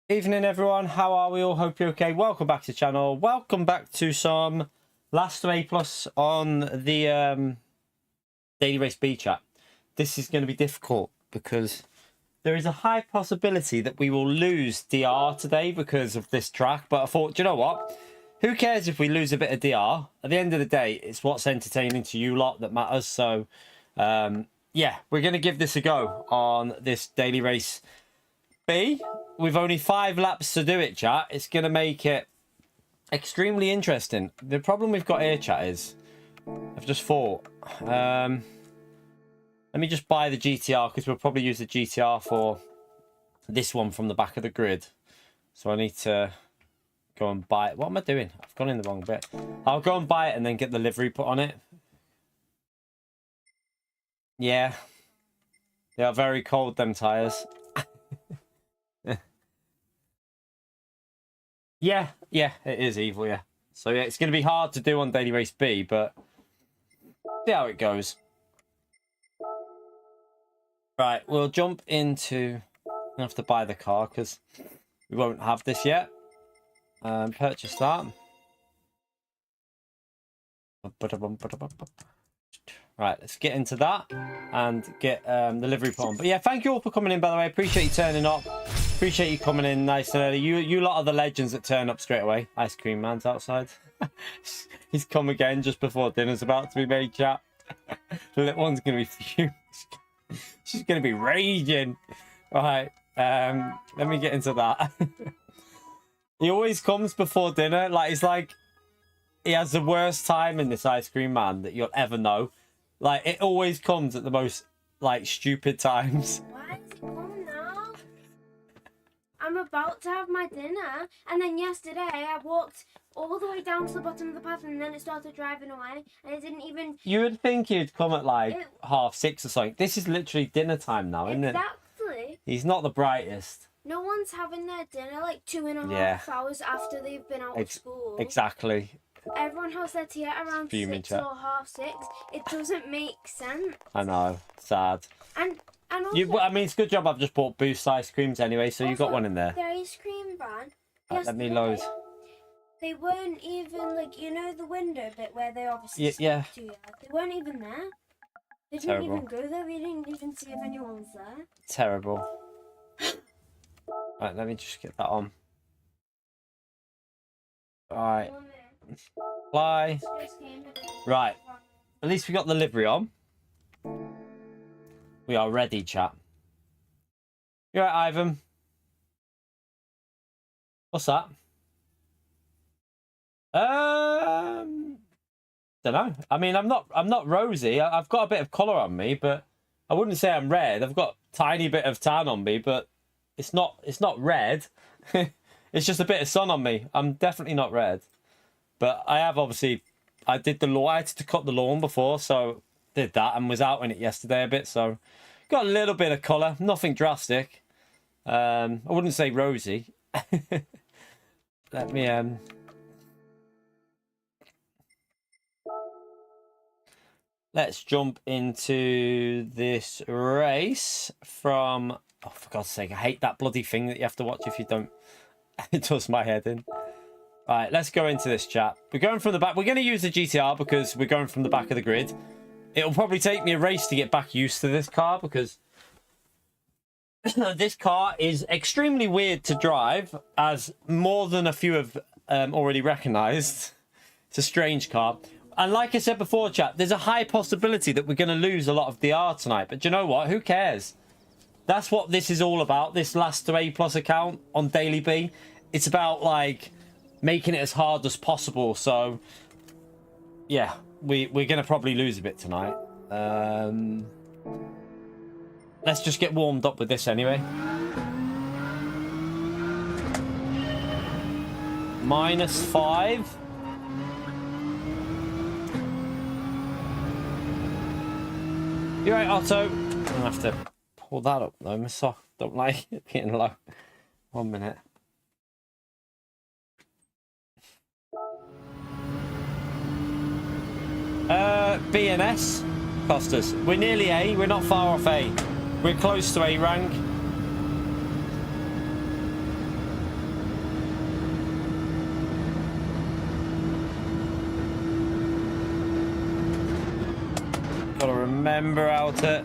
Evening everyone, how are we all? Hope you're okay. Welcome back to the channel. Welcome back to some Astro A Plus on the Daily Race B chat. This is going to be difficult because there is a high possibility that we will lose DR today because of this track. But I thought, do you know what? Who cares if we lose a bit of DR? At the end of the day, it's what's entertaining to you lot that matters. So, yeah, we're going to give this a go on this Daily Race B. We've only 5 laps to do it, chat. It's going to make it extremely interesting. The problem we've got here, chat, is I've just thought, let me just buy the GTR because we'll probably use the GTR for this one from the back of the grid. So I need to go and buy it. What am I doing? I've gone in the wrong bit. I'll go and buy it and then get the livery put on it. Yeah. They are very cold, them tyres. Yeah, it is evil, yeah. So yeah, it's going to be hard to do on Daily Race B, but see how it goes. Right, we'll jump into... I have to buy the car because we won't have this yet. Purchase that. Right, let's get into that and get the livery put on. But yeah, thank you all for coming in, by the way. Appreciate you turning up. Appreciate you coming in nice and early. You lot are the legends that turn up straight away. Ice cream man's outside. He's come again just before dinner's about to be made, chat. The little one's going to be fuming. She's going to be raging. Right, let me get into that. He always comes before dinner. Like, it's like he has the worst time in this ice cream man that you'll ever know. Like, it always comes at the most, like, stupid times. Why is it come now? I'm about to have my dinner, and then yesterday I walked all the way down to the bottom of the path, and then it started driving away, and it didn't even... You would think he'd come at, like, 6:30 or something. This is literally dinner time now, isn't it? Exactly. He's not the brightest. No one's having their dinner, like, 2.5 hours after they've been out of school. Exactly. Everyone has their tea at around 6 or half 6. It doesn't make sense. I know. Sad. And also, I mean, it's a good job I've just bought Boost ice creams anyway, so you got one in there. The ice cream van. Let me load. They weren't even, like, you know, the window bit where they obviously yeah. to you. They weren't even there. They didn't even go there. We didn't even see if anyone was there. Terrible. Right, let me just get that on. Alright. Fly. Right. At least we got the livery on. We are ready, chat. You alright, Ivan? What's that? Don't know. I mean, I'm not rosy. I've got a bit of colour on me, but I wouldn't say I'm red. I've got a tiny bit of tan on me, but it's not red. It's just a bit of sun on me. I'm definitely not red. But I have obviously... I did the lawn. I had to cut the lawn before, so did that and was out in it yesterday a bit. So got a little bit of colour. Nothing drastic. I wouldn't say rosy. Let me... Let's jump into this race from... Oh, for God's sake, I hate that bloody thing that you have to watch if you don't. It does my head in. All right, let's go into this chat. We're going from the back. We're going to use the GTR because we're going from the back of the grid. It'll probably take me a race to get back used to this car because this car is extremely weird to drive, as more than a few have already recognised. It's a strange car. And like I said before, chat, there's a high possibility that we're going to lose a lot of DR tonight. But do you know what? Who cares? That's what this is all about, this last A+ account on Daily B. It's about, like, making it as hard as possible. So, yeah, we're going to probably lose a bit tonight. Let's just get warmed up with this anyway. -5. You're right, Otto. I'm gonna have to pull that up though. My sock don't like it getting low. 1 minute. B and S cost us. We're nearly A. We're not far off A. We're close to A rank. Gotta remember how to...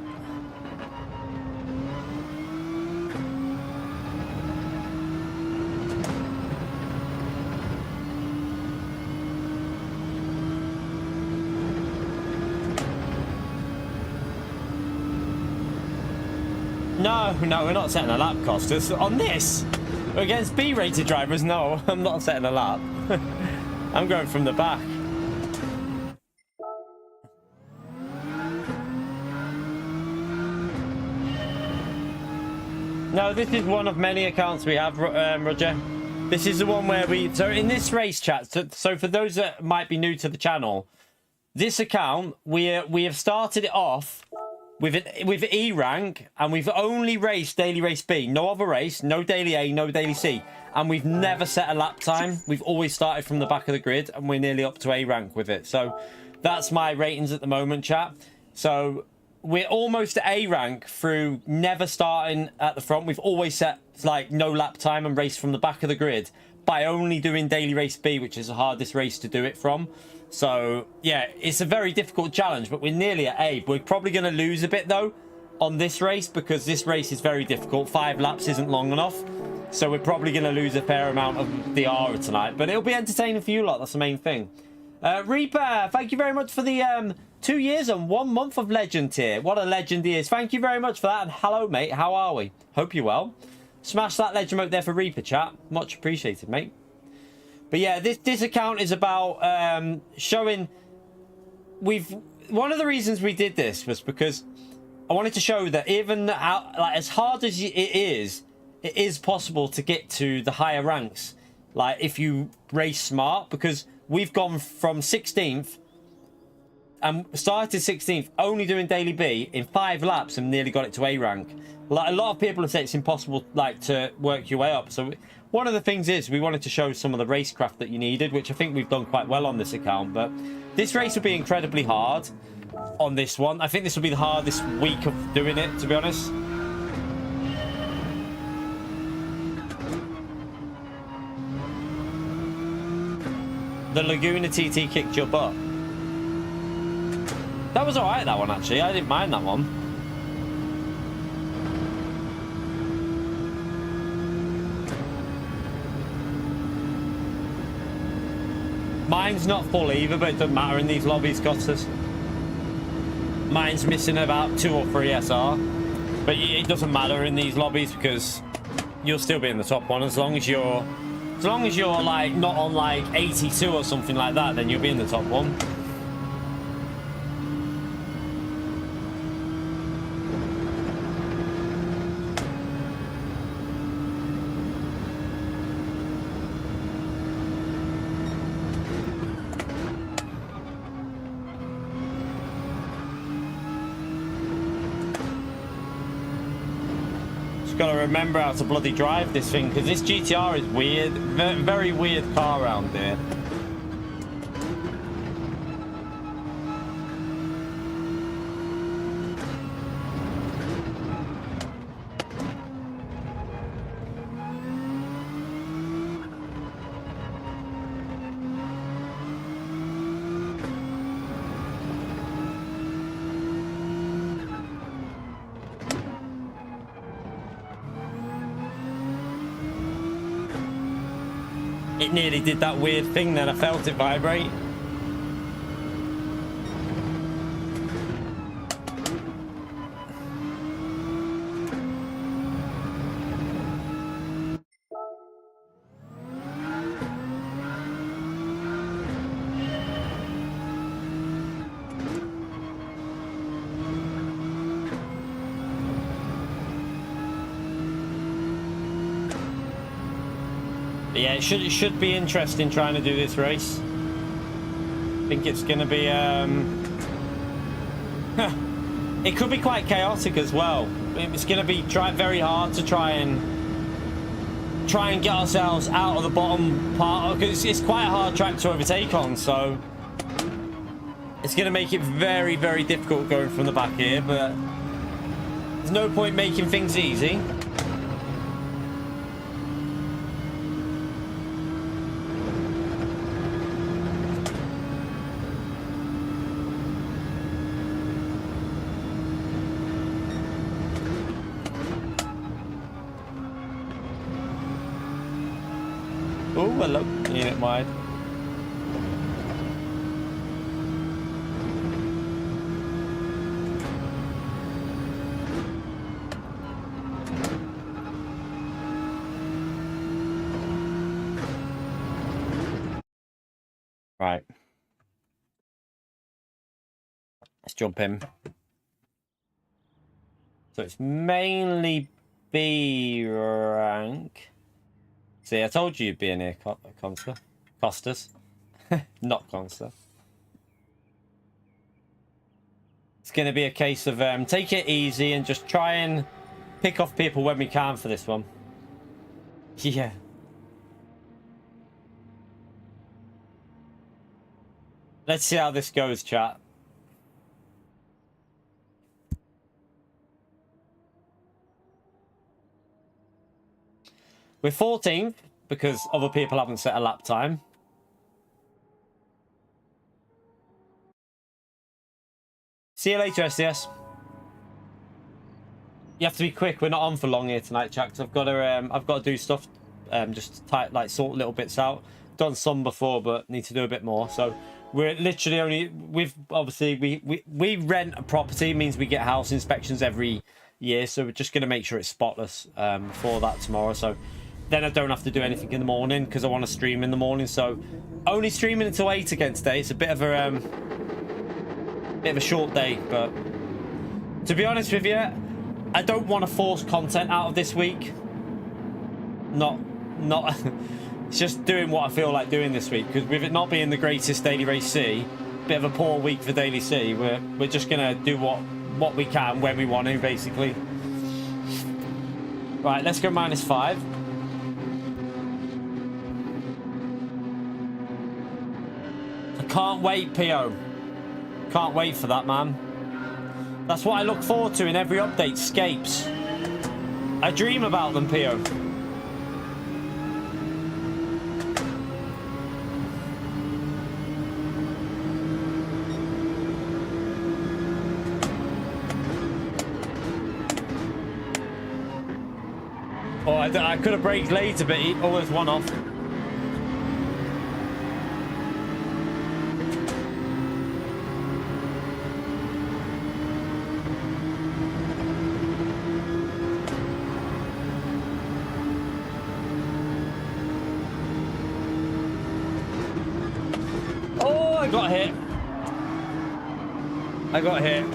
No, we're not setting a lap, Costas. On this, against B-rated drivers, no, I'm not setting a lap. I'm going from the back. No, this is one of many accounts we have, Roger. This is the one where we... So in this race chat, so for those that might be new to the channel, this account, we have started it off with E rank, and we've only raced Daily Race B. No other race, no Daily A, no Daily C. And we've never set a lap time. We've always started from the back of the grid, and we're nearly up to A rank with it. So that's my ratings at the moment, chat. So... we're almost at A rank through never starting at the front. We've always set like no lap time and race from the back of the grid by only doing Daily Race B, which is the hardest race to do it from. So yeah, it's a very difficult challenge, but we're nearly at A. We're probably going to lose a bit though on this race because this race is very difficult. 5 laps isn't long enough. So we're probably going to lose a fair amount of the R tonight, but it'll be entertaining for you lot. That's the main thing. Reaper, thank you very much for the 2 years and 1 month of legend tier. What a legend he is. Thank you very much for that. And hello, mate. How are we? Hope you're well. Smash that legend mode there for Reaper, chat. Much appreciated, mate. But yeah, this account is about showing... One of the reasons we did this was because I wanted to show that even like as hard as it is possible to get to the higher ranks. Like if you race smart, because we've gone from 16th and started 16th, only doing Daily B in 5 laps and nearly got it to A rank. Like a lot of people have said it's impossible like to work your way up. So one of the things is we wanted to show some of the racecraft that you needed, which I think we've done quite well on this account. But this race will be incredibly hard on this one. I think this will be the hardest week of doing it, to be honest. The Laguna TT kicked your butt. That was alright, that one, actually. I didn't mind that one. Mine's not full either, but it doesn't matter in these lobbies, Costas. Mine's missing about 2 or 3 SR. But it doesn't matter in these lobbies because you'll still be in the top one as long as you're... As long as you're like not on like 82 or something like that, then you'll be in the top one. just got to remember how to bloody drive this thing, because this GTR is weird. Very weird car around here. It nearly did that weird thing then. I felt it vibrate. Yeah, it should be interesting trying to do this race. I think it's going to be it could be quite chaotic as well. It's going to be very hard to try and get ourselves out of the bottom part, because it's quite a hard track to overtake on, so it's going to make it very, very difficult going from the back here. But there's no point making things easy. Oh, hello, unit wide. Right. Let's jump in. So it's mainly B rank. See, I told you you'd be in here, Costas. Not Consta. It's going to be a case of take it easy and just try and pick off people when we can for this one. Yeah. Let's see how this goes, chat. We're 14th because other people haven't set a lap time. See you later, SDS. You have to be quick. We're not on for long here tonight, chat, 'cause I've got to do stuff, just sort little bits out. Done some before, but need to do a bit more. So we're literally only we rent a property, means we get house inspections every year, so we're just going to make sure it's spotless for that tomorrow. So then I don't have to do anything in the morning, because I want to stream in the morning. So only streaming until 8 again today. It's a bit of a short day, but to be honest with you, I don't want to force content out of this week. Not it's just doing what I feel like doing this week, because with it not being the greatest Daily Race C, bit of a poor week for Daily C, we're just gonna do what we can when we want to, basically. Right, let's go -5. I can't wait, PO. Can't wait for that, man. That's what I look forward to in every update, scapes. I dream about them, PO. Oh, I could have braked late a bit. Always one off. I got hit. I got hit.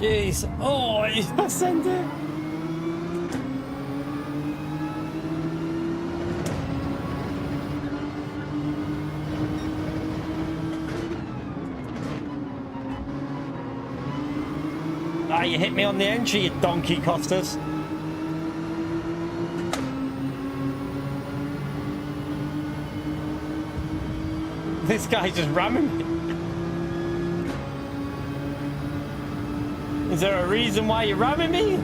Jeez. Oh, he sent it. Ah, you hit me on the entry, you donkey costers. This guy's just ramming me. Is there a reason why you're ramming me?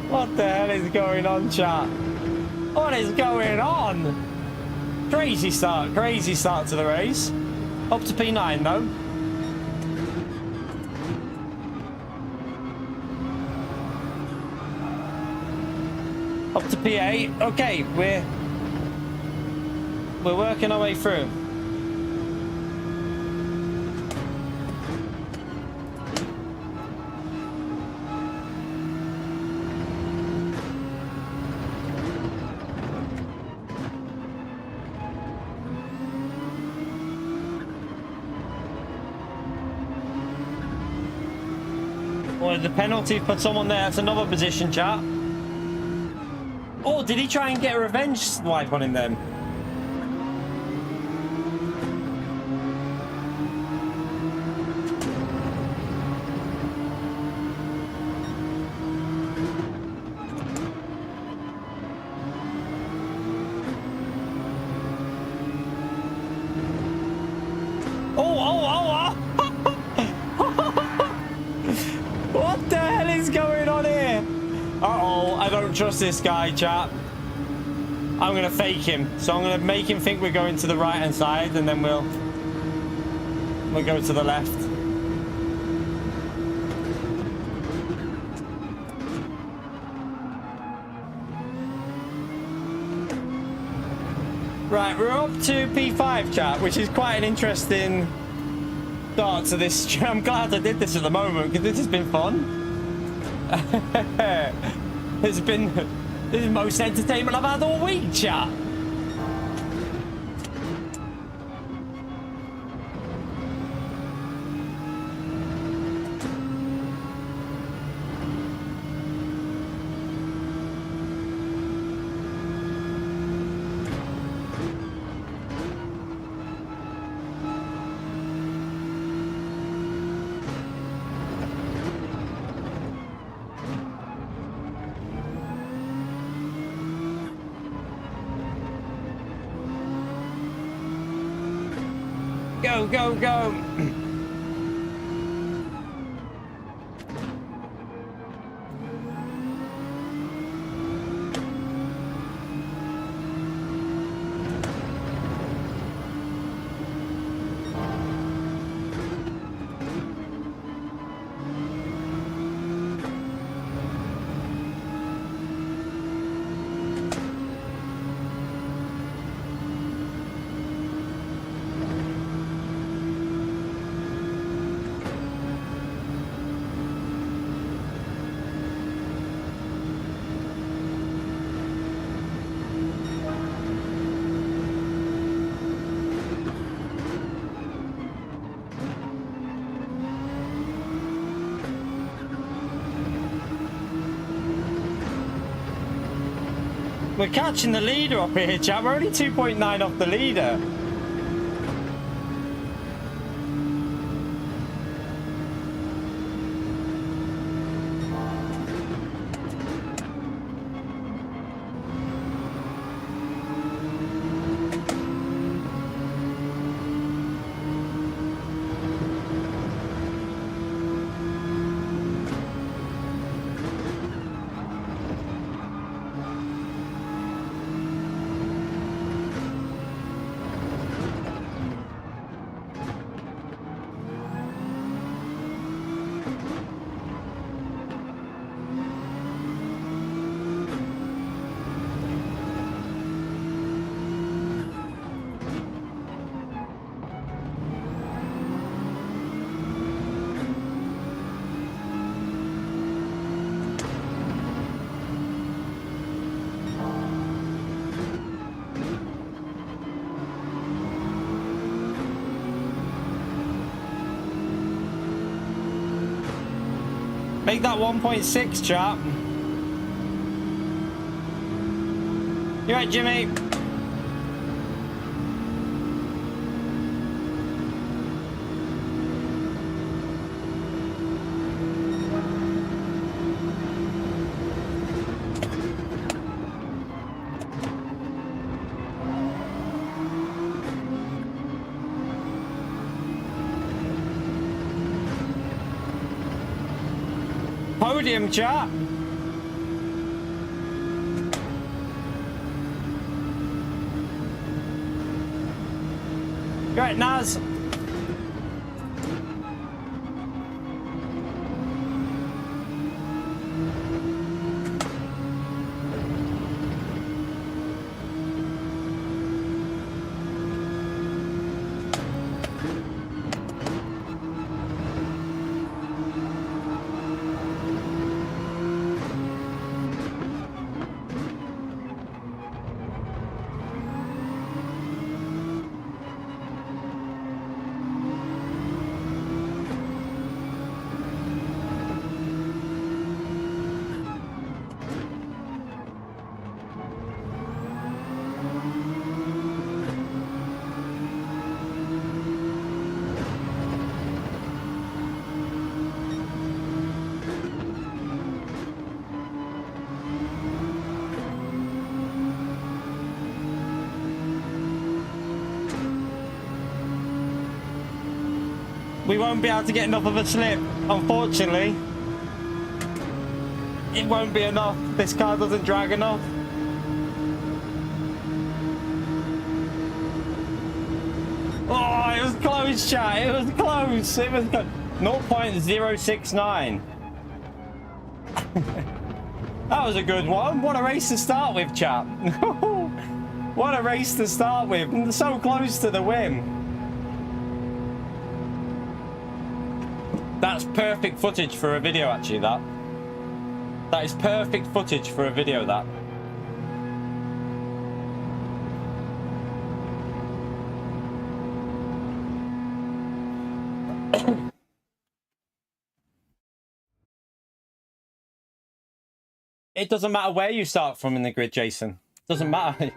What the hell is going on, chat? What is going on? Crazy start to the race. Up to P9 though. Up to P8. Okay, we're working our way through. Well, the penalty put someone there. That's another position, chat. Oh, did he try and get a revenge swipe on him then? What the hell is going on here? Uh-oh, I don't trust this guy, chat. I'm gonna fake him. So I'm gonna make him think we're going to the right-hand side, and then we'll go to the left. Right, we're up to P5, chat, which is quite an interesting start to this. I'm glad I did this at the moment, because this has been fun. This is the most entertainment I've had all week, chat. Go, go, go. We're catching the leader up here, chat. We're only 2.9 off the leader. Make that 1.6, chap. You right, Jimmy? Podium, chat. Right, Naz. We won't be able to get enough of a slip, unfortunately. It won't be enough. This car doesn't drag enough. Oh, it was close, chat. It was close. It was 0.069. That was a good one. What a race to start with, chat. What a race to start with. So close to the win. That's perfect footage for a video, actually, that. That is perfect footage for a video, that. It doesn't matter where you start from in the grid, Jason. Doesn't matter.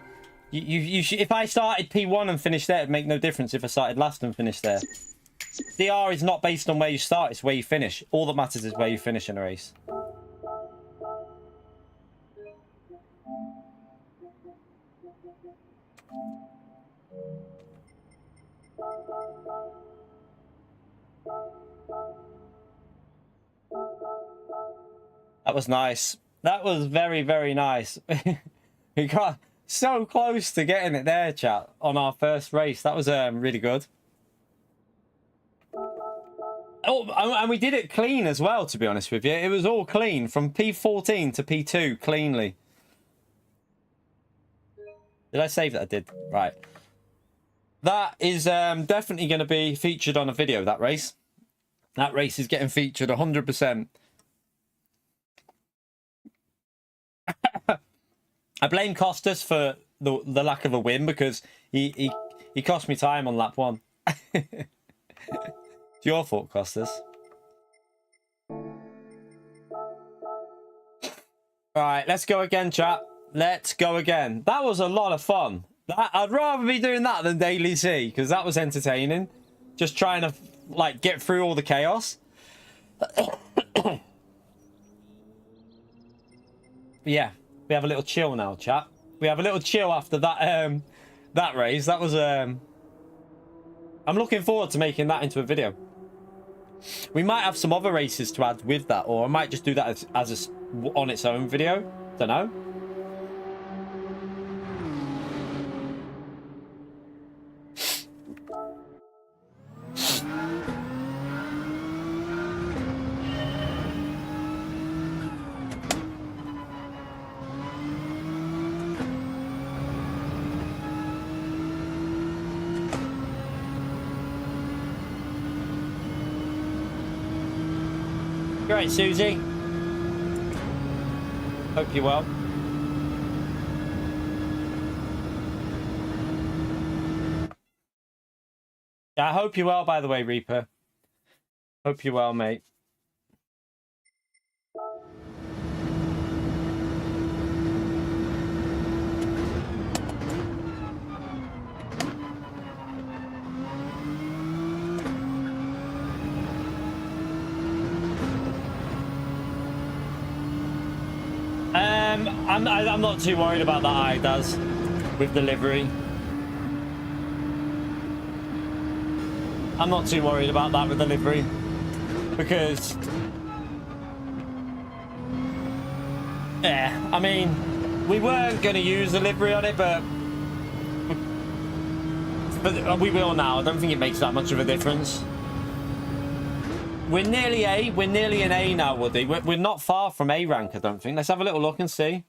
If I started P1 and finished there, it'd make no difference if I started last and finished there. DR is not based on where you start, it's where you finish. All that matters is where you finish in a race. That was nice. That was very, very nice. We got so close to getting it there, chat, on our first race. That was really good. Oh, and we did it clean as well, to be honest with you. It was all clean from P14 to P2 cleanly. Did I save that? I did. Right. That is definitely going to be featured on a video, that race. That race is getting featured 100%. I blame Costas for the lack of a win because he cost me time on lap 1. It's your fault, Costas. Alright, let's go again, chat. Let's go again. That was a lot of fun. I'd rather be doing that than Daily C, because that was entertaining. Just trying to, like, get through all the chaos. Yeah, we have a little chill now, chat. We have a little chill after that that race. That was I'm looking forward to making that into a video. We might have some other races to add with that, or I might just do that as on its own video. Don't know. Great, Susie. Hope you're well. Yeah, I hope you're well, by the way, Reaper. Hope you're well, mate. I'm not too worried about that IDAS with the livery. I'm not too worried about that with the livery because, yeah, I mean, we weren't going to use the livery on it, but we will now. I don't think it makes that much of a difference. We're nearly A. We're nearly an A now, Woody. We're not far from A rank, I don't think. Let's have a little look and see.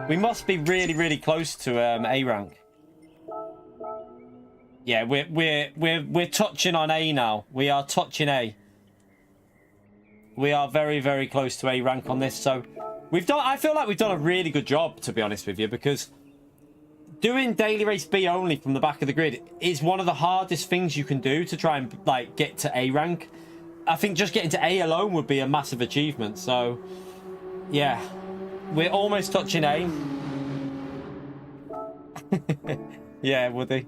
We must be really, really close to A rank. Yeah, we're touching on A now. We are touching A. We are very, very close to A rank on this. So we've done. I feel like we've done a really good job, to be honest with you, because doing daily race B only from the back of the grid is one of the hardest things you can do to try and like get to A rank. I think just getting to A alone would be a massive achievement. So yeah, we're almost touching A. Yeah, Woody.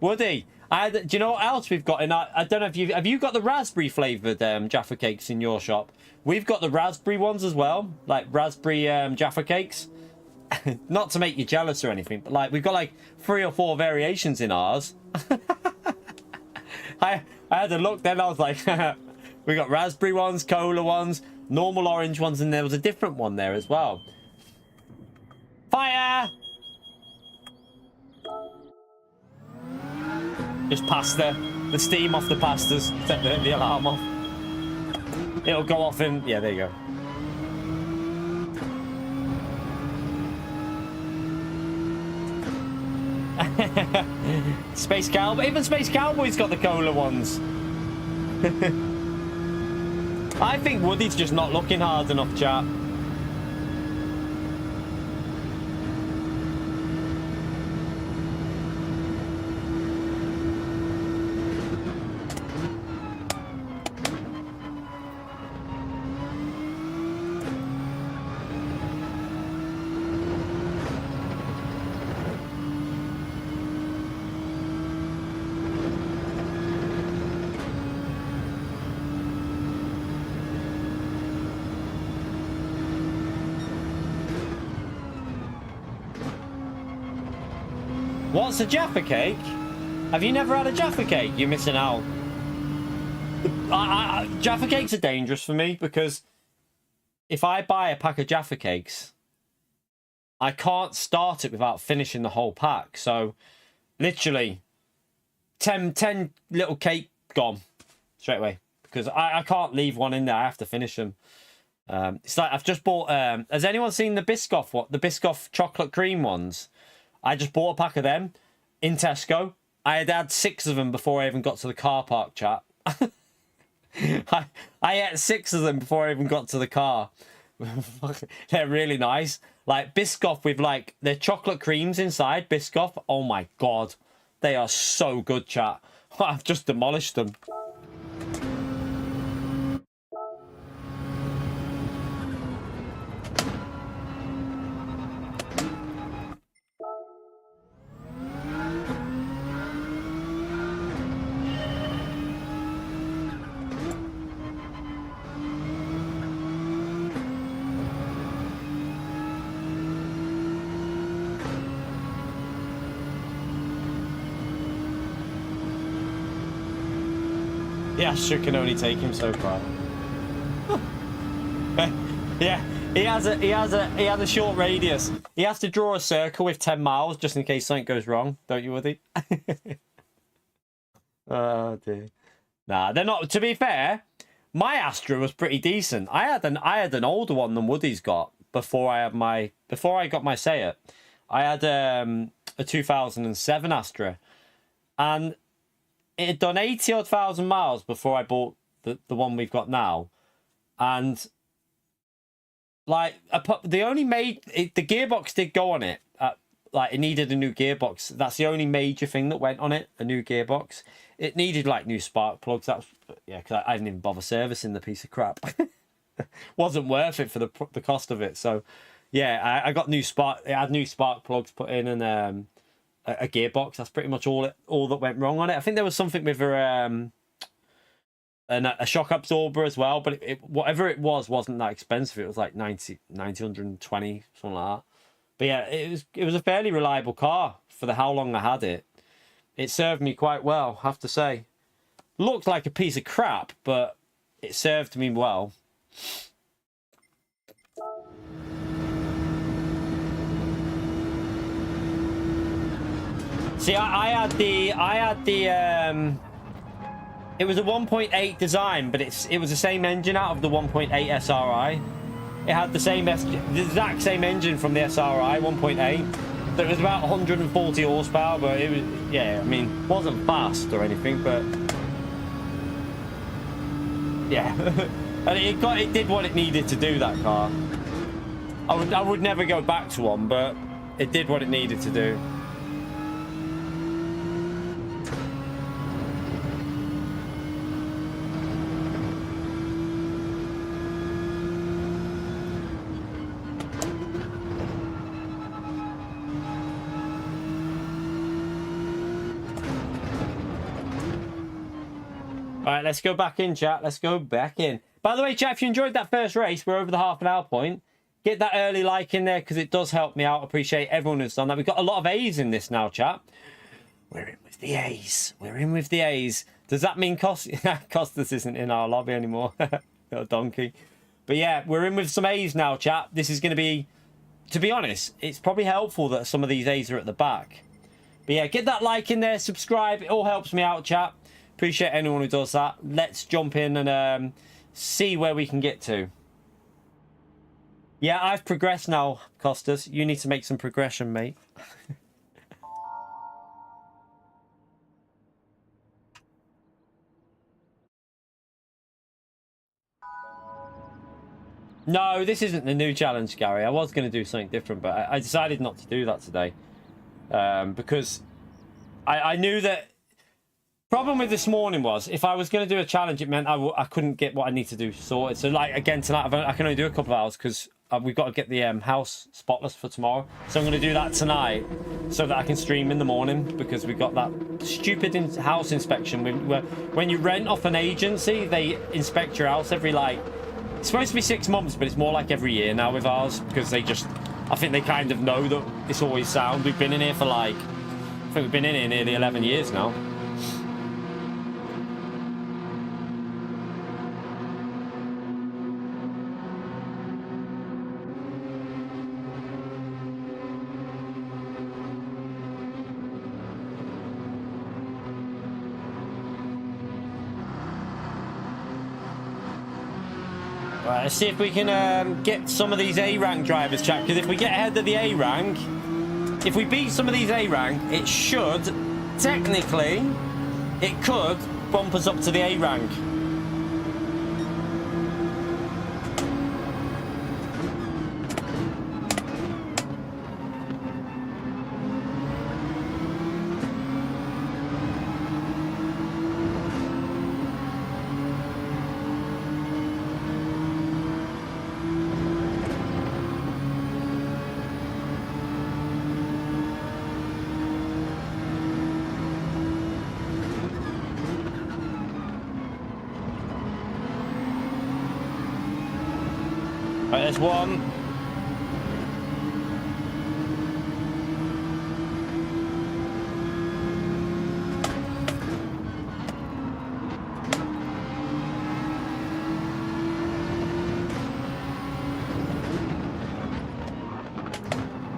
Woody, do you know what else we've got in our, I don't know if have you got the raspberry flavoured Jaffa cakes in your shop? We've got the raspberry ones as well, like raspberry Jaffa cakes. Not to make you jealous or anything, but like we've got like 3 or 4 variations in ours. I had a look then, I was like, we got raspberry ones, cola ones, normal orange ones, and there was a different one there as well. Fire! Just pasta. The steam off the pastas. Set the alarm off. It'll go off in... Yeah, there you go. Space Cowboy. Even Space Cowboy's got the cola ones. I think Woody's just not looking hard enough, chat. What's a Jaffa cake? Have you never had a Jaffa cake? You're missing out. Jaffa cakes are dangerous for me because if I buy a pack of Jaffa cakes, I can't start it without finishing the whole pack. So, literally, 10 little cake gone straight away because I can't leave one in there. I have to finish them. It's like I've just bought. Has anyone seen the Biscoff? What the Biscoff chocolate cream ones? I just bought a pack of them in Tesco. I had 6 of them before I even got to the car park, chat. I ate 6 of them before I even got to the car. They're really nice. Like Biscoff with like their chocolate creams inside. Biscoff. Oh my god. They are so good, chat. I've just demolished them. The Astro can only take him so far. Yeah, he has a short radius. He has to draw a circle with 10 miles just in case something goes wrong, don't you, Woody? Oh dear. Nah, they're not. To be fair, my Astro was pretty decent. I had an older one than Woody's got before I got my Seagate. I had a 2007 Astra, and it had done 80 odd thousand miles before I bought the one we've got now, and like the gearbox did go on it. Like it needed a new gearbox. That's the only major thing that went on it. A new gearbox. It needed like new spark plugs. That was, yeah, because I didn't even bother servicing the piece of crap. Wasn't worth it for the cost of it. So yeah, I got new spark. It had new spark plugs put in and a gearbox. That's pretty much all that went wrong on it. I think there was something with her and a shock absorber as well. But whatever it was wasn't that expensive. It was like 90, 120, something like that. But yeah, it was a fairly reliable car for how long I had it. It served me quite well, I have to say. Looked like a piece of crap, but it served me well. See, I had the it was a 1.8 design, but it was the same engine out of the 1.8 SRI. It had the exact same engine from the SRI 1.8. So it was about 140 horsepower, but it was, yeah, I mean, wasn't fast or anything, but yeah. And it did what it needed to do, that car. I would never go back to one, but it did what it needed to do. All right, let's go back in, chat. Let's go back in. By the way, chat, if you enjoyed that first race, we're over the half-an-hour point. Get that early like in there because it does help me out. Appreciate everyone who's done that. We've got a lot of A's in this now, chat. We're in with the A's. We're in with the A's. Does that mean Costas isn't in our lobby anymore? Got a donkey. But yeah, we're in with some A's now, chat. This is going to be, to be honest, it's probably helpful that some of these A's are at the back. But yeah, get that like in there. Subscribe. It all helps me out, chat. Appreciate anyone who does that. Let's jump in and see where we can get to. Yeah, I've progressed now, Costas. You need to make some progression, mate. No, this isn't the new challenge, Gary. I was going to do something different, but I decided not to do that today. Because I knew that... Problem with this morning was, if I was going to do a challenge, it meant I couldn't get what I need to do sorted. So, like, again, tonight, I can only do a couple of hours because we've got to get the house spotless for tomorrow. So I'm going to do that tonight so that I can stream in the morning because we've got that stupid house inspection. When you rent off an agency, they inspect your house every, like... It's supposed to be 6 months, but it's more like every year now with ours because they just... I think they kind of know that it's always sound. We've been in here for, like... I think we've been in here nearly 11 years now. Right, let's see if we can get some of these A-rank drivers, chat, because if we get ahead of the A-rank, if we beat some of these A-rank, it should, technically, it could bump us up to the A-rank. Right, there's one.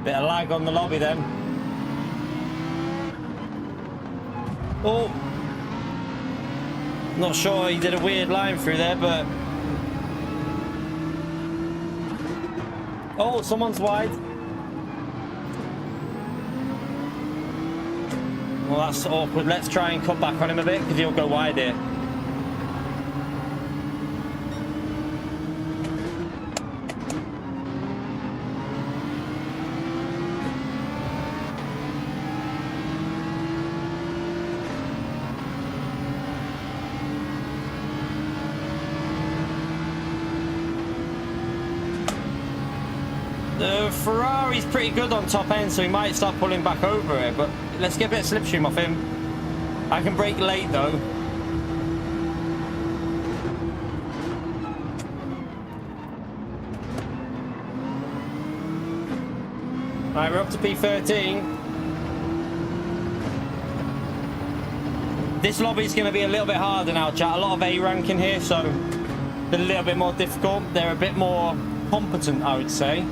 Bit of lag on the lobby then. Oh. Not sure, he did a weird line through there, but... Oh, someone's wide. Well, that's awkward. Let's try and cut back on him a bit, because he'll go wide here. The Ferrari's pretty good on top end, so he might start pulling back over it, but let's get a bit of slipstream off him. I can brake late though. Right, we're up to P13. This lobby's going to be a little bit harder now, chat. A lot of A rank in here, so it's a little bit more difficult. They're a bit more competent, I would say.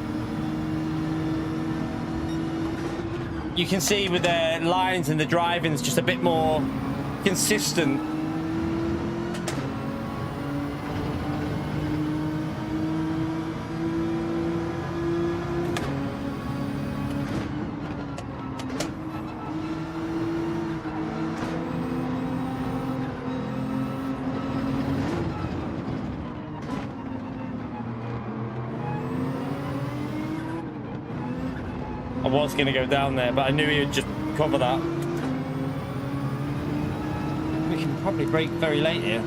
You can see with their lines and the driving, it's just a bit more consistent. I was going to go down there, but I knew he would just cover that. We can probably brake very late here.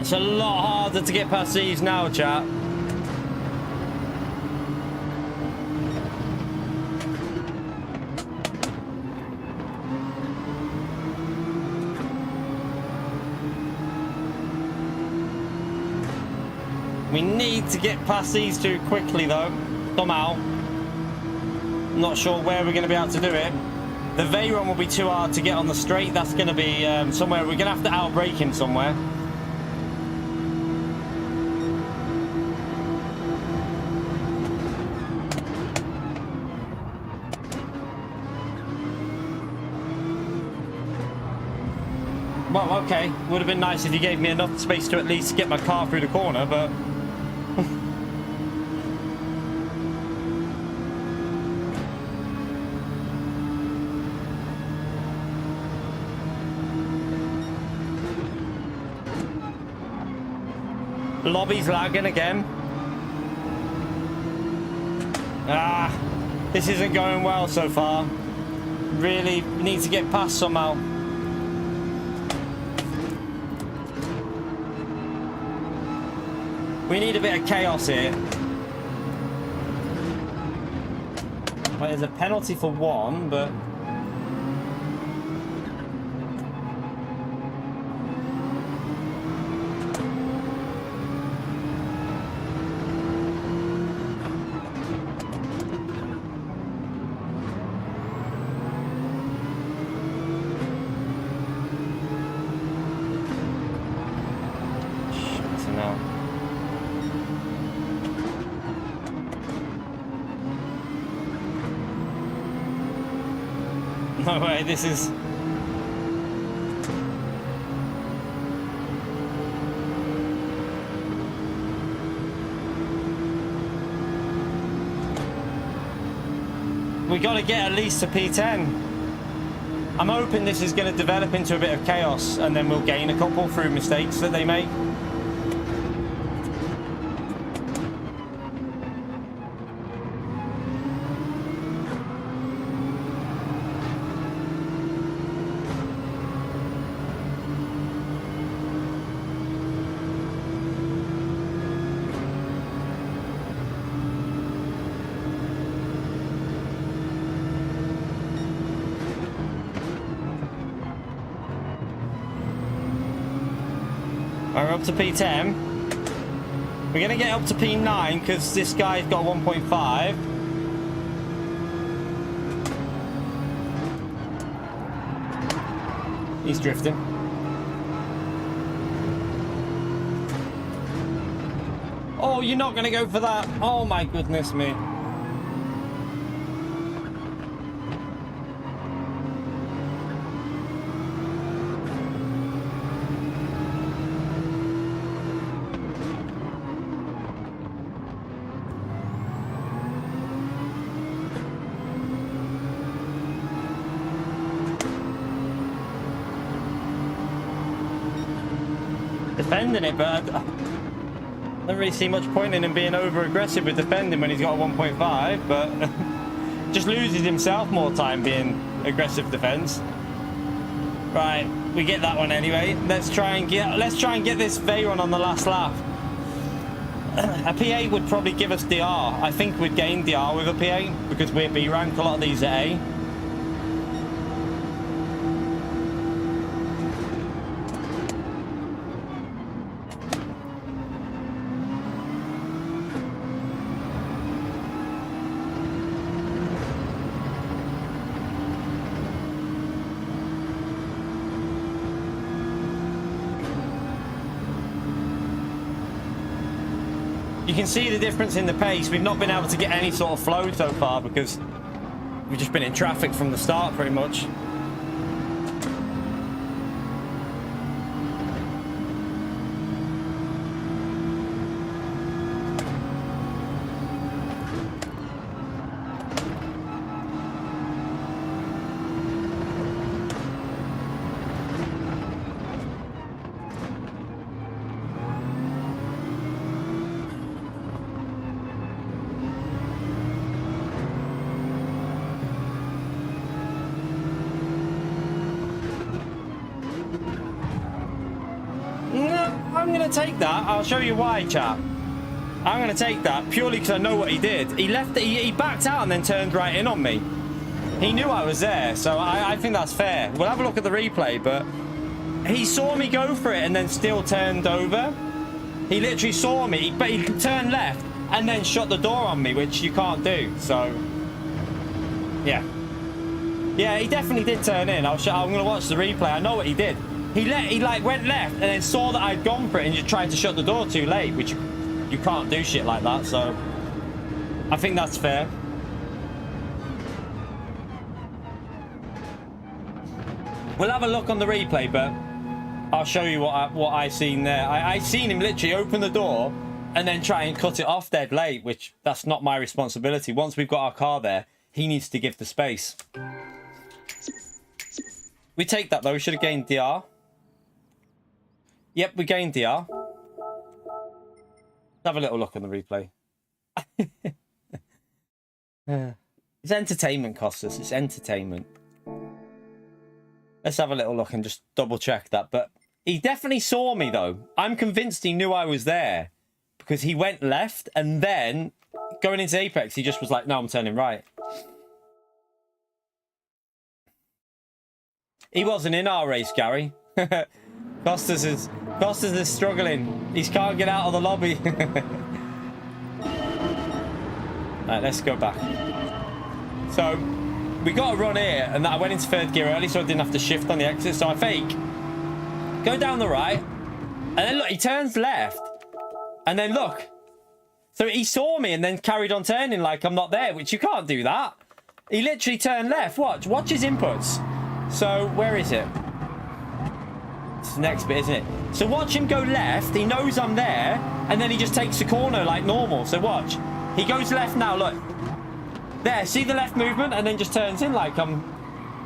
It's a lot harder to get past these now, chat. We need to get past these two quickly, though, somehow. I'm not sure where we're going to be able to do it. The Veyron will be too hard to get on the straight. That's going to be somewhere. We're going to have to outbrake him somewhere. Well, okay. Would have been nice if you gave me enough space to at least get my car through the corner, but... Lobby's lagging again. Ah, this isn't going well so far. Really need to get past somehow. We need a bit of chaos here. Well, there's a penalty for one, but... No way, this is... We got to get at least a P10. I'm hoping this is going to develop into a bit of chaos and then we'll gain a couple through mistakes that they make. We're up to P10. We're going to get up to P9 because this guy's got 1.5. He's drifting. Oh, you're not going to go for that. Oh my goodness me. Defending it, but I don't really see much point in him being over aggressive with defending when he's got a 1.5, but just loses himself more time being aggressive defense. Right, we get that one anyway. Let's try and get this Veyron on the last lap. A P8 would probably give us DR. I think we'd gain DR with a P8 because we're B rank. A lot of these are A. You can see the difference in the pace. We've not been able to get any sort of flow so far because we've just been in traffic from the start pretty much. I'm going to take that. I'll show you why, chap. I'm going to take that purely because I know what he did. He left. He backed out and then turned right in on me. He knew I was there, so I think that's fair. We'll have a look at the replay, but he saw me go for it and then still turned over. He literally saw me, but he turned left and then shut the door on me, which you can't do. So, yeah. Yeah, he definitely did turn in. I'm going to watch the replay. I know what he did. He like went left and then saw that I'd gone for it and just tried to shut the door too late, which you can't do shit like that. So I think that's fair. We'll have a look on the replay, but I'll show you what I seen there. I seen him literally open the door and then try and cut it off dead late, which that's not my responsibility. Once we've got our car there, he needs to give the space. We take that though. We should have gained DR. Yep, we gained DR. Let's have a little look on the replay. It's entertainment, Costas. It's entertainment. Let's have a little look and just double check that. But he definitely saw me though. I'm convinced he knew I was there because he went left and then going into Apex, he just was like, no, I'm turning right. He wasn't in our race, Gary. Costas is struggling. He can't get out of the lobby. Right, let's go back. So we got a run here, and I went into third gear early, so I didn't have to shift on the exit. So I fake, go down the right, and then look, he turns left, and then look. So he saw me and then carried on turning like I'm not there, which you can't do that. He literally turned left. Watch his inputs. So where is it? It's the next bit, isn't it? So watch him go left. He knows I'm there, and then he just takes the corner like normal. So watch. He goes left now. Look. There. See the left movement, and then just turns in like I'm.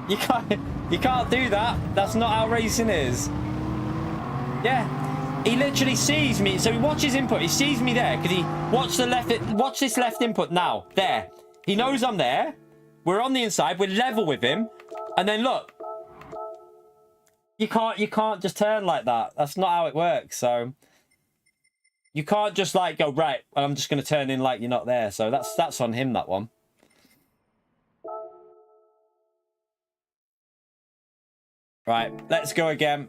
You can't do that. That's not how racing is. Yeah. He literally sees me. So he watches input. He sees me there because he watch this left input now. There. He knows I'm there. We're on the inside. We're level with him. And then look, you can't just turn like that. That's not how it works. So you can't just like go right. I'm just going to turn in like you're not there. So that's on him, that one. Right, let's go again.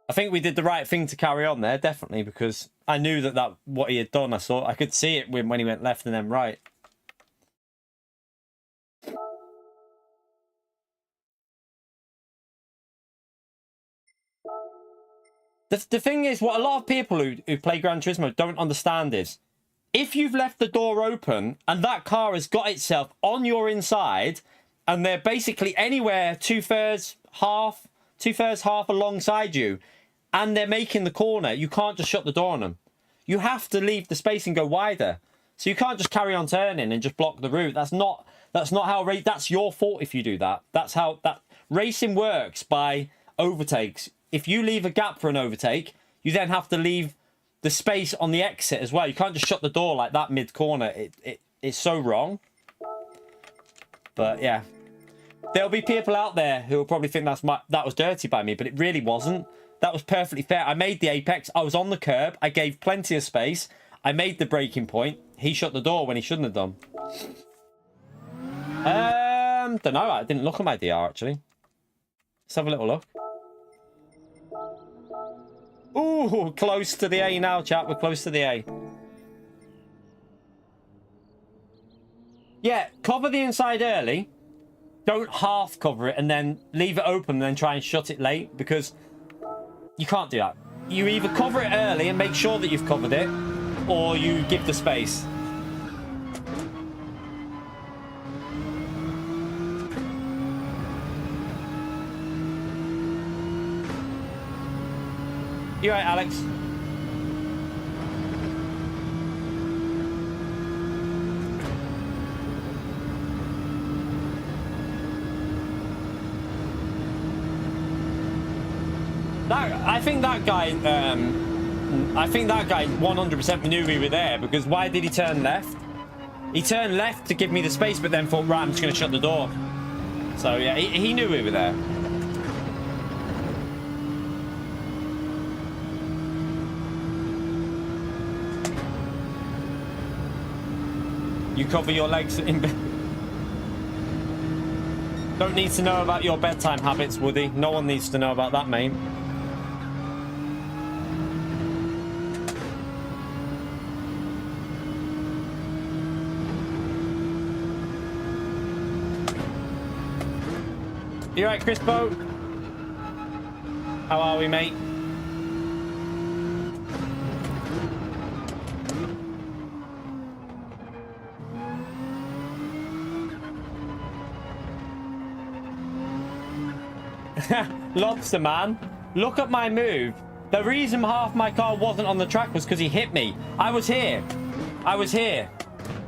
I think we did the right thing to carry on there, definitely, because I knew that what he had done. I could see it when he went left and then right. The thing is, what a lot of people who play Gran Turismo don't understand is, if you've left the door open and that car has got itself on your inside and they're basically anywhere two-thirds, half alongside you and they're making the corner, you can't just shut the door on them. You have to leave the space and go wider. So you can't just carry on turning and just block the route. That's not how that's your fault if you do that. That's how racing works, by overtakes. If you leave a gap for an overtake, you then have to leave the space on the exit as well. You can't just shut the door like that mid-corner. It's so wrong. But yeah, there'll be people out there who will probably think that was dirty by me, but it really wasn't. That was perfectly fair. I made the apex. I was on the curb. I gave plenty of space. I made the breaking point. He shut the door when he shouldn't have done. Don't know. I didn't look at my DR actually. Let's have a little look. Ooh, close to the A now, chat. We're close to the A. Yeah, cover the inside early. Don't half cover it and then leave it open and then try and shut it late, because you can't do that. you either cover it early and make sure that you've covered it, or you give the space. You right, Alex? I think that guy 100% knew we were there, because why did he turn left? He turned left to give me the space, but then thought, right, I'm just going to shut the door. So yeah, he knew we were there. You cover your legs in bed. Don't need to know about your bedtime habits, Woody. No one needs to know about that, mate. You right, Crispo? How are we, mate? Lobster man, look at my move. The reason half my car wasn't on the track was because he hit me. I was here,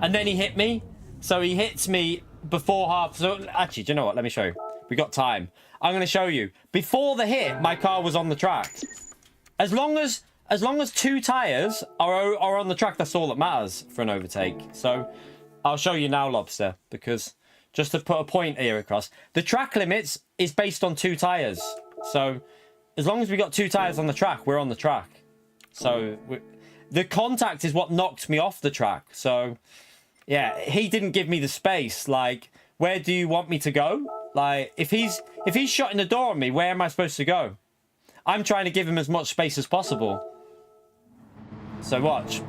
and then he hit me. So he hits me before half. So actually, do you know what? Let me show you. We got time. I'm going to show you. Before the hit, my car was on the track. As long as 2 tires are on the track, that's all that matters for an overtake. So I'll show you now, Lobster, because just to put a point here across, the track limits is based on 2 tires. So as long as we got 2 tires on the track, we're on the track. So the contact is what knocked me off the track. So yeah, he didn't give me the space. Like, where do you want me to go? Like, if he's shutting the door on me, where am I supposed to go? I'm trying to give him as much space as possible. So watch.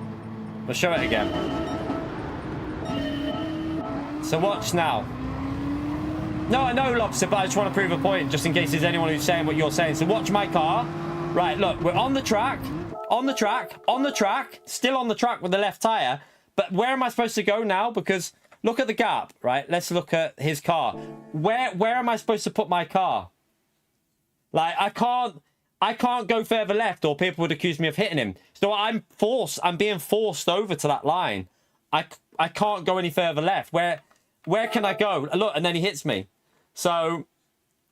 We'll show it again. So watch now. No, I know, Lobster, but I just want to prove a point, just in case there's anyone who's saying what you're saying. So watch my car. Right, look, we're on the track, still on the track with the left tire. But where am I supposed to go now? Because look at the gap, right? Let's look at his car. Where am I supposed to put my car? Like, I can't go further left, or people would accuse me of hitting him. So I'm being forced over to that line. I can't go any further left. Where can I go? Look, and then he hits me. So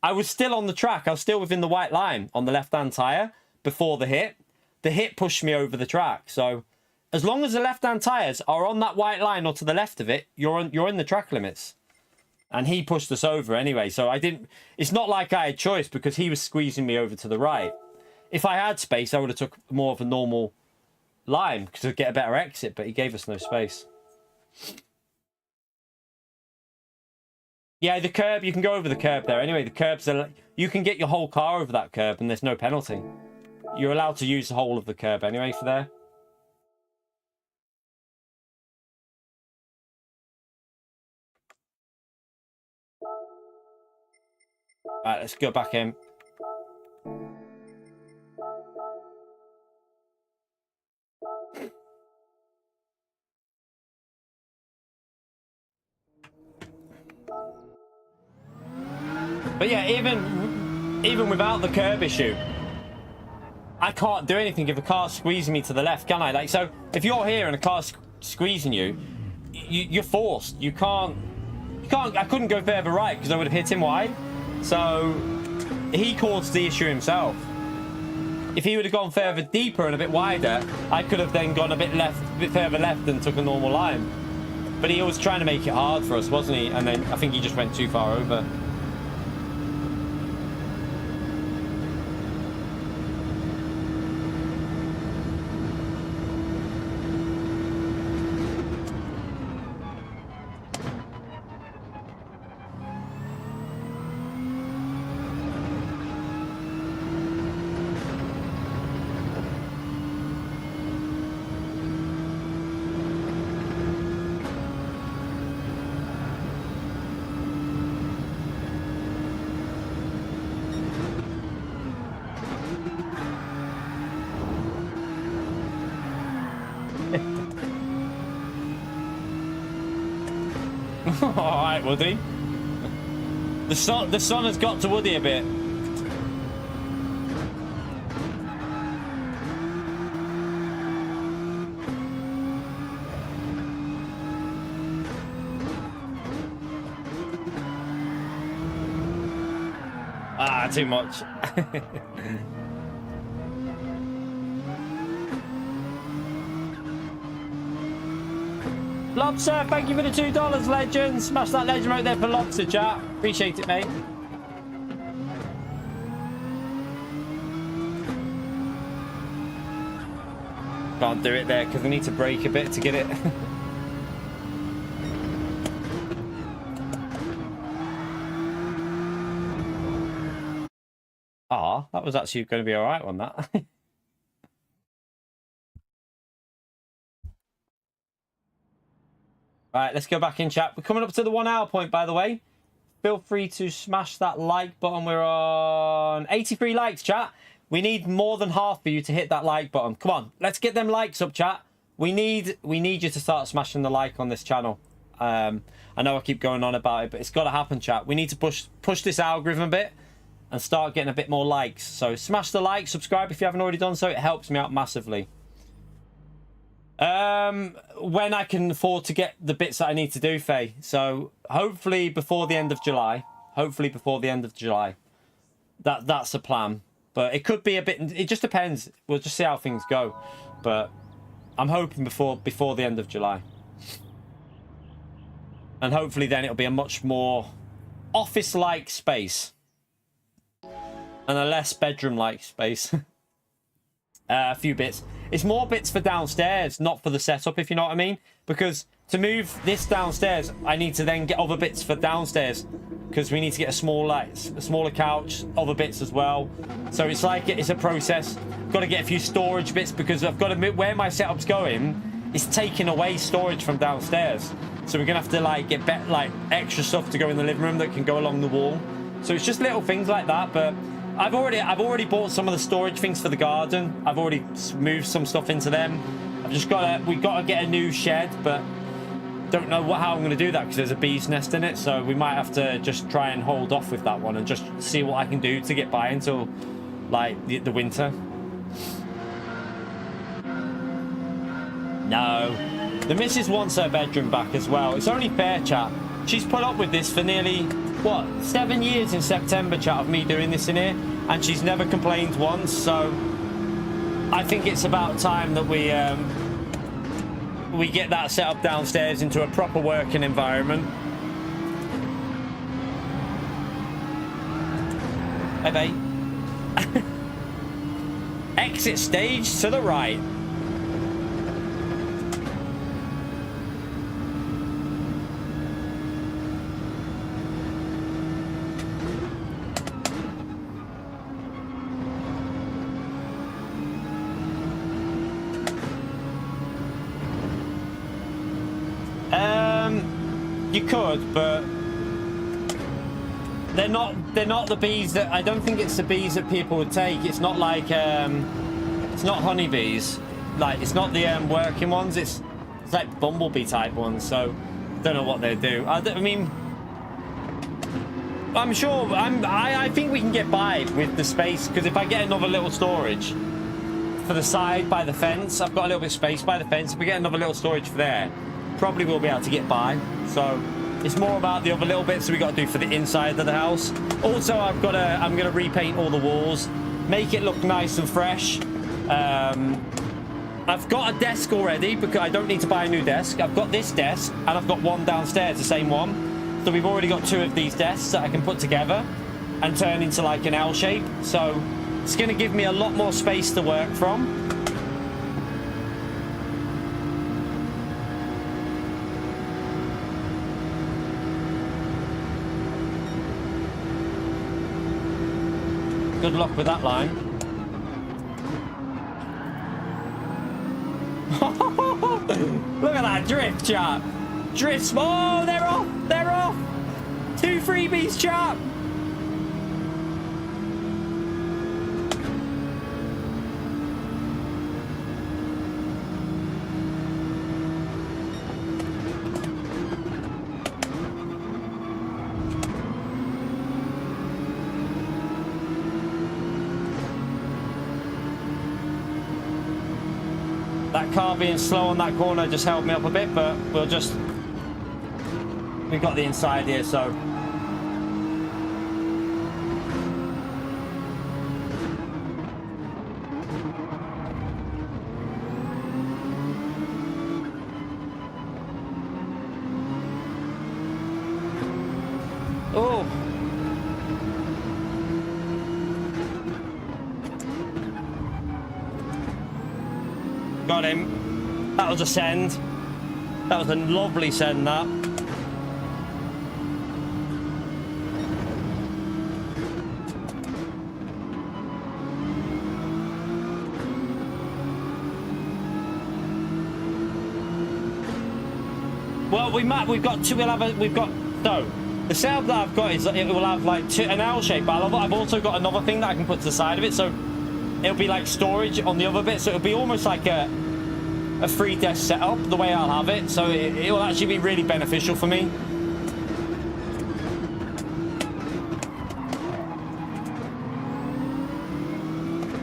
I was still on the track. I was still within the white line on the left-hand tyre before the hit. The hit pushed me over the track. So as long as the left-hand tyres are on that white line or to the left of it, you're in the track limits. And he pushed us over anyway. So it's not like I had choice, because he was squeezing me over to the right. If I had space, I would have took more of a normal line to get a better exit, but he gave us no space. Yeah, the curb, you can go over the curb there. Anyway, the curbs are... You can get your whole car over that curb and there's no penalty. You're allowed to use the whole of the curb anyway for there. Right, let's go back in. But yeah, even without the curb issue, I can't do anything if a car's squeezing me to the left, can I? Like, so if you're here and a car's squeezing you, you're forced. You can't. I couldn't go further right because I would have hit him wide. So he caused the issue himself. If he would have gone further deeper and a bit wider, I could have then gone a bit further left and took a normal line. But he was trying to make it hard for us, wasn't he? And then I think he just went too far over. Alright, Woody. The sun has got to Woody a bit. Ah, too much. Lobster, thank you for the $2, legend. Smash that legend right there for Lobster, chat. Appreciate it, mate. Can't do it there because I need to brake a bit to get it. Ah, that was actually going to be all right on that. Right, let's go back in chat. We're coming up to the 1 hour point, by the way. Feel free to smash that like button. We're on 83 likes, chat. We need more than half for you to hit that like button. Come on, let's get them likes up, chat. We need you to start smashing the like on this channel. I know I keep going on about it, but it's got to happen, chat. We need to push this algorithm a bit and start getting a bit more likes. So smash the like, subscribe if you haven't already done so. It helps me out massively. When I can afford to get the bits that I need to do, Faye. So hopefully before the end of July. That's the plan. But it could be a bit, it just depends. We'll just see how things go. But I'm hoping before the end of July. And hopefully then it'll be a much more office-like space. And a less bedroom-like space. A few bits. It's more bits for downstairs, not for the setup, if you know what I mean. Because to move this downstairs, I need to then get other bits for downstairs. Because we need to get a smaller couch, other bits as well. So it's like, it's a process. Got to get a few storage bits because I've got to, where my setup's going, it's taking away storage from downstairs. So we're going to have to like get extra stuff to go in the living room that can go along the wall. So it's just little things like that, but I've already bought some of the storage things for the garden. I've already moved some stuff into them. We've got to get a new shed, but don't know how I'm going to do that because there's a bee's nest in it. So we might have to just try and hold off with that one and just see what I can do to get by until like the winter. No, the missus wants her bedroom back as well. It's only fair, chat. She's put up with this for nearly, what, 7 years in September, chat, of me doing this in here, and she's never complained once. So I think it's about time that we get that set up downstairs into a proper working environment. Hey, mate. Exit stage to the right. You could, but they're not the bees that, I don't think it's the bees that people would take. It's not like it's not honeybees, like it's not the working ones. It's like bumblebee type ones. So don't know what they do. I mean, I'm sure I think we can get by with the space, because if I get another little storage for the side by the fence, I've got a little bit of space by the fence. If we get another little storage for there, probably will be able to get by. So it's more about the other little bits that we got to do for the inside of the house. Also, I'm gonna repaint all the walls, make it look nice and fresh. I've got a desk already because I don't need to buy a new desk. I've got this desk and I've got one downstairs, the same one. So we've already got 2 of these desks that I can put together and turn into like an L shape. So it's gonna give me a lot more space to work from. Good luck with that line. Look at that drift, chap. Drifts. Oh, they're off. They're off. 2 freebies, chap. That car being slow on that corner just held me up a bit, but we'll just... We've got the inside here, so... Oh! Got him. That was a send. That was a lovely send, that. Well, we've got two. So the setup that I've got is it will have like an L shape, but I've also got another thing that I can put to the side of it, so it'll be like storage on the other bit. So it'll be almost like a 3-desk setup the way I'll have it. So it will actually be really beneficial for me.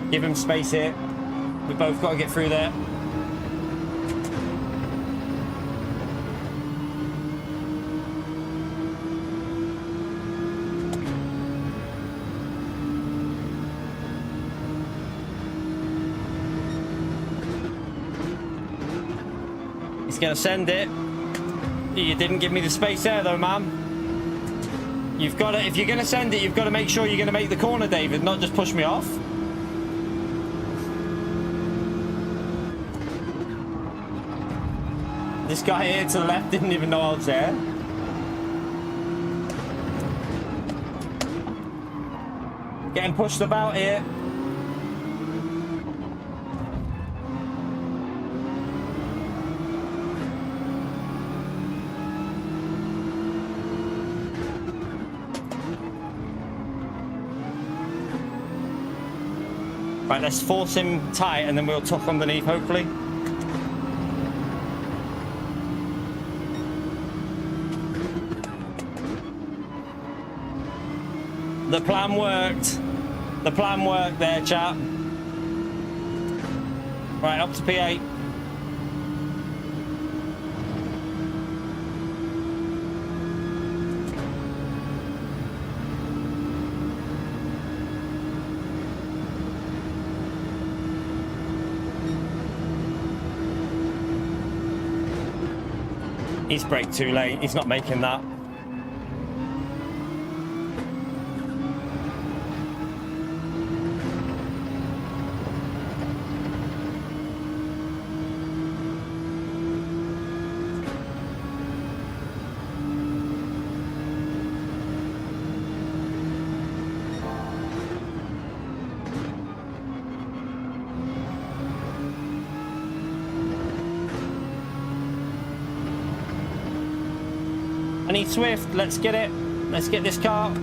Give him space here. We've both got to get through there. He's gonna send it. You didn't give me the space there though, man. You've got to, if you're gonna send it, you've got to make sure you're gonna make the corner, David, not just push me off. This guy here to the left didn't even know I was there. Getting pushed about here. Right, let's force him tight and then we'll tuck underneath, hopefully. The plan worked. The plan worked there, chap. Right, up to P8. He's braked too late. He's not making that. I need Swift. Let's get it. Let's get this car.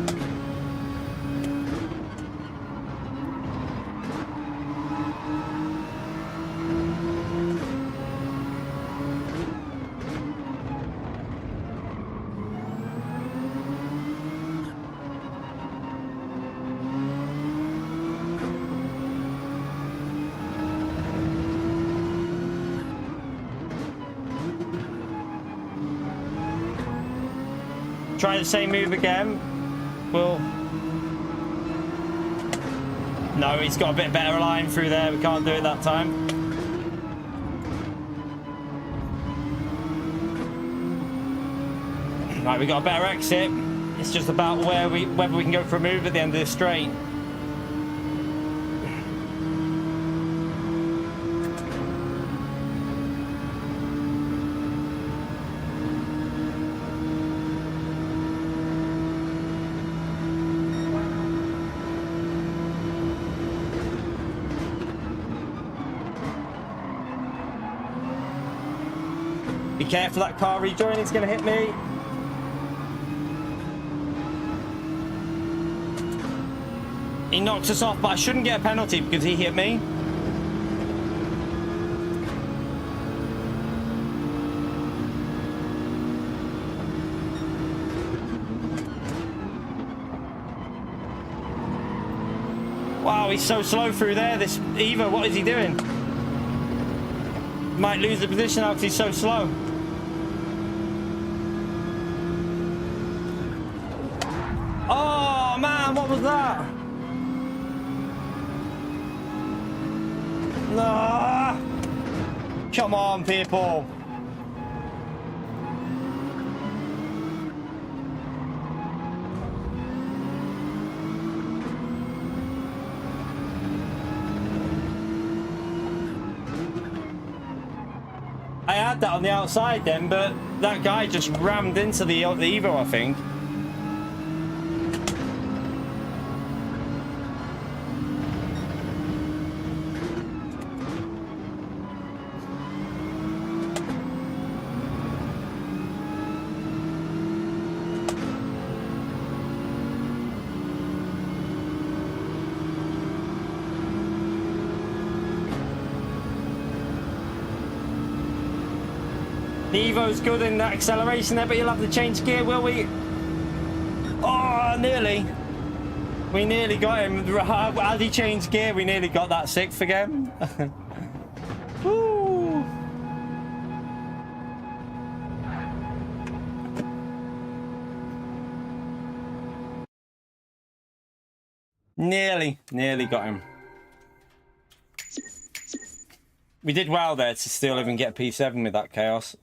Try the same move again. We'll... No, he's got a bit better line through there. We can't do it that time. Right, we got a better exit. It's just about whether we can go for a move at the end of this straight. Be careful, that car rejoining is going to hit me. He knocks us off, but I shouldn't get a penalty because he hit me. Wow, he's so slow through there. This Eva, what is he doing? Might lose the position now because he's so slow. Oh man, what was that? No! Come on, people. I had that on the outside then, but that guy just rammed into the Evo, I think. The Evo's good in that acceleration there, but you'll have to change gear, will we? Oh, nearly. We nearly got him. As he changed gear, we nearly got that sixth again. Woo. Nearly got him. We did well there to still even get P7 with that chaos.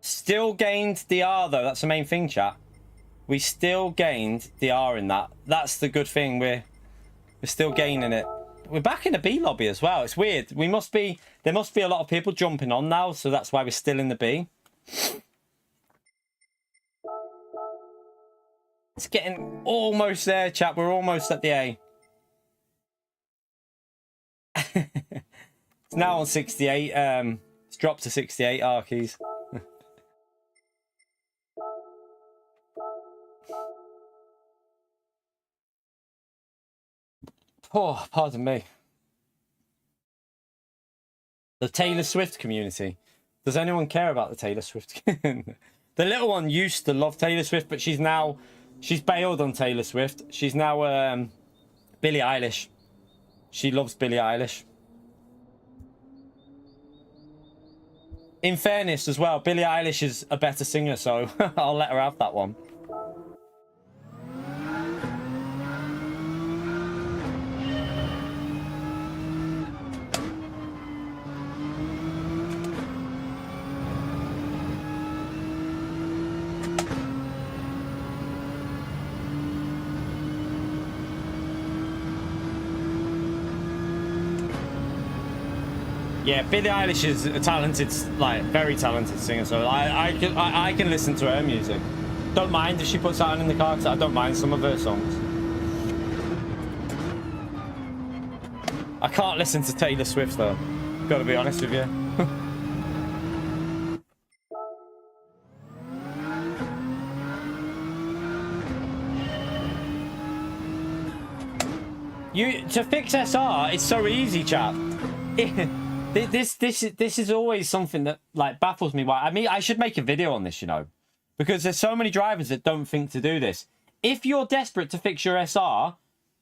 Still gained DR though, that's the main thing, chat. We still gained DR in that. That's the good thing, we're still gaining it. We're back in the B lobby as well. It's weird. There must be a lot of people jumping on now, so that's why we're still in the B. It's getting almost there, chat. We're almost at the A. It's now on 68. It's dropped to 68 Arkies. Oh, pardon me. The Taylor Swift community. Does anyone care about the Taylor Swift? The little one used to love Taylor Swift, but she's bailed on Taylor Swift. She's now Billie Eilish. She loves Billie Eilish. In fairness as well, Billie Eilish is a better singer, so I'll let her have that one. Yeah, Billie Eilish is a talented, like, very talented singer, so I can listen to her music. Don't mind if she puts that on in the car, because I don't mind some of her songs. I can't listen to Taylor Swift, though. Gotta be honest with you. To fix SR, it's so easy, chap. This is always something that, like, baffles me. Why? I mean, I should make a video on this, you know, because there's so many drivers that don't think to do this. If you're desperate to fix your SR,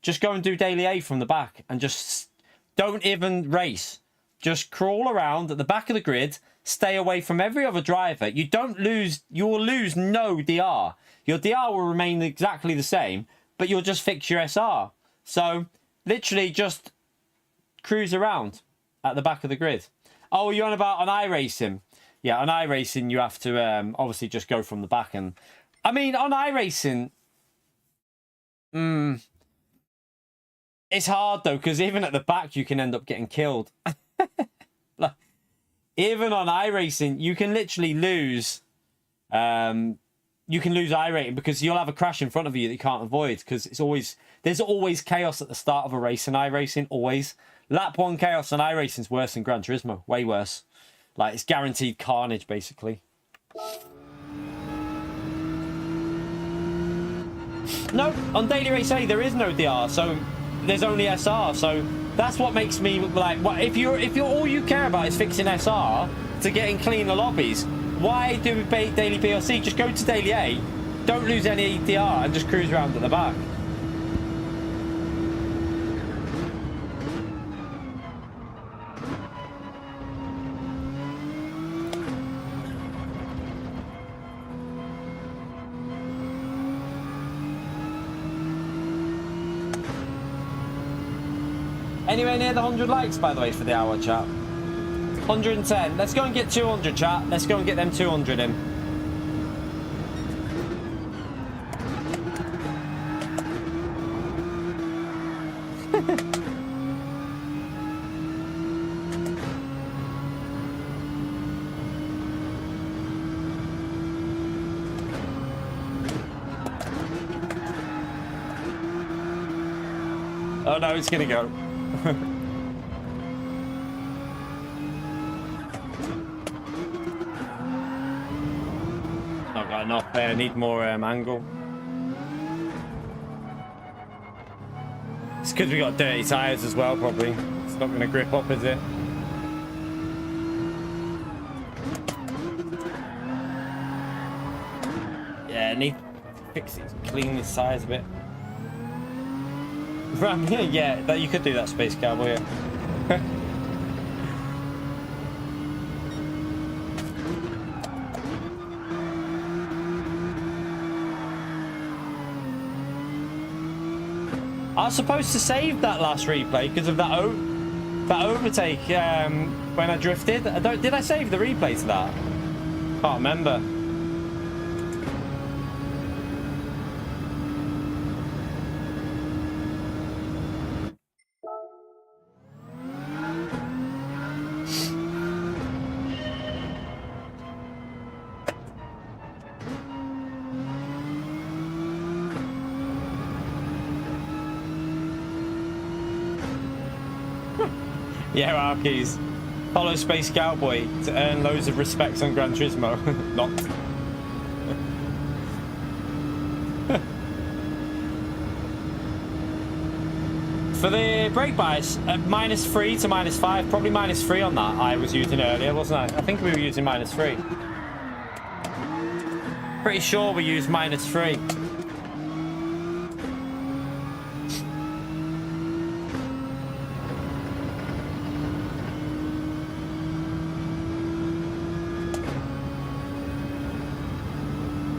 just go and do daily A from the back and just don't even race. Just crawl around at the back of the grid, stay away from every other driver. You will lose no DR. Your DR will remain exactly the same, but you'll just fix your SR. So literally just cruise around at the back of the grid. Oh, you're on about on iRacing? Yeah, on iRacing you have to obviously just go from the back. And I mean, on iRacing, it's hard though, because even at the back you can end up getting killed. Like, even on iRacing, you can literally lose. You can lose iRating because you'll have a crash in front of you that you can't avoid, because there's always chaos at the start of a race in iRacing. Always. Lap 1 chaos on iRacing is worse than Gran Turismo. Way worse. Like, it's guaranteed carnage, basically. No, on Daily Race A, there is no DR, so there's only SR. So that's what makes me, like, if you're all you care about is fixing SR to getting cleaner lobbies, why do Daily BLC? Just go to Daily A, don't lose any DR, and just cruise around at the back. Anywhere near the 100 likes, by the way, for the hour, chat? 110. Let's go and get 200, chat. Let's go and get them 200 in. Oh no, it's gonna go. Not got enough there. I need more angle. It's because we got dirty tires as well, probably. It's not gonna grip up, is it? Yeah, I need to fix it, clean these tires a bit. Yeah, that you could do that, Space Cowboy. Yeah. I was supposed to save that last replay because of that overtake when I drifted. Did I save the replay to that? Can't remember. Yeah, Arkies. Follow Space Cowboy to earn loads of respects on Gran Turismo. Not. For the brake bias, -3 to -5. Probably -3 on that I was using earlier, wasn't I? I think we were using -3. Pretty sure we used -3.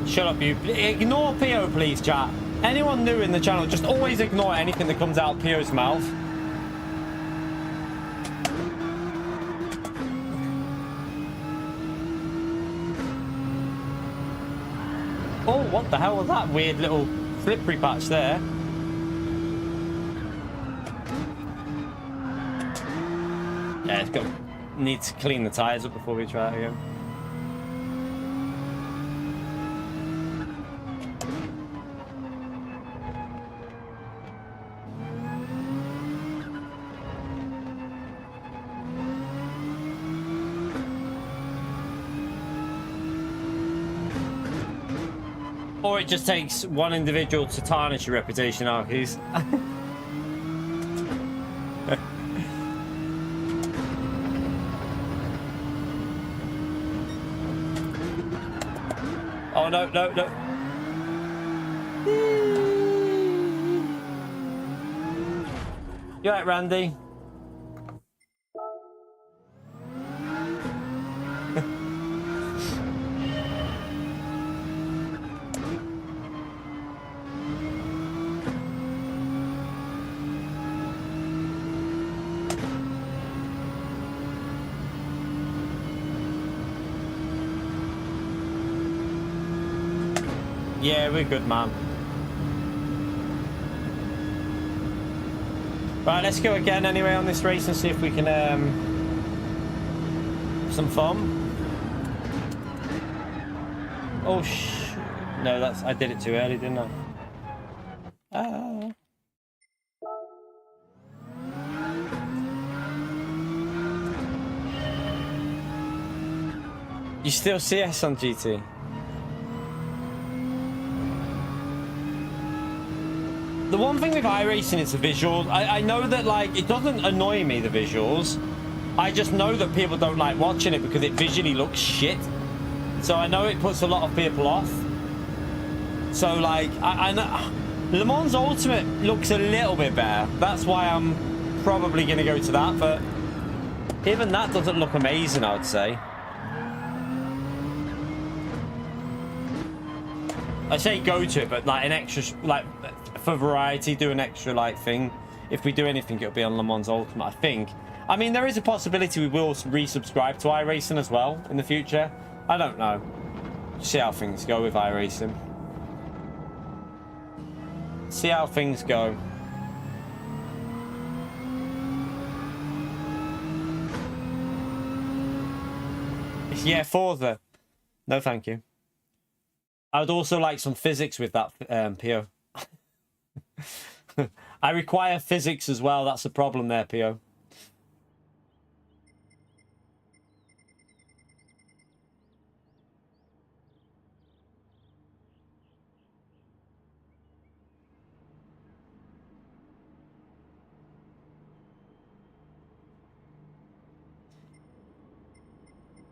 Shut up, you. Ignore PO, please, chat. Anyone new in the channel, just always ignore anything that comes out PO's mouth. Oh, what the hell was that weird little slippery patch there? Yeah, it's got. Need to clean the tires up before we try it again. Or it just takes one individual to tarnish your reputation, Arkies. Oh, no, no, no. You right, Randy? Yeah, we're good, man. Right, let's go again anyway on this race and see if we can some fun. Oh no, that's I did it too early, didn't I? Ah. You still CS on GT? The one thing with iRacing is the visuals. I know that, like, it doesn't annoy me, the visuals. I just know that people don't like watching it because it visually looks shit. So I know it puts a lot of people off. So, like, I know Le Mans Ultimate looks a little bit better. That's why I'm probably going to go to that. But even that doesn't look amazing, I would say. I say go to it, but like an extra, like for variety, do an extra like thing. if we do anything, it'll be on Le Mans Ultimate, I think. I mean, there is a possibility we will resubscribe to iRacing as well in the future. I don't know. See how things go with iRacing. See how things go. Yeah, Forza. No, thank you. I would also like some physics with that, Pio. I require physics as well. That's the problem there, Pio.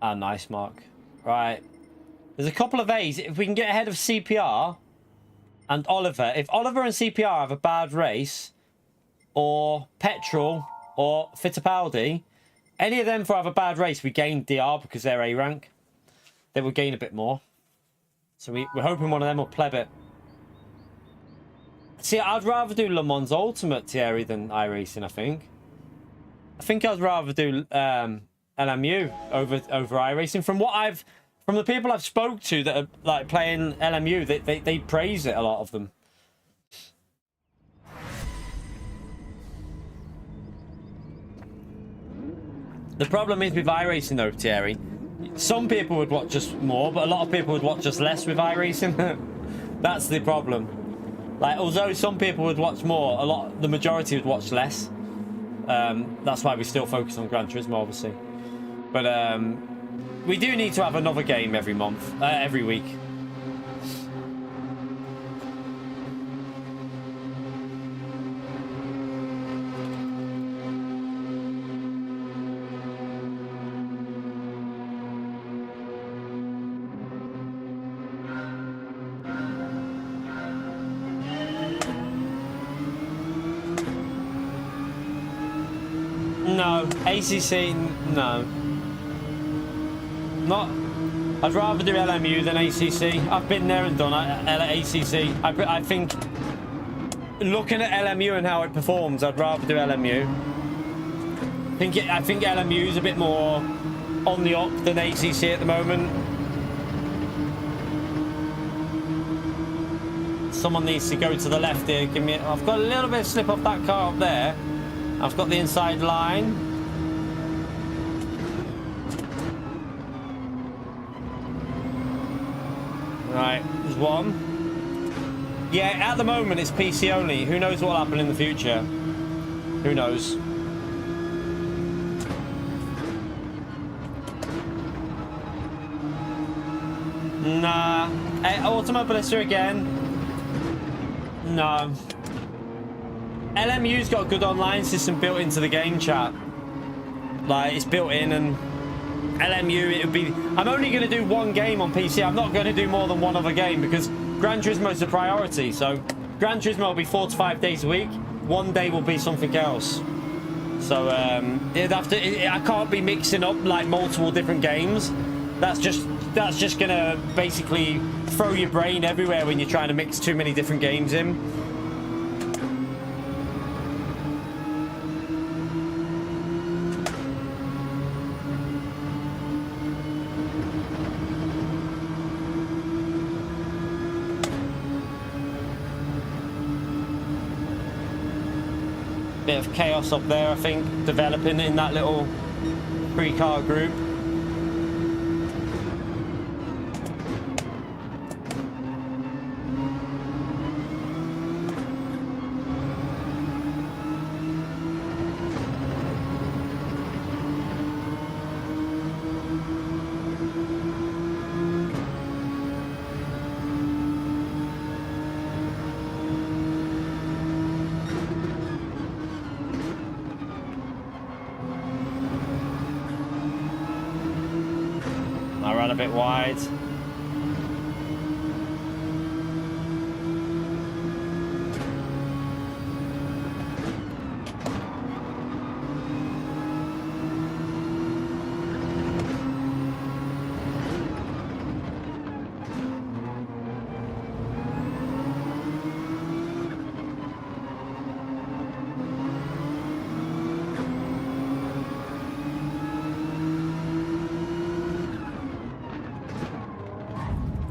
Ah, nice, Mark. Right. There's a couple of A's. If we can get ahead of CPR and Oliver. If Oliver and CPR have a bad race, or Petrol, or Fittipaldi, any of them for have a bad race, we gain DR because they're A rank. They will gain a bit more. So we're hoping one of them will pleb it. See, I'd rather do Le Mans Ultimate, Thierry, than iRacing, I think. I think I'd rather do LMU over iRacing. From the people I've spoke to that are like playing LMU, they praise it, a lot of them. The problem is with iRacing though, Thierry, some people would watch us more, but a lot of people would watch us less with iRacing. That's the problem. Like, although some people would watch more, the majority would watch less. That's why we still focus on Gran Turismo, obviously. But we do need to have another game every month, every week. No, ACC, no. Not. I'd rather do LMU than ACC. I've been there and done ACC. I think, looking at LMU and how it performs, I'd rather do LMU. I think LMU is a bit more on the up than ACC at the moment. Someone needs to go to the left here. I've got a little bit of slip off that car up there. I've got the inside line. Right, there's one. Yeah, at the moment it's PC only. Who knows what will happen in the future? Who knows? Nah. Ultimate Blister again. No. LMU's got a good online system built into the game, chat. Like, it's built in, and LMU, it would be... I'm only going to do one game on PC. I'm not going to do more than one other game because Gran Turismo is the priority. So Gran Turismo will be 4 to 5 days a week. One day will be something else. So I can't be mixing up like multiple different games. That's just going to basically throw your brain everywhere when you're trying to mix too many different games in. Bit of chaos up there, I think, developing in that little 3-car group. A bit wide.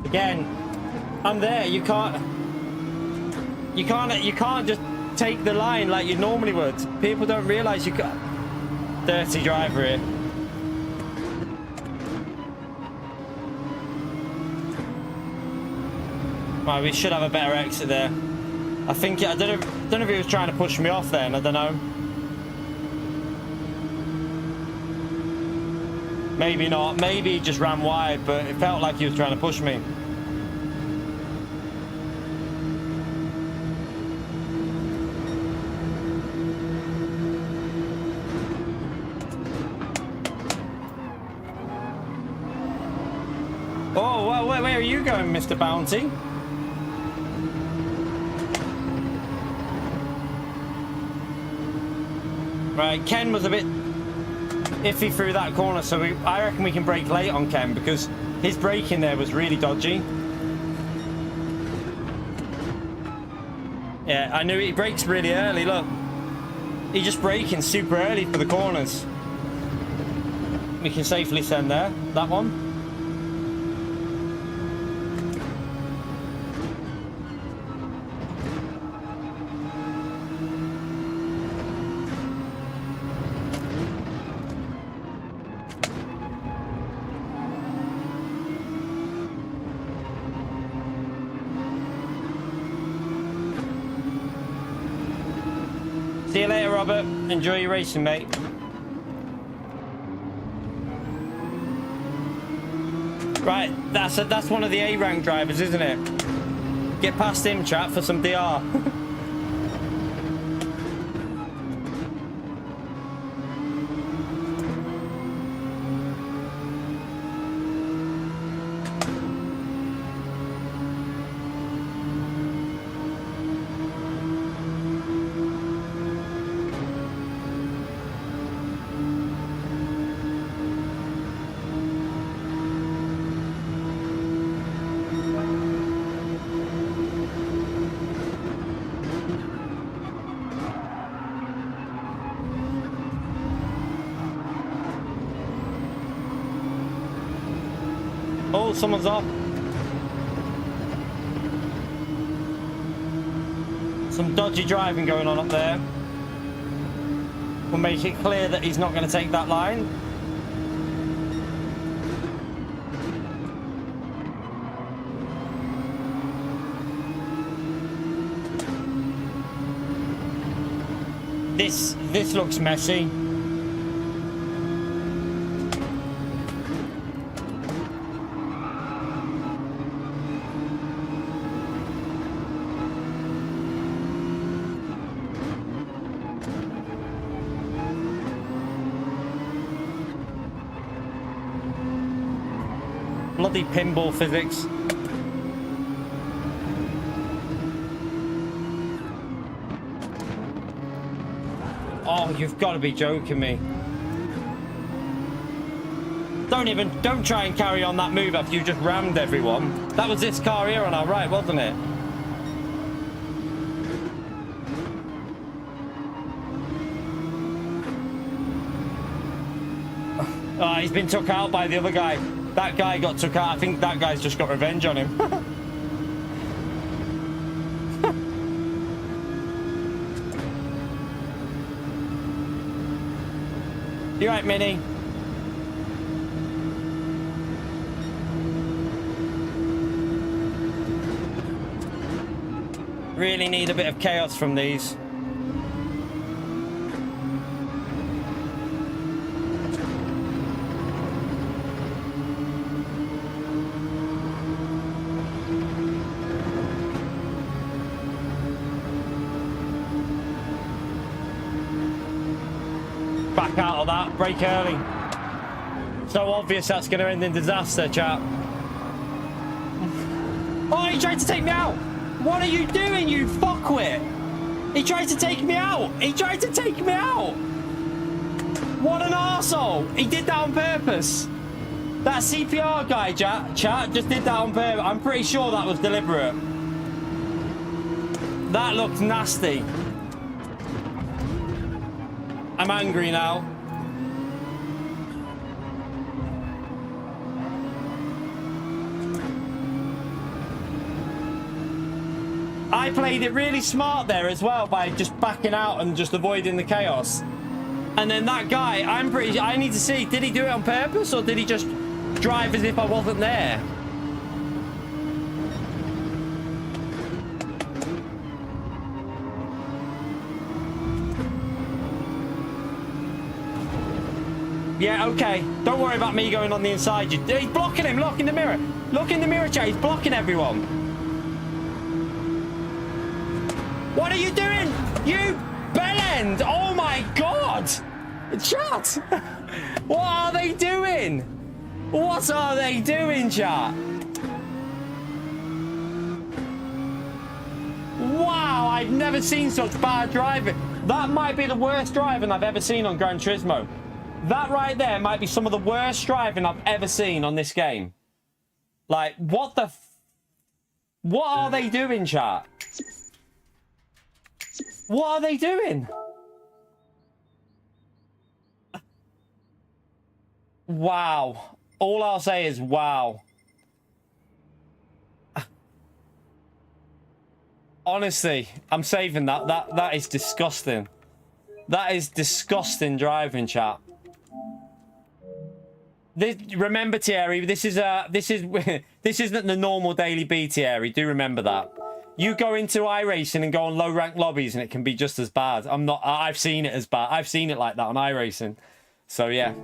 Again, I'm there. You can't just take the line like you normally would. People don't realise you got dirty driver here. Right, we should have a better exit there. I think I don't know if he was trying to push me off then. I don't know. Maybe not. Maybe he just ran wide, but it felt like he was trying to push me. Oh, well, where are you going, Mr. Bounty? Right, Ken was a bit iffy through that corner, so I reckon we can brake late on Ken because his braking there was really dodgy. Yeah, I knew he brakes really early, look. He's just braking super early for the corners. We can safely send there, that one. See you later, Robert. Enjoy your racing, mate. Right, that's one of the A-rank drivers, isn't it? Get past him, chat, for some DR. Oh, someone's off. Some dodgy driving going on up there. We'll make it clear that he's not going to take that line. This looks messy. Bloody pinball physics. Oh, you've got to be joking me. Don't try and carry on that move after you just rammed everyone. That was this car here on our right, wasn't it? Oh, he's been took out by the other guy. That guy got took out. I think that guy's just got revenge on him. You right, Minnie? Really need a bit of chaos from these. Back out of that, brake early. So obvious that's going to end in disaster, chat. Oh, he tried to take me out. What are you doing, you fuckwit? He tried to take me out. He tried to take me out. What an arsehole. He did that on purpose. That CPR guy, chat, just did that on purpose. I'm pretty sure that was deliberate. That looked nasty. I'm angry now. I played it really smart there as well by just backing out and just avoiding the chaos. And then that guy, I need to see, did he do it on purpose or did he just drive as if I wasn't there? Yeah, okay. Don't worry about me going on the inside. He's blocking him. Look in the mirror. Look in the mirror, chat. He's blocking everyone. What are you doing? You bellend! Oh my god! Chat! What are they doing? What are they doing, chat? Wow, I've never seen such bad driving. That might be the worst driving I've ever seen on Gran Turismo. That right there might be some of the worst driving I've ever seen on this game. Like, what the... What are they doing, chat? What are they doing? Wow. All I'll say is wow. Honestly, I'm saving that. That is disgusting. That is disgusting driving, chat. Remember, Thierry, this isn't the normal daily B, Thierry. Do remember that. You go into iRacing and go on low rank lobbies and it can be just as bad. I've seen it as bad. I've seen it like that on iRacing. So yeah.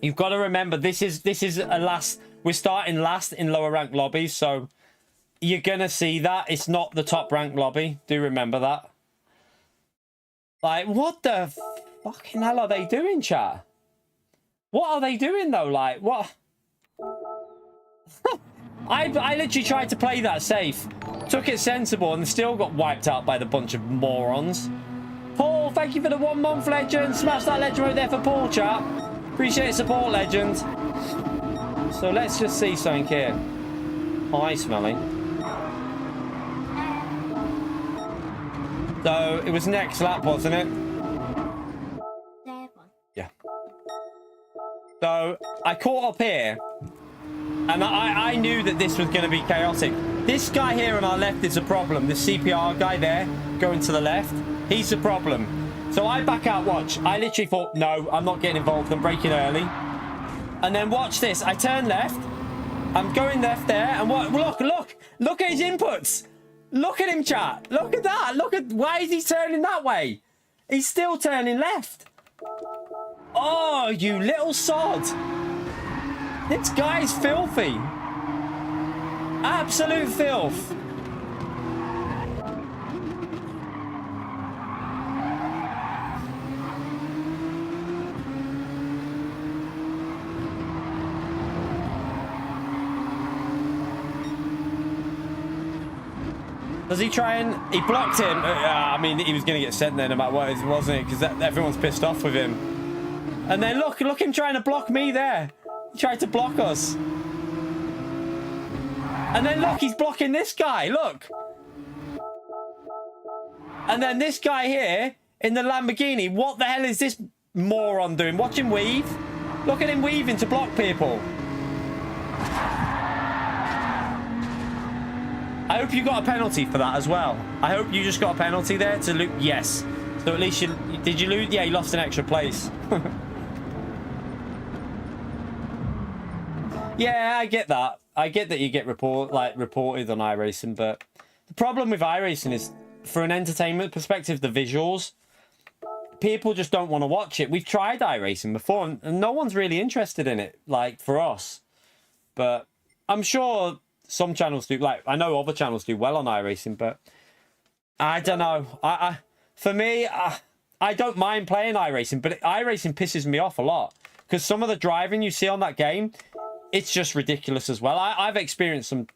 You've got to remember this is a last, we're starting last in lower rank lobbies, so you're gonna see that. It's not the top rank lobby. Do remember that. Like, what the fucking hell are they doing, chat? What are they doing though? Like, what? I literally tried to play that safe. Took it sensible and still got wiped out by the bunch of morons. Paul, thank you for the 1 month, legend. Smash that legend right there for Paul, chat. Appreciate the support, legend. So let's just see something here. Hi, Smelly. So it was next lap, wasn't it? Yeah. So I caught up here. And I knew that this was going to be chaotic. This guy here on our left is a problem. The CPR guy there, going to the left, he's a problem. So I back out, watch. I literally thought, no, I'm not getting involved. I'm braking early. And then watch this. I turn left. I'm going left there. And what? Look at his inputs. Look at him, chat. Look at that. Why is he turning that way? He's still turning left. Oh, you little sod. This guy's filthy. Absolute filth. Does he try and... He blocked him. I mean, he was going to get sent there no matter what, wasn't it? Because everyone's pissed off with him. And then look him trying to block me there. He tried to block us. And then look, he's blocking this guy. Look. And then this guy here in the Lamborghini. What the hell is this moron doing? Watch him weave. Look at him weaving to block people. I hope you got a penalty for that as well. I hope you just got a penalty there to lose. Yes. So at least you... Did you lose? Yeah, you lost an extra place. Yeah, I get that. I get that you get reported on iRacing, but the problem with iRacing is, for an entertainment perspective, the visuals, people just don't want to watch it. We've tried iRacing before, and no one's really interested in it, like, for us. But I'm sure some channels do. Like, I know other channels do well on iRacing, but I don't know. For me, I don't mind playing iRacing, but iRacing pisses me off a lot, because some of the driving you see on that game, it's just ridiculous as well. I've experienced some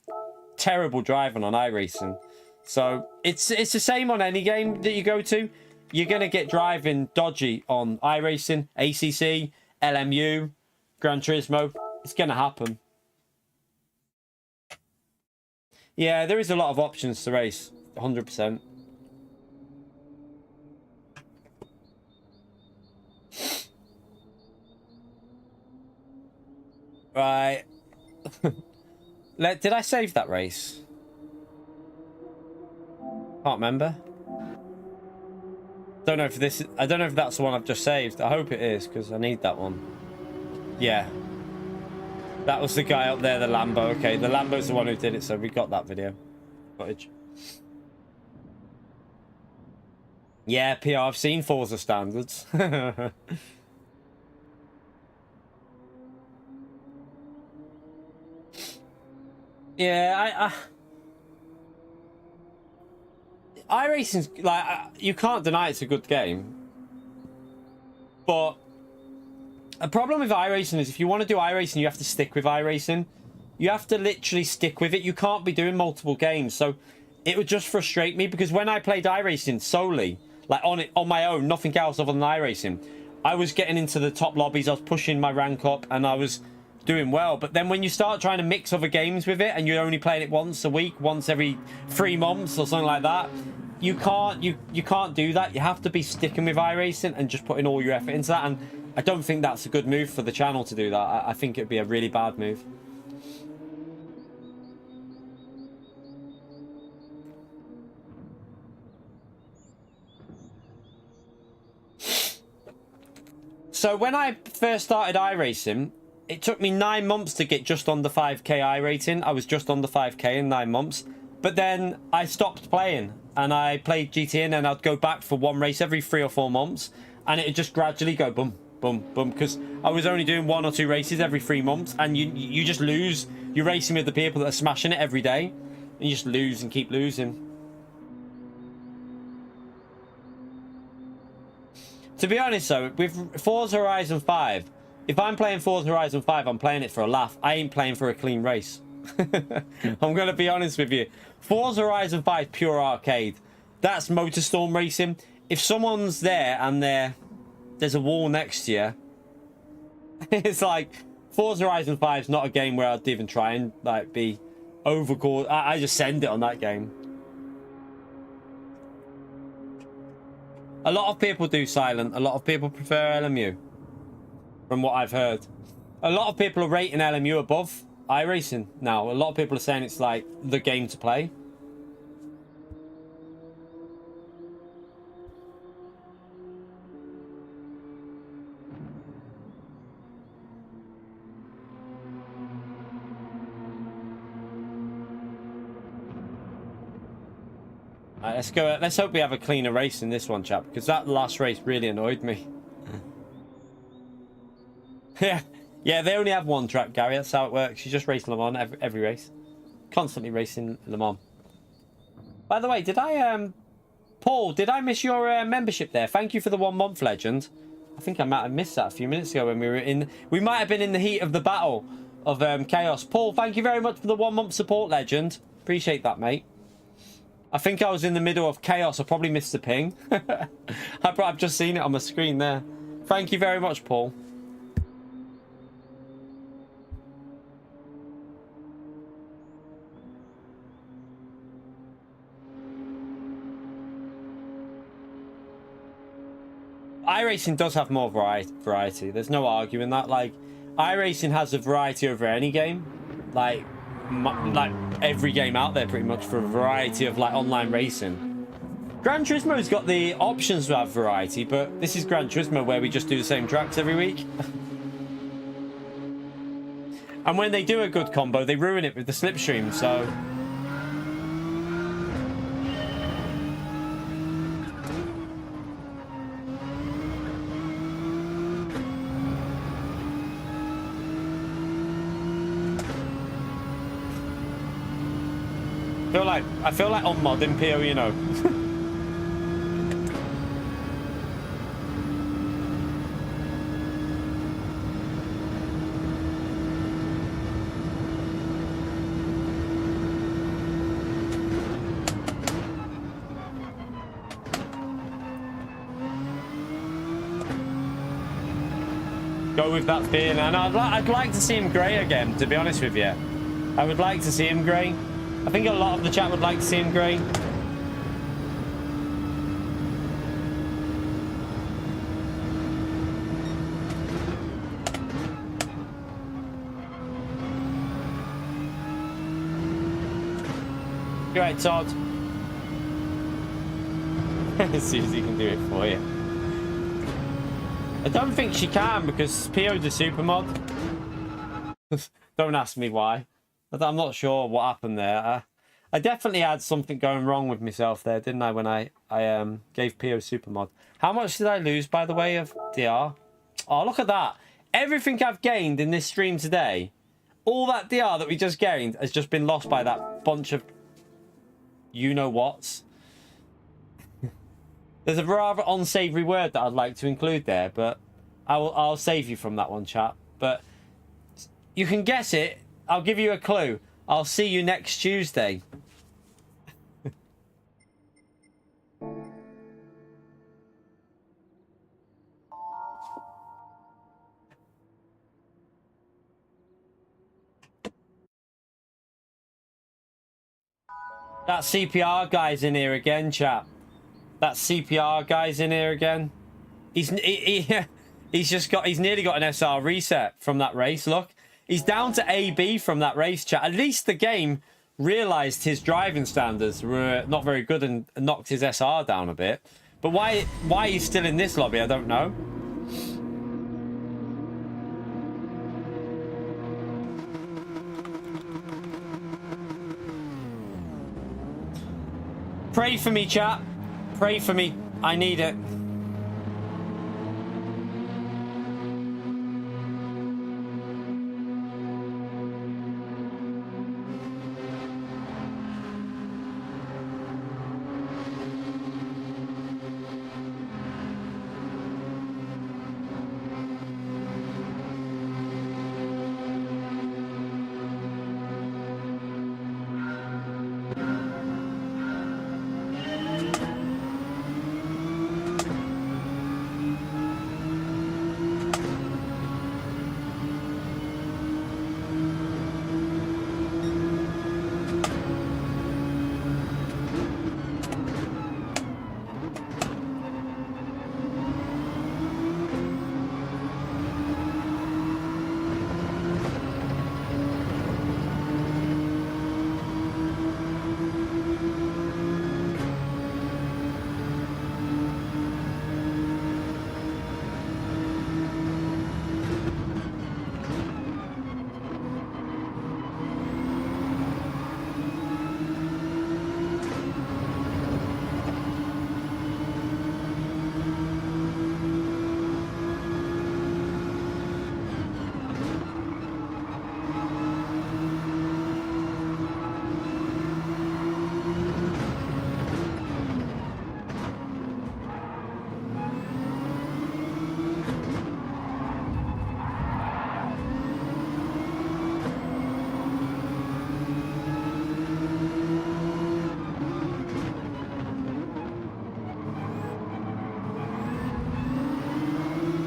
terrible driving on iRacing. So it's the same on any game that you go to. You're going to get driving dodgy on iRacing, ACC, LMU, Gran Turismo. It's going to happen. Yeah, there is a lot of options to race. 100%. Right. Did I save that race? Can't remember. Don't know if this. I don't know if that's the one I've just saved. I hope it is because I need that one. Yeah. That was the guy up there, the Lambo. Okay, the Lambo's the one who did it, so we got that video footage. Yeah, PR. I've seen Forza standards. Yeah, iRacing's like you can't deny it's a good game, but a problem with iRacing is if you want to do iRacing, you have to stick with iRacing. You have to literally stick with it. You can't be doing multiple games. So it would just frustrate me because when I played iRacing solely, like on my own, nothing else other than iRacing, I was getting into the top lobbies. I was pushing my rank up, and I was doing well. But then when you start trying to mix other games with it and you're only playing it once a week, once every 3 months or something like that, you can't do that. You have to be sticking with iRacing and just putting all your effort into that. And I don't think that's a good move for the channel to do that. I think it'd be a really bad move. So when I first started iRacing, it took me 9 months to get just under 5k I rating. I was just under 5k in 9 months. But then I stopped playing and I played GTA, and then I'd go back for one race every 3 or 4 months. And it'd just gradually go boom, boom, boom. Because I was only doing 1 or 2 races every 3 months. And you just lose. You're racing with the people that are smashing it every day. And you just lose and keep losing. To be honest though, with Forza Horizon 5, if I'm playing Forza Horizon 5, I'm playing it for a laugh. I ain't playing for a clean race. I'm going to be honest with you. Forza Horizon 5 pure arcade. That's Motorstorm racing. If someone's there and there's a wall next to you, it's like Forza Horizon 5 is not a game where I'd even try and like be overcalled. I just send it on that game. A lot of people do silent. A lot of people prefer LMU. From what I've heard. A lot of people are rating LMU above iRacing now. A lot of people are saying it's like the game to play. Right, let's go. Let's hope we have a cleaner race in this one, chap, because that last race really annoyed me. Yeah, they only have one track, Gary. That's how it works. You just race Le Mans every race. Constantly racing Le Mans. By the way, Paul, did I miss your membership there? Thank you for the 1 month, legend. I think I might have missed that a few minutes ago when we were in... We might have been in the heat of the battle of Chaos. Paul, thank you very much for the 1 month support, legend. Appreciate that, mate. I think I was in the middle of Chaos. I probably missed the ping. I've just seen it on my screen there. Thank you very much, Paul. iRacing does have more variety. There's no arguing that. Like, iRacing has a variety over any game. Like every game out there, pretty much, for a variety of like online racing. Gran Turismo's got the options to have variety, but this is Gran Turismo where we just do the same tracks every week. And when they do a good combo, they ruin it with the slipstream. So. I feel like on modding PO, you know. Go with that feeling, and I'd like to see him grey again, to be honest with you. I would like to see him grey. I think a lot of the chat would like to see him grey. You're right, Todd. Susie can do it for you. I don't think she can because PO'd the super mod. Don't ask me why. I'm not sure what happened there. I definitely had something going wrong with myself there, didn't I, when I gave PO super mod. How much did I lose, by the way, of DR? Oh, look at that. Everything I've gained in this stream today, all that DR that we just gained has just been lost by that bunch of you-know-whats. There's a rather unsavory word that I'd like to include there, but I'll save you from that one, chat. But you can guess it. I'll give you a clue. I'll see you next Tuesday. That CPR guy's in here again, chap. That CPR guy's in here again. He's nearly got an SR reset from that race. Look, he's down to AB from that race, chat. At least the game realized his driving standards were not very good and knocked his SR down a bit. But why he's still in this lobby, I don't know. Pray for me, chat. Pray for me. I need it.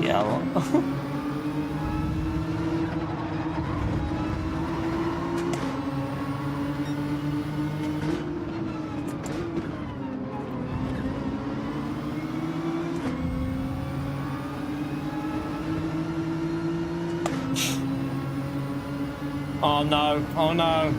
Yeah, well. Oh no, oh no.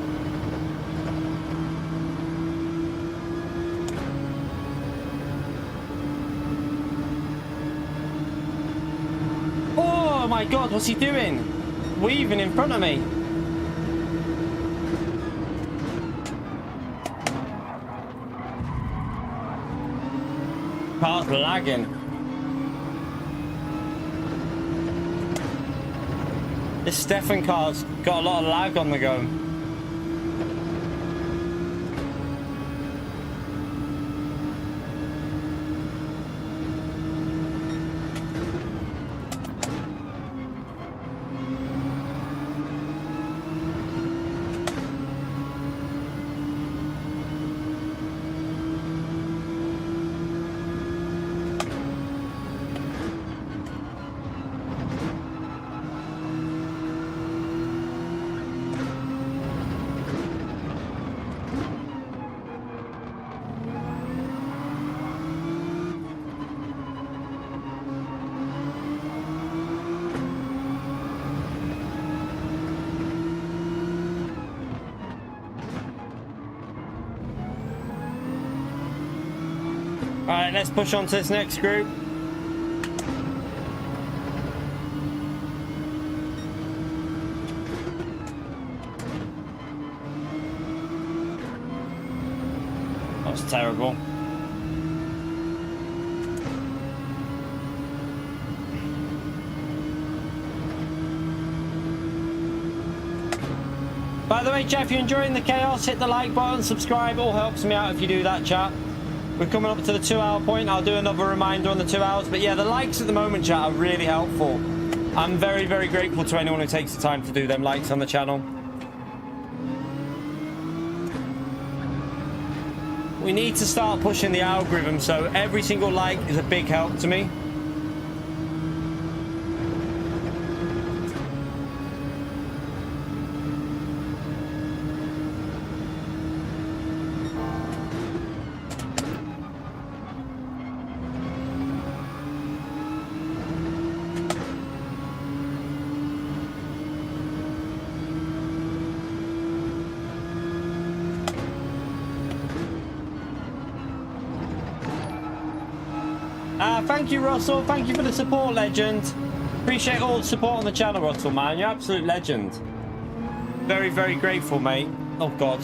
Oh my god, what's he doing? Weaving in front of me. Car's lagging. This Stefan car's got a lot of lag on the go. Alright, let's push on to this next group. That was terrible. By the way, chat, if you're enjoying the chaos, hit the like button, subscribe, all helps me out if you do that, chat. We're coming up to the 2 hour point. I'll do another reminder on the 2 hours. But yeah, the likes at the moment, chat, are really helpful. I'm very, very grateful to anyone who takes the time to do them likes on the channel. We need to start pushing the algorithm, so every single like is a big help to me. Thank you, Russell. Thank you for the support, legend. Appreciate all the support on the channel, Russell, man. You're an absolute legend. Very, very grateful, mate. Oh, God.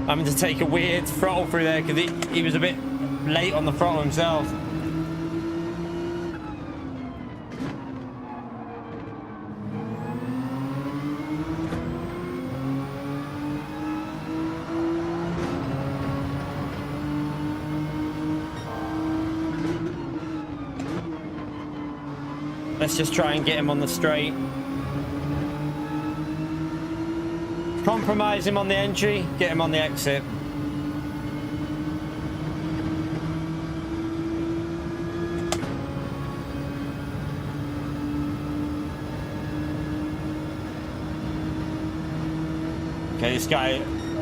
I'm having to take a weird throttle through there because he was a bit late on the throttle himself. Let's just try and get him on the straight. Compromise him on the entry, get him on the exit. Okay, this guy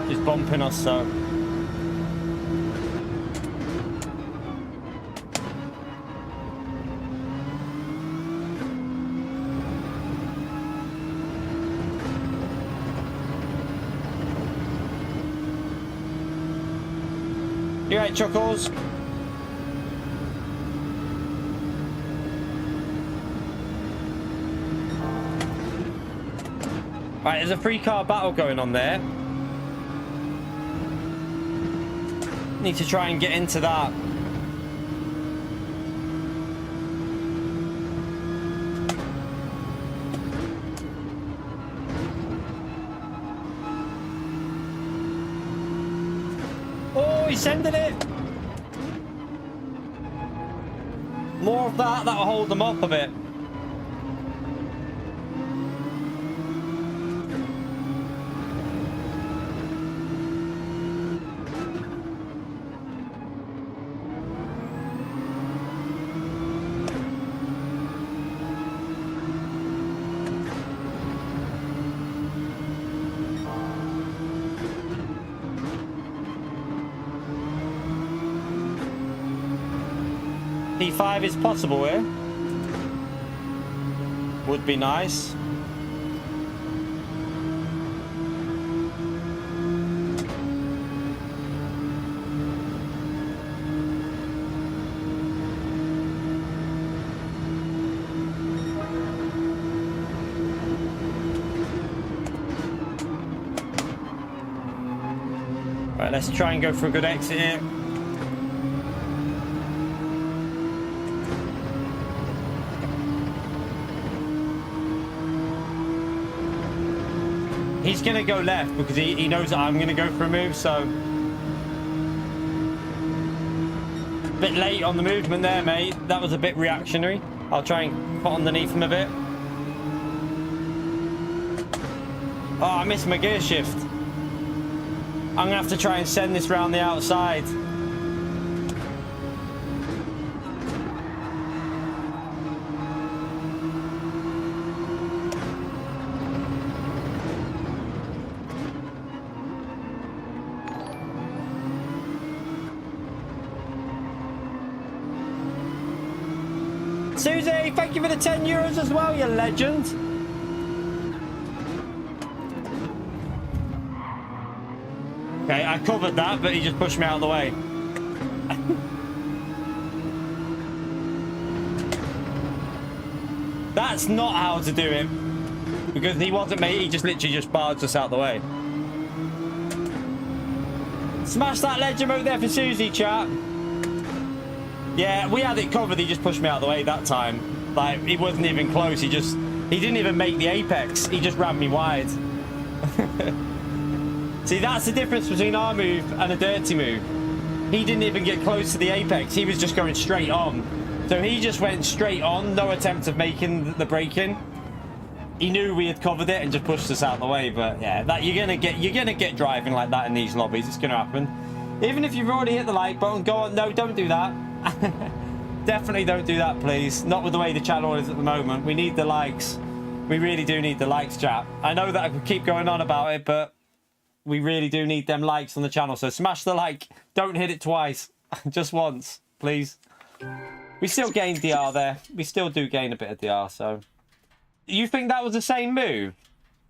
is bumping us, so... You right, Chuckles? Right, there's a 3-car battle going on there. Need to try and get into that. He's sending it. More of that, that'll hold them up a bit. P5 is possible here. Would be nice. Right, let's try and go for a good exit here. He's going to go left because he knows that I'm going to go for a move, so... A bit late on the movement there, mate. That was a bit reactionary. I'll try and put underneath him a bit. Oh, I missed my gear shift. I'm going to have to try and send this round the outside. Susie, thank you for the 10 euros as well, you legend. Okay, I covered that, but he just pushed me out of the way. That's not how to do it. Because he wasn't, mate. He just literally just barged us out the way. Smash that legend emote there for Susie, chat. Yeah, we had it covered. He just pushed me out of the way that time. Like, he wasn't even close. He didn't even make the apex. He just ran me wide. See, that's the difference between our move and a dirty move. He didn't even get close to the apex. He was just going straight on. So he just went straight on. No attempt of making the break-in. He knew we had covered it and just pushed us out the way. But yeah, that you're gonna get driving like that in these lobbies. It's gonna happen. Even if you've already hit the like button, go on. No, don't do that. Definitely don't do that, please. Not with the way the channel is at the moment. We need the likes. We really do need the likes, chat. I know that I could keep going on about it, but we really do need them likes on the channel. So smash the like. Don't hit it twice. Just once, please. We still gain DR there. We still do gain a bit of DR, so. You think that was the same move?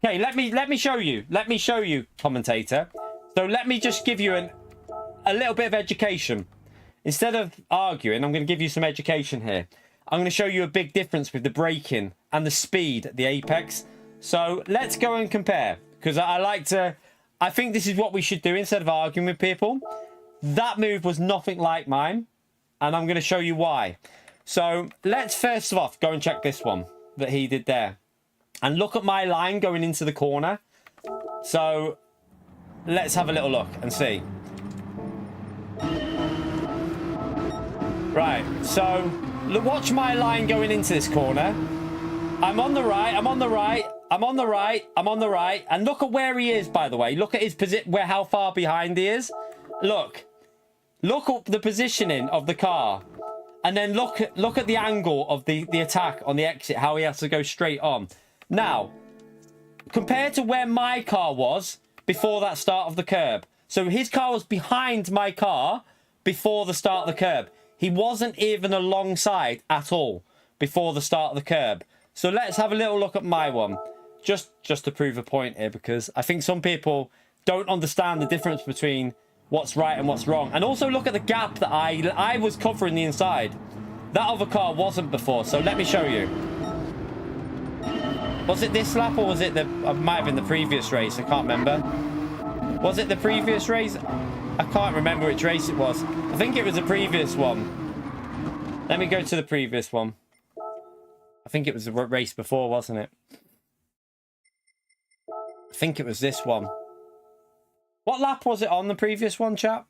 Okay, let me show you. Let me show you, commentator. So let me just give you a little bit of education. Instead of arguing, I'm going to give you some education here. I'm going to show you a big difference with the braking and the speed at the apex. So let's go and compare. Because I think this is what we should do instead of arguing with people. That move was nothing like mine. And I'm going to show you why. So let's first of all go and check this one that he did there. And look at my line going into the corner. So let's have a little look and see. Right, so look, watch my line going into this corner. I'm on the right, I'm on the right, I'm on the right, I'm on the right. And look at where he is, by the way. Look at his position, how far behind he is. Look at the positioning of the car. And then look at the angle of the attack on the exit, how he has to go straight on. Now, compared to where my car was before that start of the curb. So his car was behind my car before the start of the curb. He wasn't even alongside at all before the start of the curb. So let's have a little look at my one. Just to prove a point here, because I think some people don't understand the difference between what's right and what's wrong. And also look at the gap that I was covering the inside. That other car wasn't before, so let me show you. Was it this lap or was it it might have been the previous race? I can't remember. Was it the previous race? I can't remember which race it was. I think it was the previous one. Let me go to the previous one. I think it was the race before, wasn't it? I think it was this one. What lap was it on the previous one, chap?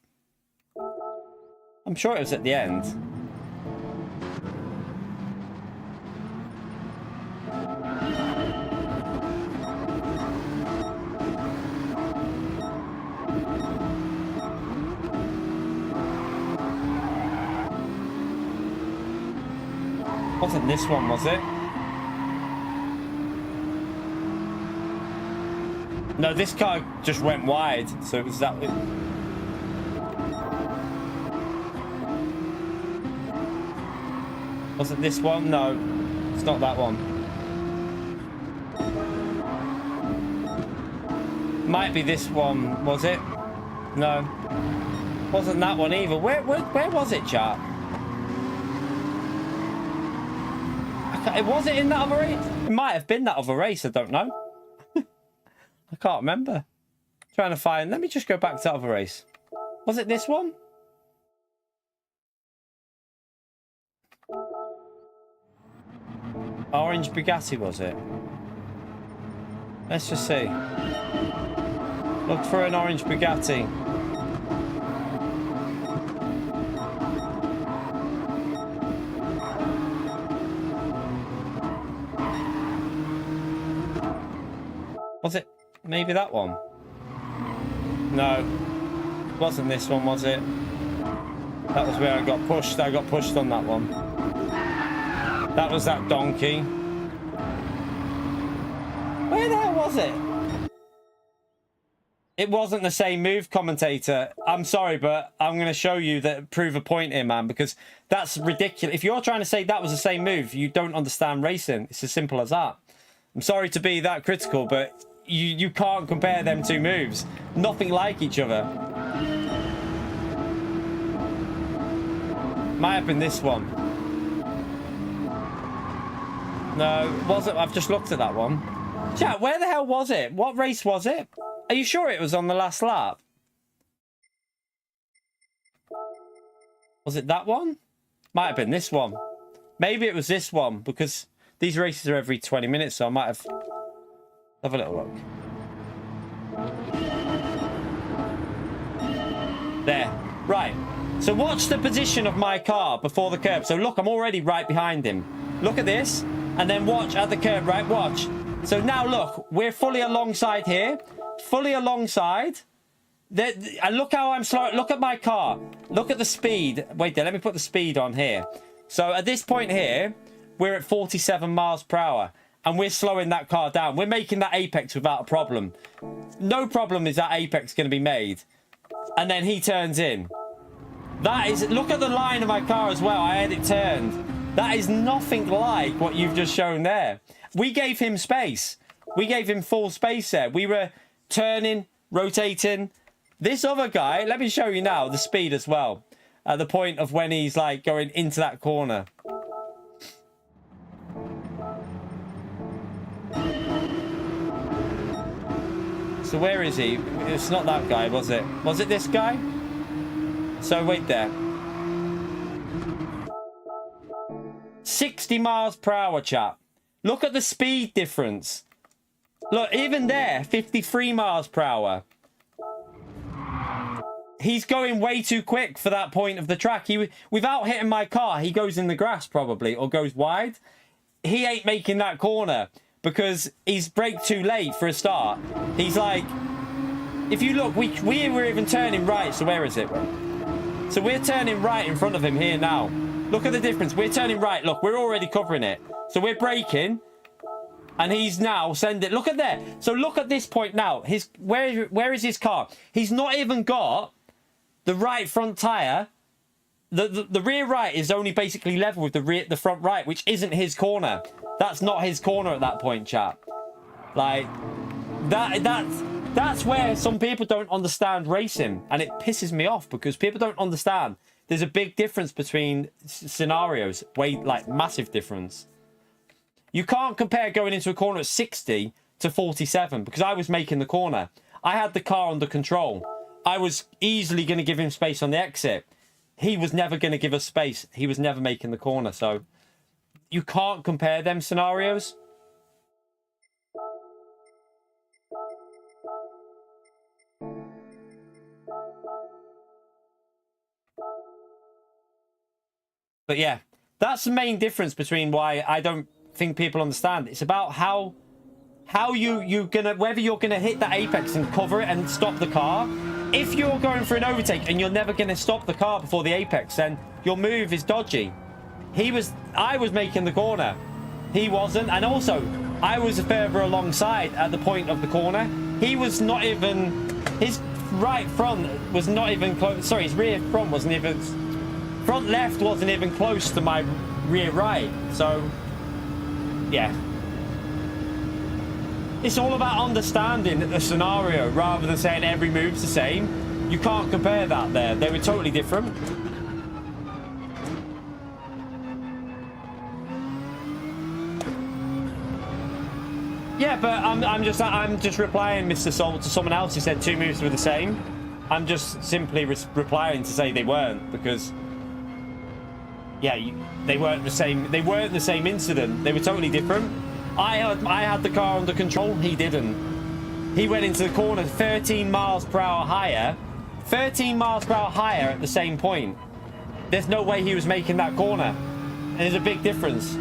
I'm sure it was at the end. Wasn't this one, was it? No, this car just went wide, so it was that. Was it this one? No, it's not that one. Might be this one, was it? No, wasn't that one either. Where was it, chat? Was it in that other race? It might have been that other race, I don't know. I can't remember. Trying to find. Let me just go back to that other race. Was it this one? Orange Bugatti, was it? Let's just see. Look for an orange Bugatti. Was it maybe that one? No, wasn't this one, was it? That was where I got pushed. I got pushed on that one. That was that donkey. Where the hell was it? It wasn't the same move, commentator. I'm sorry, but I'm going to show you that, prove a point here, man, because that's ridiculous. If you're trying to say that was the same move, you don't understand racing. It's as simple as that. I'm sorry to be that critical, but you can't compare them two moves. Nothing like each other. Might have been this one. No, it wasn't. I've just looked at that one. Chat, where the hell was it? What race was it? Are you sure it was on the last lap? Was it that one? Might have been this one. Maybe it was this one, because these races are every 20 minutes, so I might have... Have a little look. There. Right. So watch the position of my car before the curb. So look, I'm already right behind him. Look at this. And then watch at the curb, right? Watch. So now look, we're fully alongside here. Fully alongside. And look how I'm slow. Look at my car. Look at the speed. Wait there, let me put the speed on here. So at this point here, we're at 47 miles per hour. And we're slowing that car down. We're making that apex without a problem. No problem is that apex going to be made. And then he turns in. That is... Look at the line of my car as well. I had it turned. That is nothing like what you've just shown there. We gave him space. We gave him full space there. We were turning, rotating. This other guy... Let me show you now the speed as well. At the point of when he's like going into that corner. So where is he? It's not that guy, was it? Was it this guy? So wait there. 60 miles per hour, chat. Look at the speed difference. Look, even there, 53 miles per hour. He's going way too quick for that point of the track. Without hitting my car, he goes in the grass probably, or goes wide. He ain't making that corner because he's braked too late for a start. He's like, if you look, we were even turning right. So where is it? So we're turning right in front of him here now. Look at the difference. We're turning right. Look, we're already covering it. So we're braking. And he's now sending... Look at there. So look at this point now. Where is his car? He's not even got the right front tyre. The rear right is only basically level with the front right, which isn't his corner. That's not his corner at that point, chat. Like, that's where some people don't understand racing. And it pisses me off because people don't understand. There's a big difference between scenarios. Like, massive difference. You can't compare going into a corner at 60 to 47 because I was making the corner. I had the car under control. I was easily going to give him space on the exit. He was never going to give us space. He was never making the corner. So you can't compare them scenarios. But yeah, that's the main difference between why I don't think people understand. It's about how you're gonna, whether you're gonna hit that apex and cover it and stop the car. If you're going for an overtake and you're never gonna stop the car before the apex, then your move is dodgy. I was making the corner, he wasn't, and also I was further alongside at the point of the corner. He was not even, his right front was not even close. Sorry, his rear front wasn't even, front left wasn't even close to my rear right. So yeah, it's all about understanding the scenario rather than saying every move's the same. You can't compare that there. They were totally different. Yeah, but I'm just replying, Mr. Salt, to someone else who said two moves were the same. I'm just simply replying to say they weren't because yeah, they weren't the same. They weren't the same incident. They were totally different. I had the car under control. He didn't. He went into the corner 13 miles per hour higher. 13 miles per hour higher at the same point. There's no way he was making that corner. And there's a big difference.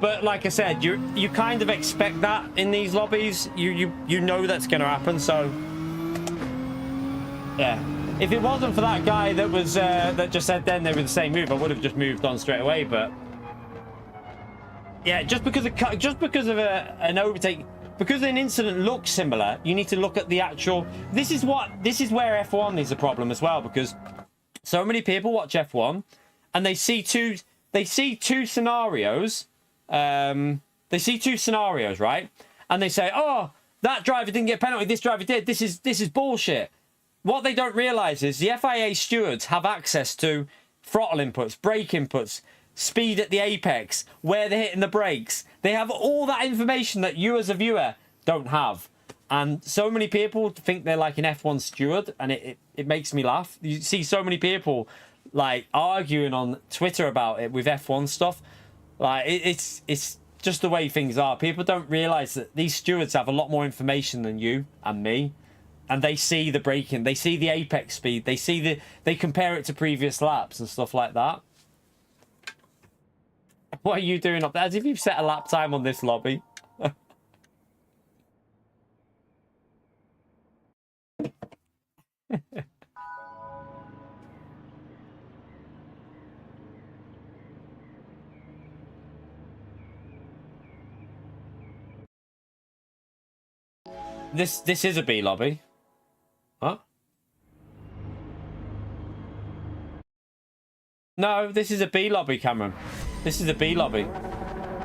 But like I said, you kind of expect that in these lobbies. You know that's going to happen. So yeah, if it wasn't for that guy that was that just said then they were the same move, I would have just moved on straight away. But yeah, just because of an overtake, because an incident looks similar, you need to look at the actual. This is where F1 is a problem as well, because so many people watch F1 and they see two scenarios. They see two scenarios, right? And they say, "Oh, that driver didn't get a penalty. This driver did. This is bullshit." What they don't realize is the FIA stewards have access to throttle inputs, brake inputs, speed at the apex, where they're hitting the brakes. They have all that information that you as a viewer don't have. And so many people think they're like an F1 steward, and it makes me laugh. You see so many people like arguing on Twitter about it with F1 stuff. Like it's just the way things are. People don't realize that these stewards have a lot more information than you and me. And they see the braking, they see the apex speed, they compare it to previous laps and stuff like that. What are you doing up there? As if you've set a lap time on this lobby. This is a B lobby. Huh? No, this is a B lobby, Cameron. This is a B lobby.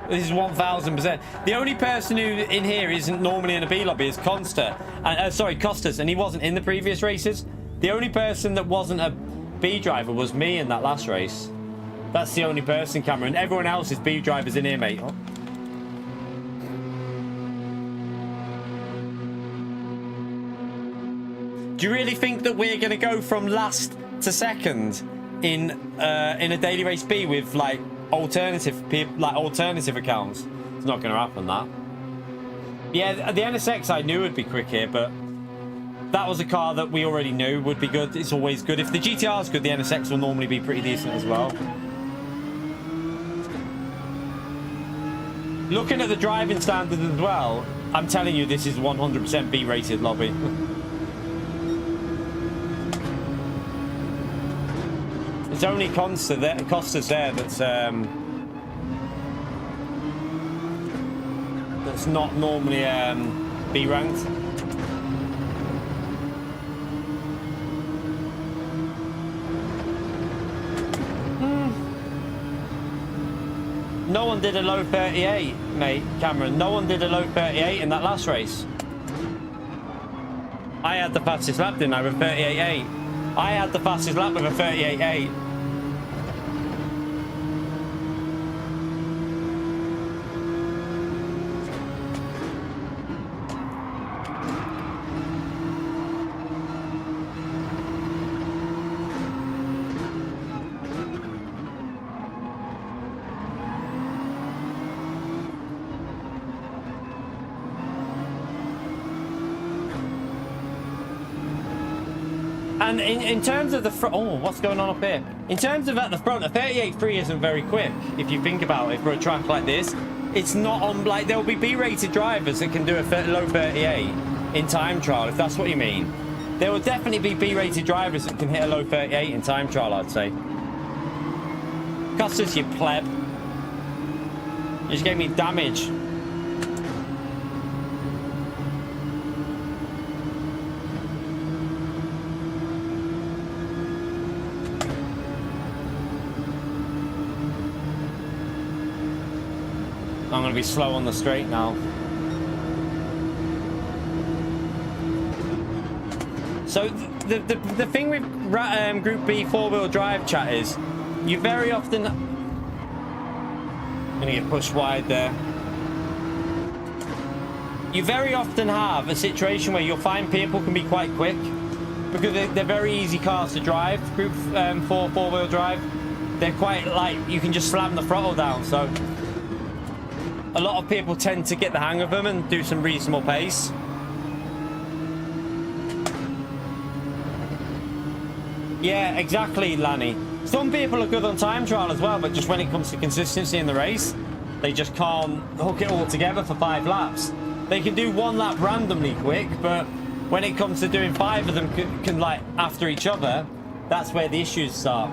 This is 1000%. The only person who in here isn't normally in a B lobby is Costas, and he wasn't in the previous races. The only person that wasn't a B driver was me in that last race. That's the only person, Cameron. Everyone else is B drivers in here, mate. Oh. Do you really think that we're going to go from last to second in a daily race B with like alternative accounts? It's not going to happen. That. Yeah, the NSX I knew would be quick here, but that was a car that we already knew would be good. It's always good. If the GTR is good, the NSX will normally be pretty decent as well. Looking at the driving standards as well, I'm telling you, this is 100% B-rated lobby. It's only Costas there that's not normally B ranked. No one did a low 38, mate, Cameron. No one did a low 38 in that last race. I had the fastest lap, didn't I, with 38.8. I had the fastest lap with a 38.8. And in terms of the front, oh, what's going on up here? In terms of at the front, a 38.3 isn't very quick. If you think about it, for a track like this, it's not on, like, there'll be B-rated drivers that can do a low 38 in time trial, if that's what you mean. There will definitely be B-rated drivers that can hit a low 38 in time trial, I'd say. Costas, you pleb. You just gave me damage. I'm going to be slow on the straight now. So the thing with Group B 4-wheel drive chat is you very often... I'm going to get pushed wide there. You very often have a situation where you'll find people can be quite quick because they're very easy cars to drive. Group 4 4-wheel drive, they're quite light. You can just slam the throttle down. So a lot of people tend to get the hang of them and do some reasonable pace. Yeah, exactly, Lanny. Some people are good on time trial as well, but just when it comes to consistency in the race, they just can't hook it all together for 5 laps. They can do 1 lap randomly quick, but when it comes to doing 5 of them can like after each other, that's where the issues start.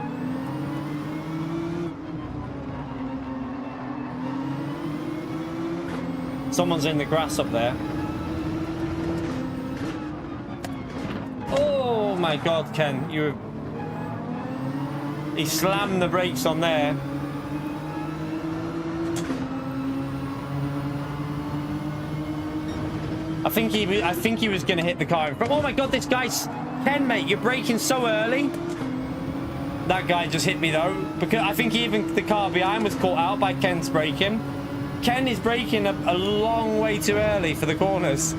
Someone's in the grass up there. my God, Ken, he slammed the brakes on there. I think he was going to hit the car in front. Oh my God, this guy's... Ken, mate, you're braking so early. That guy just hit me though, because I think even the car behind was caught out by Ken's braking. Ken is braking a long way too early for the corners.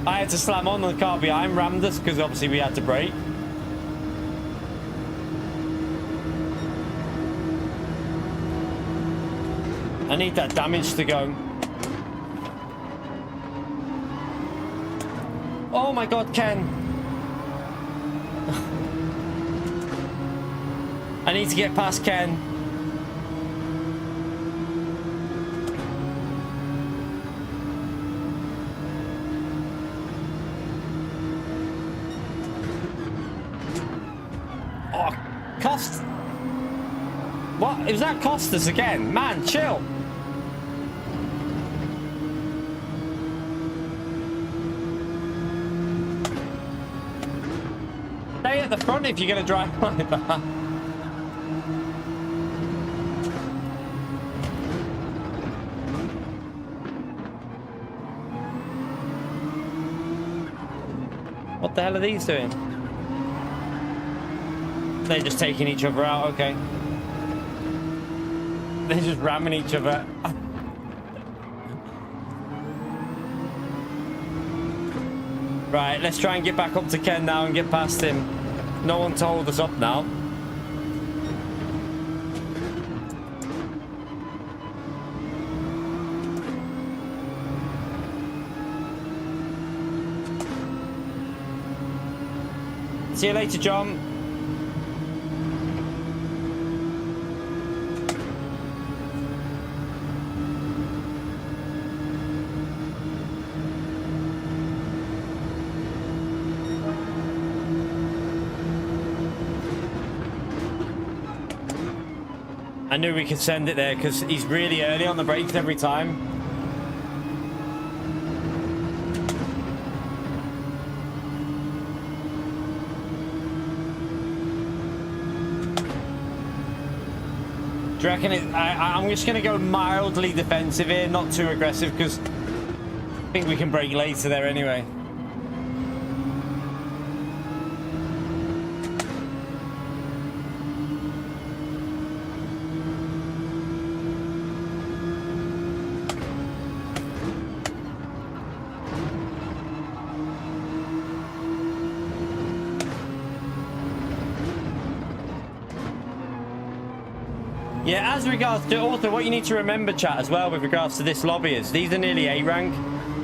I had to slam on the car behind, rammed us, because obviously we had to brake. I need that damage to go. Oh my God, Ken. I need to get past Ken. Oh, Cost. What? Is that Costas again? Man, chill. Stay at the front if you're going to drive like that. What the hell are these doing? They're just taking each other out, okay. They're just ramming each other. Right, let's try and get back up to Ken now and get past him. No one told us up now. See you later, John. I knew we could send it there because he's really early on the brakes every time. Do you reckon I'm just going to go mildly defensive here, not too aggressive, because I think we can brake later there anyway. Yeah, as regards to also what you need to remember, chat, as well with regards to this lobby is these are nearly A rank.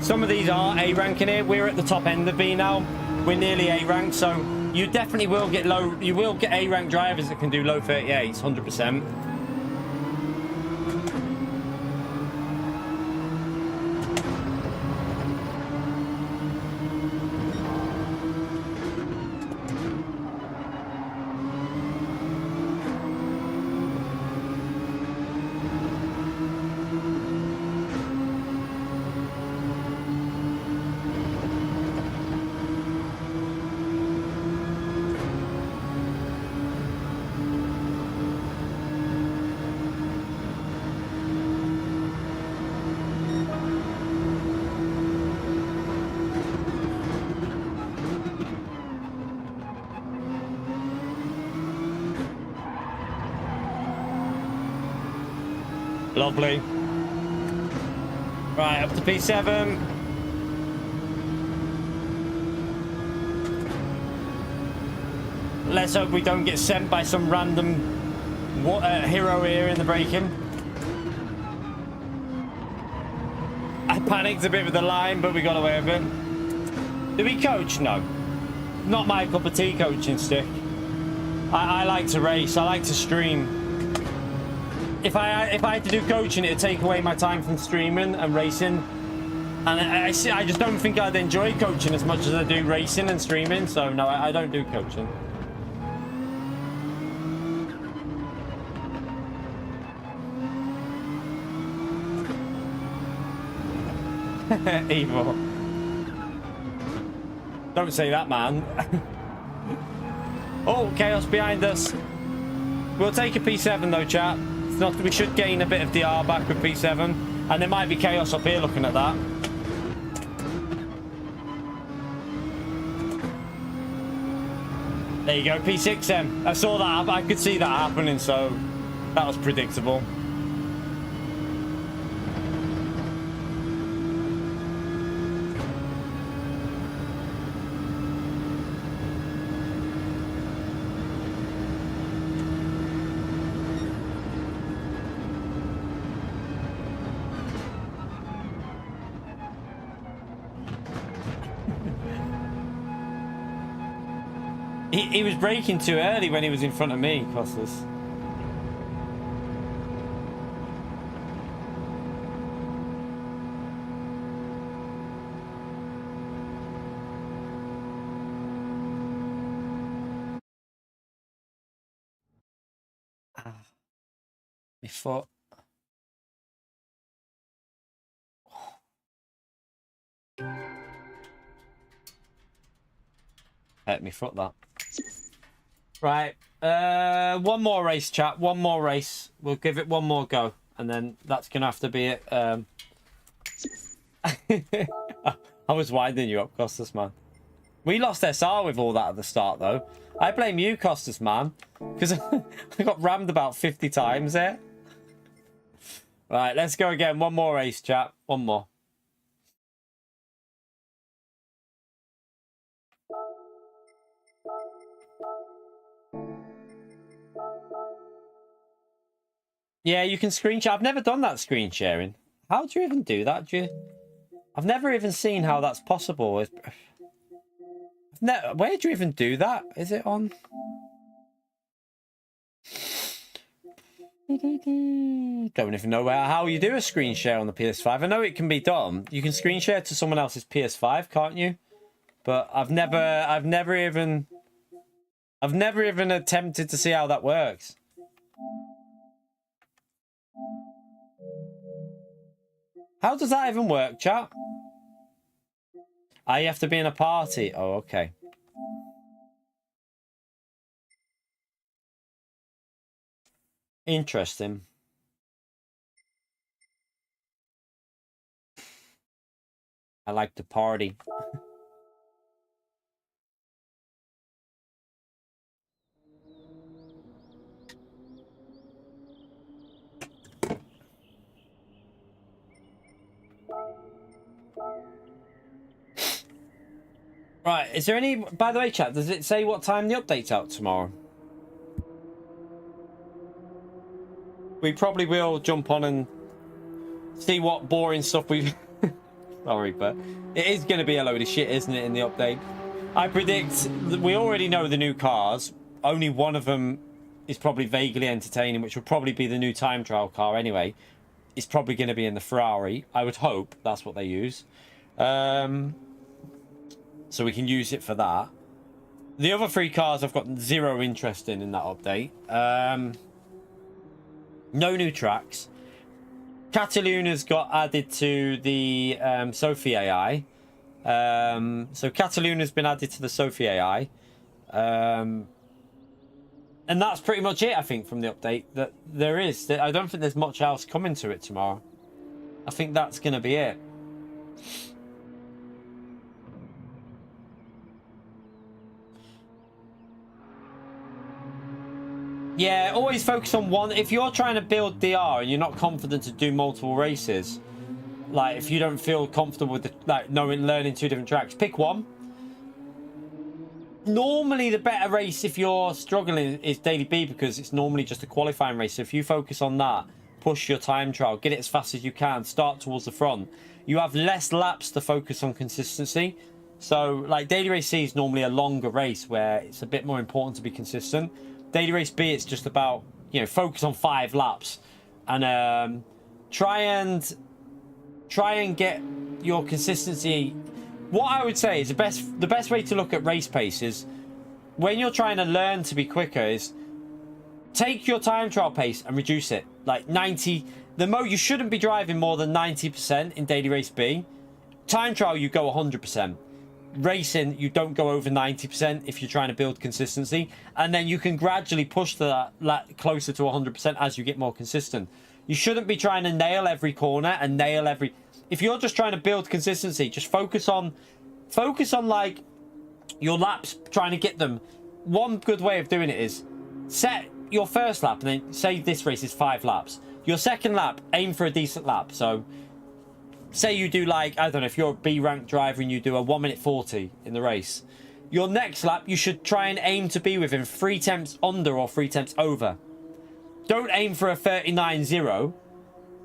Some of these are A rank in here. We're at the top end of B now. We're nearly A rank, so you definitely will get low. You will get A rank drivers that can do low 38s, 100%. Lovely. Right, up to P7. Let's hope we don't get sent by some random hero here in the braking. I panicked a bit with the line, but we got away with it. Do we coach? No. Not my cup of tea, coaching stick. I like to race. I like to stream. If I had to do coaching, it'd take away my time from streaming and racing, and I just don't think I'd enjoy coaching as much as I do racing and streaming. So no, I don't do coaching. Evil. Don't say that, man. Oh, chaos behind us. We'll take a P7 though, chat. It's not, we should gain a bit of DR back with P7. And there might be chaos up here looking at that. There you go, P6M. I saw that. I could see that happening, so that was predictable. He was braking too early when he was in front of me, Costas. My foot. Hurt me foot, that. Right, one more race, chat. One more race. We'll give it one more go, and then that's gonna have to be it. I was winding you up, Costas, man. We lost SR with all that at the start, though. I blame you, Costas, man, because I got rammed about 50 times there. Right, let's go again. One more race, chat. One more. Yeah, you can screen share. I've never done that screen sharing. How do you even do that? I've never even seen how that's possible. Where do you even do that? Is it on? Don't even know how you do a screen share on the PS5. I know it can be done. You can screen share to someone else's PS5, can't you? But I've never even attempted to see how that works. How does that even work, chat? You have to be in a party. Oh, okay. Interesting. I like to party. Right, is there any... By the way, chat, does it say what time the update's out tomorrow? We probably will jump on and see what boring stuff we... Sorry, but it is going to be a load of shit, isn't it, in the update? I predict... We already know the new cars. Only one of them is probably vaguely entertaining, which will probably be the new time trial car anyway. It's probably going to be in the Ferrari. I would hope that's what they use. So we can use it for that. The other three cars I've got zero interest in that update. No new tracks. Cataluna's got added to the Sophie AI. So Cataluna's been added to the Sophie AI. And that's pretty much it, I think, from the update. That there is. I don't think there's much else coming to it tomorrow. I think that's going to be it. Yeah, always focus on one. If you're trying to build DR and you're not confident to do multiple races, like if you don't feel comfortable with learning two different tracks, pick one. Normally the better race if you're struggling is Daily B, because it's normally just a qualifying race. So if you focus on that, push your time trial, get it as fast as you can, start towards the front, you have less laps to focus on consistency. So like Daily Race C is normally a longer race where it's a bit more important to be consistent. Daily Race B, it's just about, you know, focus on 5 laps and try and get your consistency. What I would say is the best way to look at race pace is when you're trying to learn to be quicker is take your time trial pace and reduce it. Like 90, you shouldn't be driving more than 90% in Daily Race B. Time trial, you go 100%. racing, you don't go over 90% if you're trying to build consistency, and then you can gradually push to that closer to 100% as you get more consistent. You shouldn't be trying to nail every corner and nail every... If you're just trying to build consistency, just focus on like your laps, trying to get them. One good way of doing it is set your first lap, and then say this race is 5 laps. Your second lap, aim for a decent lap. So say you do, like, I don't know, if you're a B rank driver and you do a 1 minute 40 in the race, your next lap you should try and aim to be within 3 tenths under or 3 tenths over. Don't aim for a 39.0,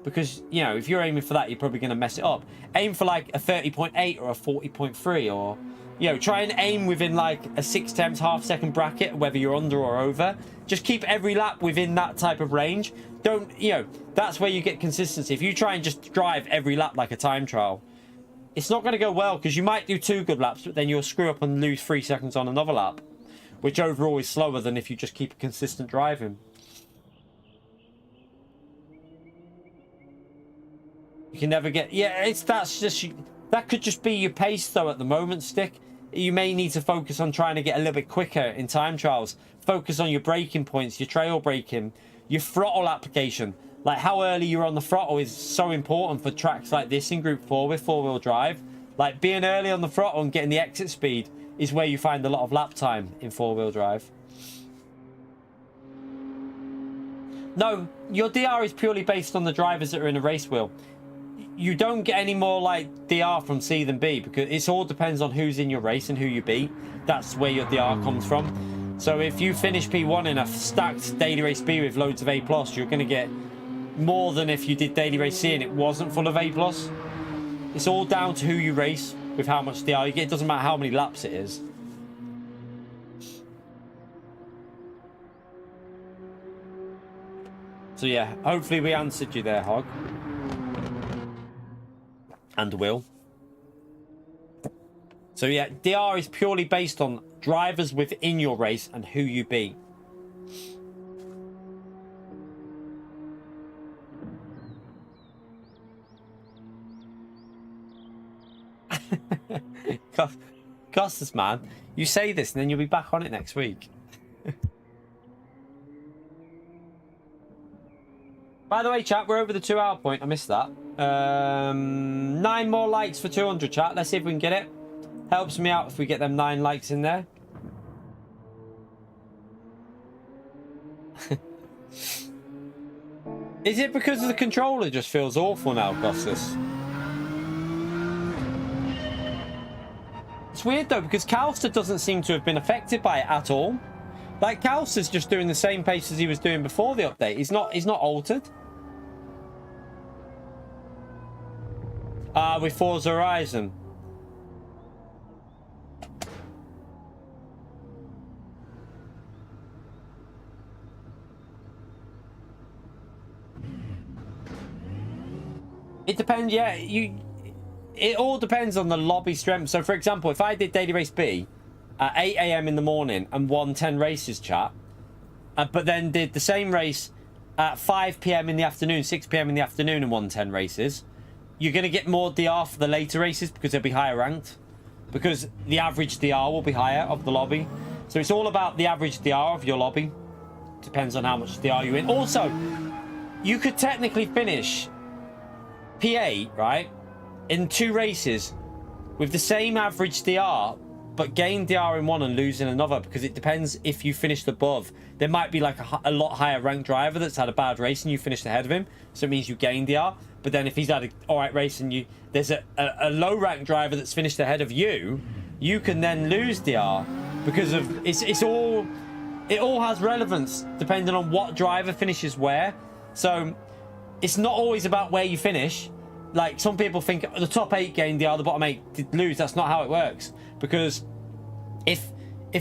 because, you know, if you're aiming for that, you're probably going to mess it up. Aim for like a 30.8 or a 40.3, or, you know, try and aim within like a 6 tenths half second bracket, whether you're under or over. Just keep every lap within that type of range. Don't, you know, that's where you get consistency. If you try and just drive every lap like a time trial, it's not going to go well, because you might do 2 good laps, but then you'll screw up and lose 3 seconds on another lap, which overall is slower than if you just keep consistent driving. You can never get... Yeah, that could just be your pace, though, at the moment, Stick. You may need to focus on trying to get a little bit quicker in time trials. Focus on your braking points, your trail braking, your throttle application. Like, how early you're on the throttle is so important for tracks like this in Group 4 with 4-wheel drive. Like, being early on the throttle and getting the exit speed is where you find a lot of lap time in 4-wheel drive. No, your DR is purely based on the drivers that are in a race wheel. You don't get any more like DR from C than B, because it all depends on who's in your race and who you beat. That's where your DR comes from. So if you finish P1 in a stacked daily race B with loads of A+, you're going to get more than if you did daily race C and it wasn't full of A+. It's all down to who you race with how much DR you get. It doesn't matter how many laps it is. So yeah, hopefully we answered you there, Hog. And will. So yeah, DR is purely based on drivers within your race and who you beat. Costas, man, you say this and then you'll be back on it next week. By the way, chat, we're over the 2-hour point. I missed that. 9 more likes for 200, chat. Let's see if we can get it. Helps me out if we get them 9 likes in there. Is it because the controller just feels awful now, Costas? It's weird though, because Calster doesn't seem to have been affected by it at all. Like, Calster's just doing the same pace as he was doing before the update. He's not altered. With Forza Horizon. It depends, yeah. It all depends on the lobby strength. So, for example, if I did Daily Race B at 8 AM in the morning and won 10 races, chat, but then did the same race at 5 PM in the afternoon, 6 PM in the afternoon and won 10 races, you're going to get more DR for the later races because they'll be higher ranked. Because the average DR will be higher of the lobby. So it's all about the average DR of your lobby. Depends on how much DR you're in. Also, you could technically finish P8, right, in 2 races with the same average DR, but gain DR in one and lose in another, because it depends if you finished above. There might be like a lot higher ranked driver that's had a bad race and you finished ahead of him, so it means you gain DR. But then if he's had an alright race and there's a low ranked driver that's finished ahead of you, you can then lose DR because of it all has relevance depending on what driver finishes where. So it's not always about where you finish. Like, some people think the top 8 gained DR, the bottom 8 did lose. That's not how it works, because if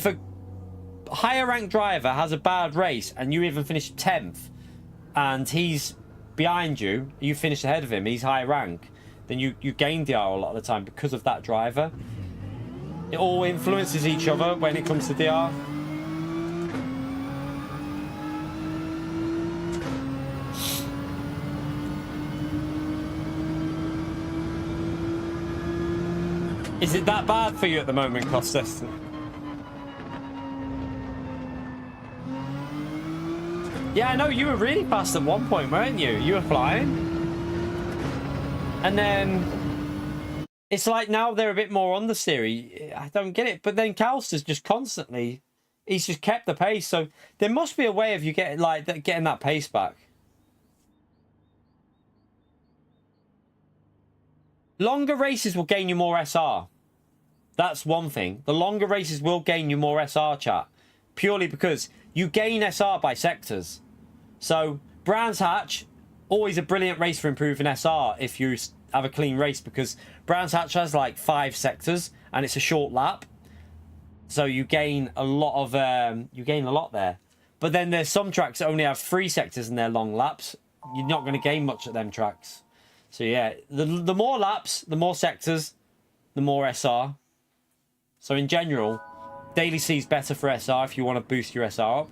a higher ranked driver has a bad race and you even finish 10th and he's behind you, you finish ahead of him, he's high rank, then you gain DR a lot of the time because of that driver. It all influences each other when it comes to DR. Is it that bad for you at the moment, Costas? Yeah, I know you were really fast at one point, weren't you? You were flying. And then it's like now they're a bit more understeery. I don't get it. But then Calster's just constantly, he's just kept the pace. So there must be a way of you getting getting that pace back. Longer races will gain you more SR. That's one thing. The longer races will gain you more SR, chat. Purely because you gain SR by sectors. So, Brands Hatch, always a brilliant race for improving SR if you have a clean race, because Brands Hatch has like 5 sectors and it's a short lap. So you gain a lot of there. But then there's some tracks that only have 3 sectors and they're long laps. You're not going to gain much at them tracks. So yeah, the more laps, the more sectors, the more SR. So in general, Daily C is better for SR if you want to boost your SR up.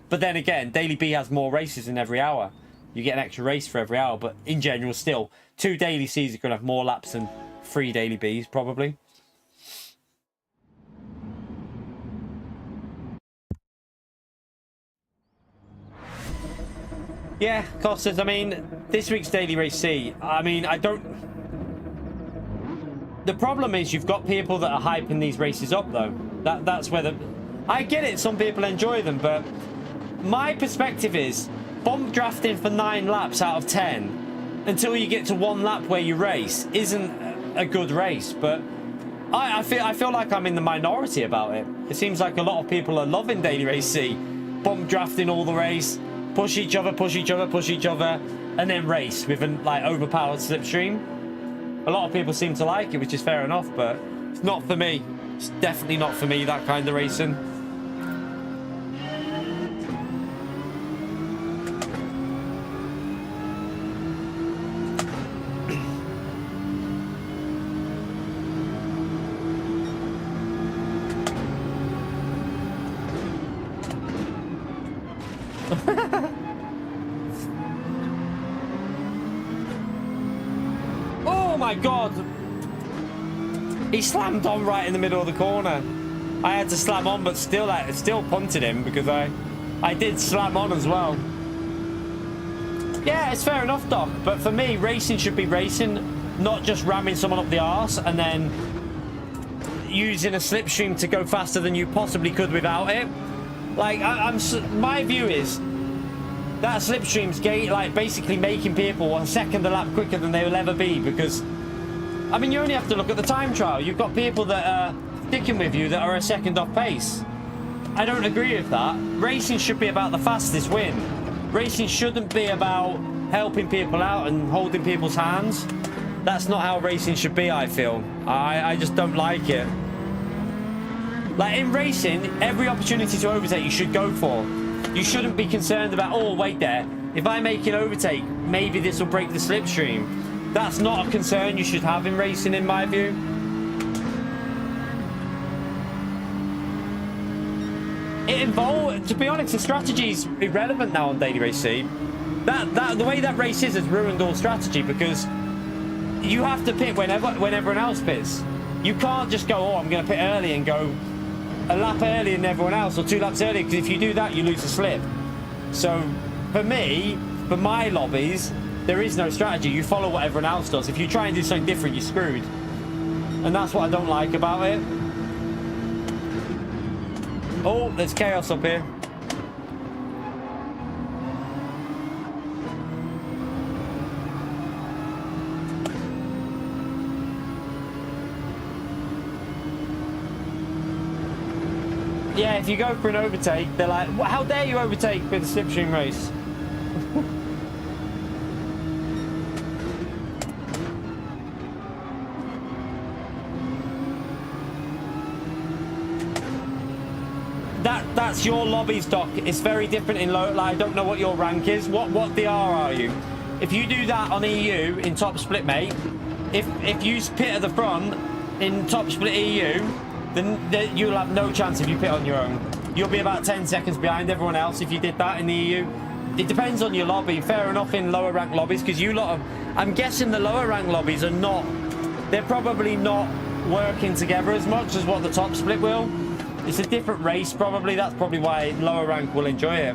But then again, Daily B has more races in every hour. You get an extra race for every hour. But in general, still, 2 Daily Cs are going to have more laps than 3 Daily Bs, probably. Yeah, Costas, I mean, this week's Daily Race C, I mean, I don't... The problem is you've got people that are hyping these races up, though. That's where the... I get it, some people enjoy them, but my perspective is bomb drafting for 9 laps out of 10 until you get to 1 lap where you race isn't a good race, but I feel like I'm in the minority about it. It seems like a lot of people are loving Daily Race C. Bomb drafting all the race, push each other, and then race with an overpowered slipstream. A lot of people seem to like it, which is fair enough, but it's not for me. It's definitely not for me, that kind of racing. Oh my god, he slammed on right in the middle of the corner. I had to slam on, but still punted him because I did slam on as well. Yeah, it's fair enough, Doc, but for me, racing should be racing, not just ramming someone up the arse and then using a slipstream to go faster than you possibly could without it. Like, my view is that slipstream's basically making people 1 second a lap quicker than they will ever be, because I mean, you only have to look at the time trial. You've got people that are sticking with you that are a second off pace. I don't agree with that. Racing should be about the fastest win. Racing shouldn't be about helping people out and holding people's hands. That's not how racing should be, I feel. I just don't like it. Like, in racing, every opportunity to overtake you should go for. You shouldn't be concerned about, oh, wait there, if I make an overtake, maybe this will break the slipstream. That's not a concern you should have in racing, in my view. To be honest, the strategy's irrelevant now on Daily Race C. The way that race is has ruined all strategy, because you have to pit when everyone else pits. You can't just go, oh, I'm going to pit early and go a lap earlier than everyone else, or 2 laps earlier, because if you do that, you lose a slip. So, for me, for my lobbies, there is no strategy. You follow what everyone else does. If you try and do something different, you're screwed. And that's what I don't like about it. Oh, there's chaos up here. Yeah, if you go for an overtake, they're like, how dare you overtake with a slipstream race? That's your lobby stock. It's very different in low. Like, I don't know what your rank is. What DR are you? If you do that on EU in top split, mate, if you pit at the front in top split EU, then you'll have no chance if you pit on your own. You'll be about 10 seconds behind everyone else if you did that in the EU. It depends on your lobby. Fair enough in lower rank lobbies, because I'm guessing the lower rank lobbies are not. They're probably not working together as much as what the top split will. It's a different race probably. That's probably why lower rank will enjoy it.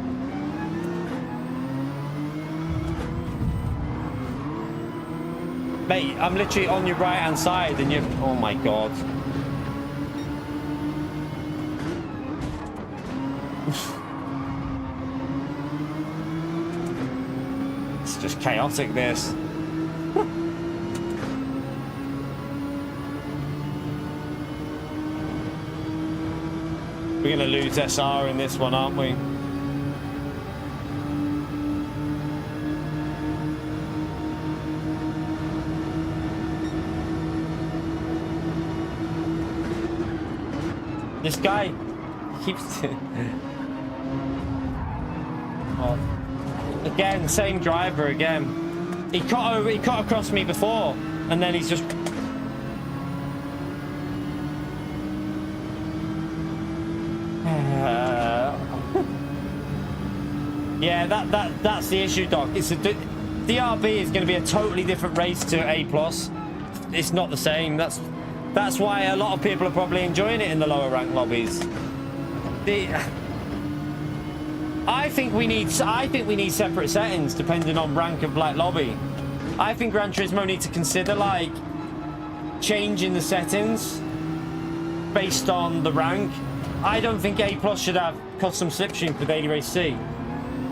Mate, I'm literally on your right hand side and you... Oh my god. It's just chaotic, this. We're gonna lose SR in this one, aren't we? This guy keeps... Oh. Again, same driver again. He cut across me before, and then he's just... Yeah, that's the issue, Doc. It's DRB is going to be a totally different race to A+. It's not the same. That's why a lot of people are probably enjoying it in the lower rank lobbies. I think we need separate settings depending on rank of like lobby. I think Gran Turismo need to consider like changing the settings based on the rank. I don't think A+ should have custom slipstream for Daily Race C.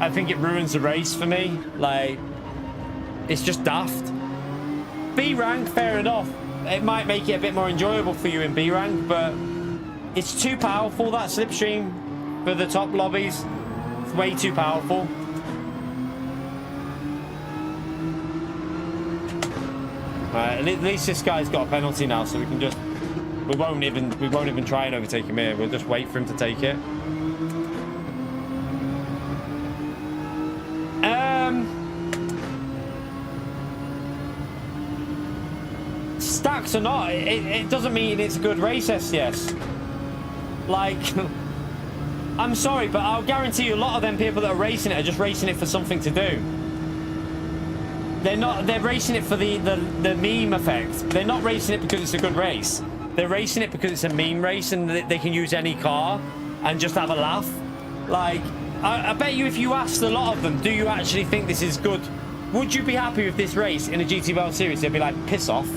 I think it ruins the race for me. Like, it's just daft. B rank, fair enough. It might make it a bit more enjoyable for you in B rank, but it's too powerful, that slipstream, for the top lobbies. It's way too powerful. Right, at least this guy's got a penalty now, so we can just... We won't even try and overtake him here. We'll just wait for him to take it. Stacks or not, it doesn't mean it's a good race, SCS. Like, I'm sorry, but I'll guarantee you a lot of them people that are racing it are just racing it for something to do. They're racing it for the meme effect. They're not racing it because it's a good race. They're racing it because it's a meme race and they can use any car and just have a laugh. Like, I bet you if you asked a lot of them, do you actually think this is good? Would you be happy with this race in a GT World Series? They'd be like, piss off.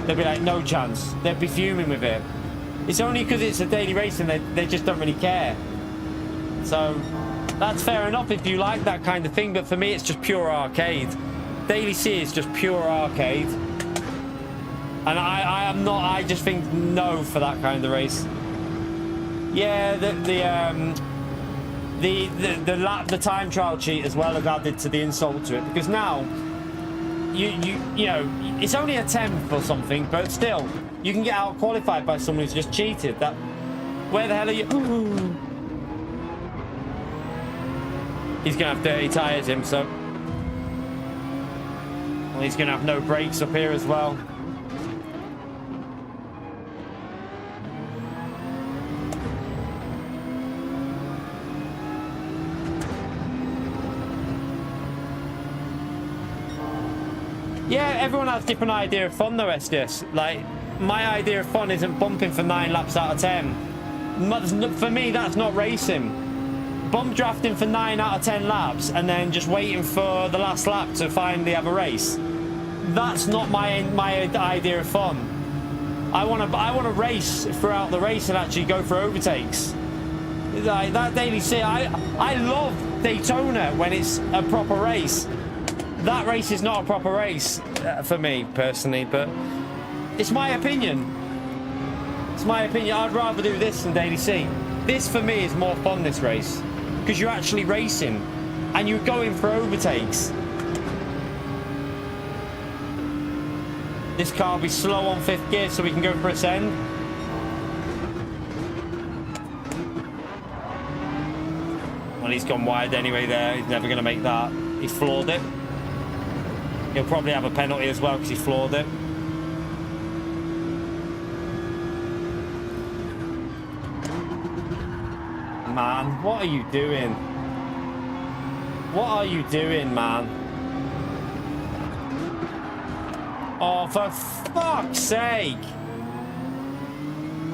They'd be like, no chance. They'd be fuming with it. It's only because it's a daily race and they just don't really care. So, that's fair enough if you like that kind of thing, but for me it's just pure arcade. Daily C is just pure arcade. And I just think no for that kind of race. Yeah, the time trial cheat as well has added to the insult to it, because now you know it's only a 10th or something, but still you can get out qualified by someone who's just cheated. That where the hell are you? Ooh. He's gonna have dirty tires, him, so well, he's gonna have no brakes up here as well. Yeah, everyone has a different idea of fun though, SDS. Like, my idea of fun isn't bumping for 9 laps out of 10. For me, that's not racing. Bump drafting for 9 out of 10 laps and then just waiting for the last lap to finally have a race. That's not my idea of fun. I want to race throughout the race and actually go for overtakes. Like, that daily C, I love Daytona when it's a proper race. That race is not a proper race for me personally, but it's my opinion. It's my opinion. I'd rather do this than Daily C. This for me is more fun, this race, because you're actually racing and you're going for overtakes. This car will be slow on 5th gear so we can go for a send. Well, he's gone wide anyway there. He's never going to make that. He's floored it. He'll probably have a penalty as well because he floored it. Man, what are you doing? What are you doing, man? Oh, for fuck's sake!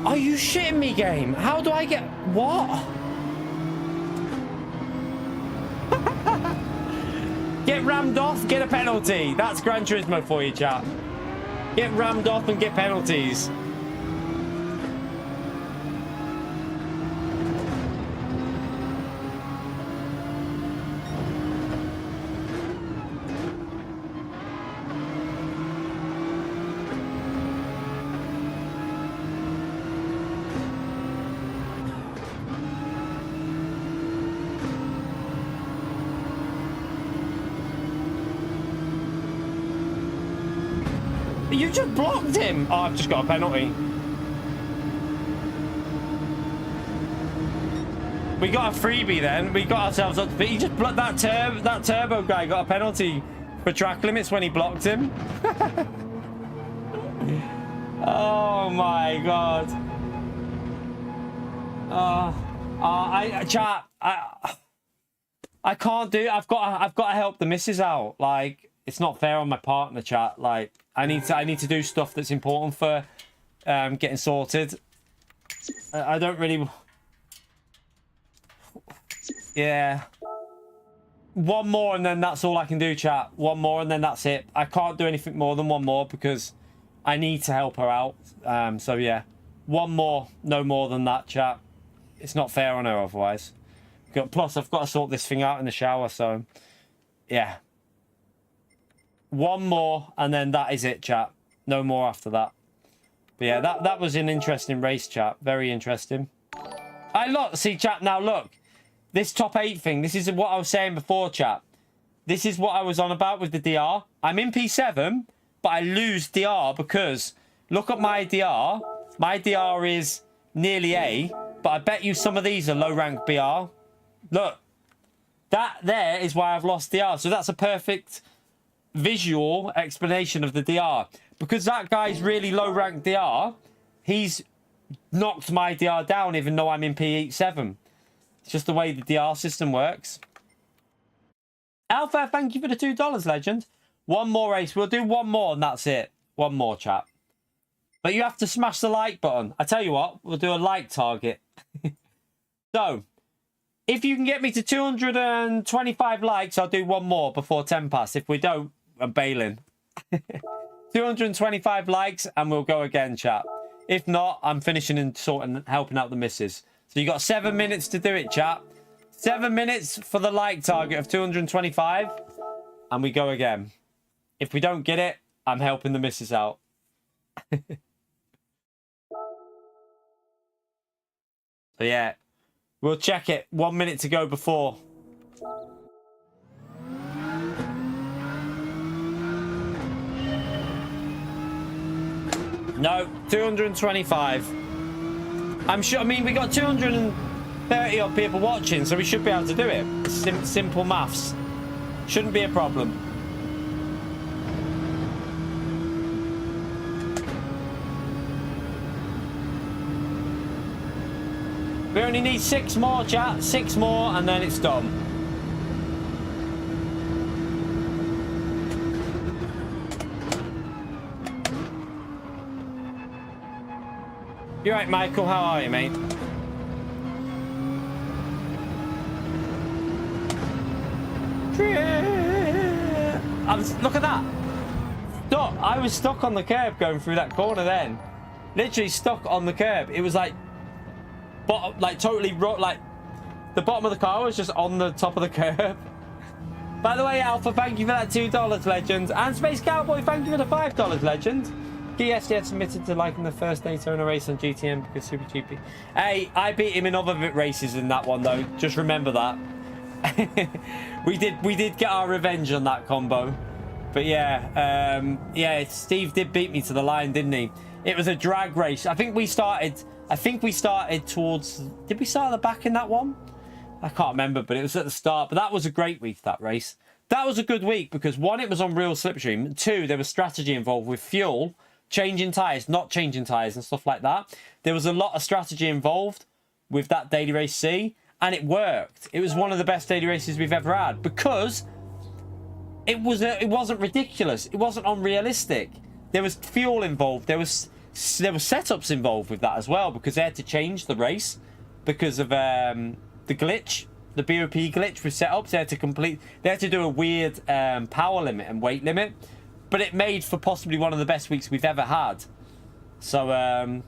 Are you shitting me, game? How do I get... What? Get rammed off, get a penalty. That's Gran Turismo for you, chat. Get rammed off and get penalties. You just blocked him. Oh, I've just got a penalty. We got a freebie then. We got ourselves up. But he just blocked that turbo guy. Got a penalty for track limits when he blocked him. Oh my god. Chat. I can't do. I've got to help the missus out. Like, it's not fair on my partner, chat. Like, I need to do stuff that's important for getting sorted. I don't really... Yeah. One more and then that's all I can do, chat. One more and then that's it. I can't do anything more than one more because I need to help her out. So yeah. One more, no more than that, chat. It's not fair on her otherwise. Plus, I've got to sort this thing out in the shower, so... Yeah. One more, and then that is it, chat. No more after that. But yeah, that was an interesting race, chat. Very interesting. See, chat, now look. This top 8 thing, this is what I was saying before, chat. This is what I was on about with the DR. I'm in P7, but I lose DR because... Look at my DR. My DR is nearly A, but I bet you some of these are low-rank BR. Look. That there is why I've lost DR. So that's a perfect... visual explanation of the DR, because that guy's really low rank DR. He's knocked my DR down even though I'm in P7. It's just the way the DR system works. Alpha, thank you for the $2, legend. One more race. We'll do one more and that's it. One more, chat. But you have to smash the like button. I tell you what, we'll do a like target. So if you can get me to 225 likes, I'll do one more before 10 past. If we don't, I'm bailing. 225 likes and we'll go again, chat. If not, I'm finishing and sorting, helping out the missus. So you got 7 minutes to do it, chat. 7 minutes for the like target of 225 and we go again. If we don't get it, I'm helping the missus out. So yeah, we'll check it. 1 minute to go before. No, 225. I'm sure, I mean, we got 230 odd people watching, so we should be able to do it. Simple maths. Shouldn't be a problem. We only need 6 more, chat. 6 more, and then it's done. You right, Michael? How are you, mate? Look at that. Stuck. I was stuck on the curb going through that corner then. Literally stuck on the curb. It was like, totally, like, the bottom of the car was just on the top of the curb. By the way, Alpha, thank you for that $2, legend. And Space Cowboy, thank you for the $5, legend. GSDS admitted to liking the first Daytona race on GTM because super cheapy. Hey, I beat him in other races in that one though. Just remember that. we did get our revenge on that combo. But yeah, yeah, Steve did beat me to the line, didn't he? It was a drag race. I think we started towards... Did we start at the back in that one? I can't remember, but it was at the start. But that was a great week, that race. That was a good week because 1, it was on real slipstream. 2, there was strategy involved with fuel. Changing tyres, not changing tyres and stuff like that. There was a lot of strategy involved with that daily race C, and it worked. It was one of the best daily races we've ever had because it wasn't ridiculous. It wasn't unrealistic. There was fuel involved. There was there were setups involved with that as well, because they had to change the race because of the glitch, the BOP glitch with setups. They had to do a weird power limit and weight limit, but it made for possibly one of the best weeks we've ever had. So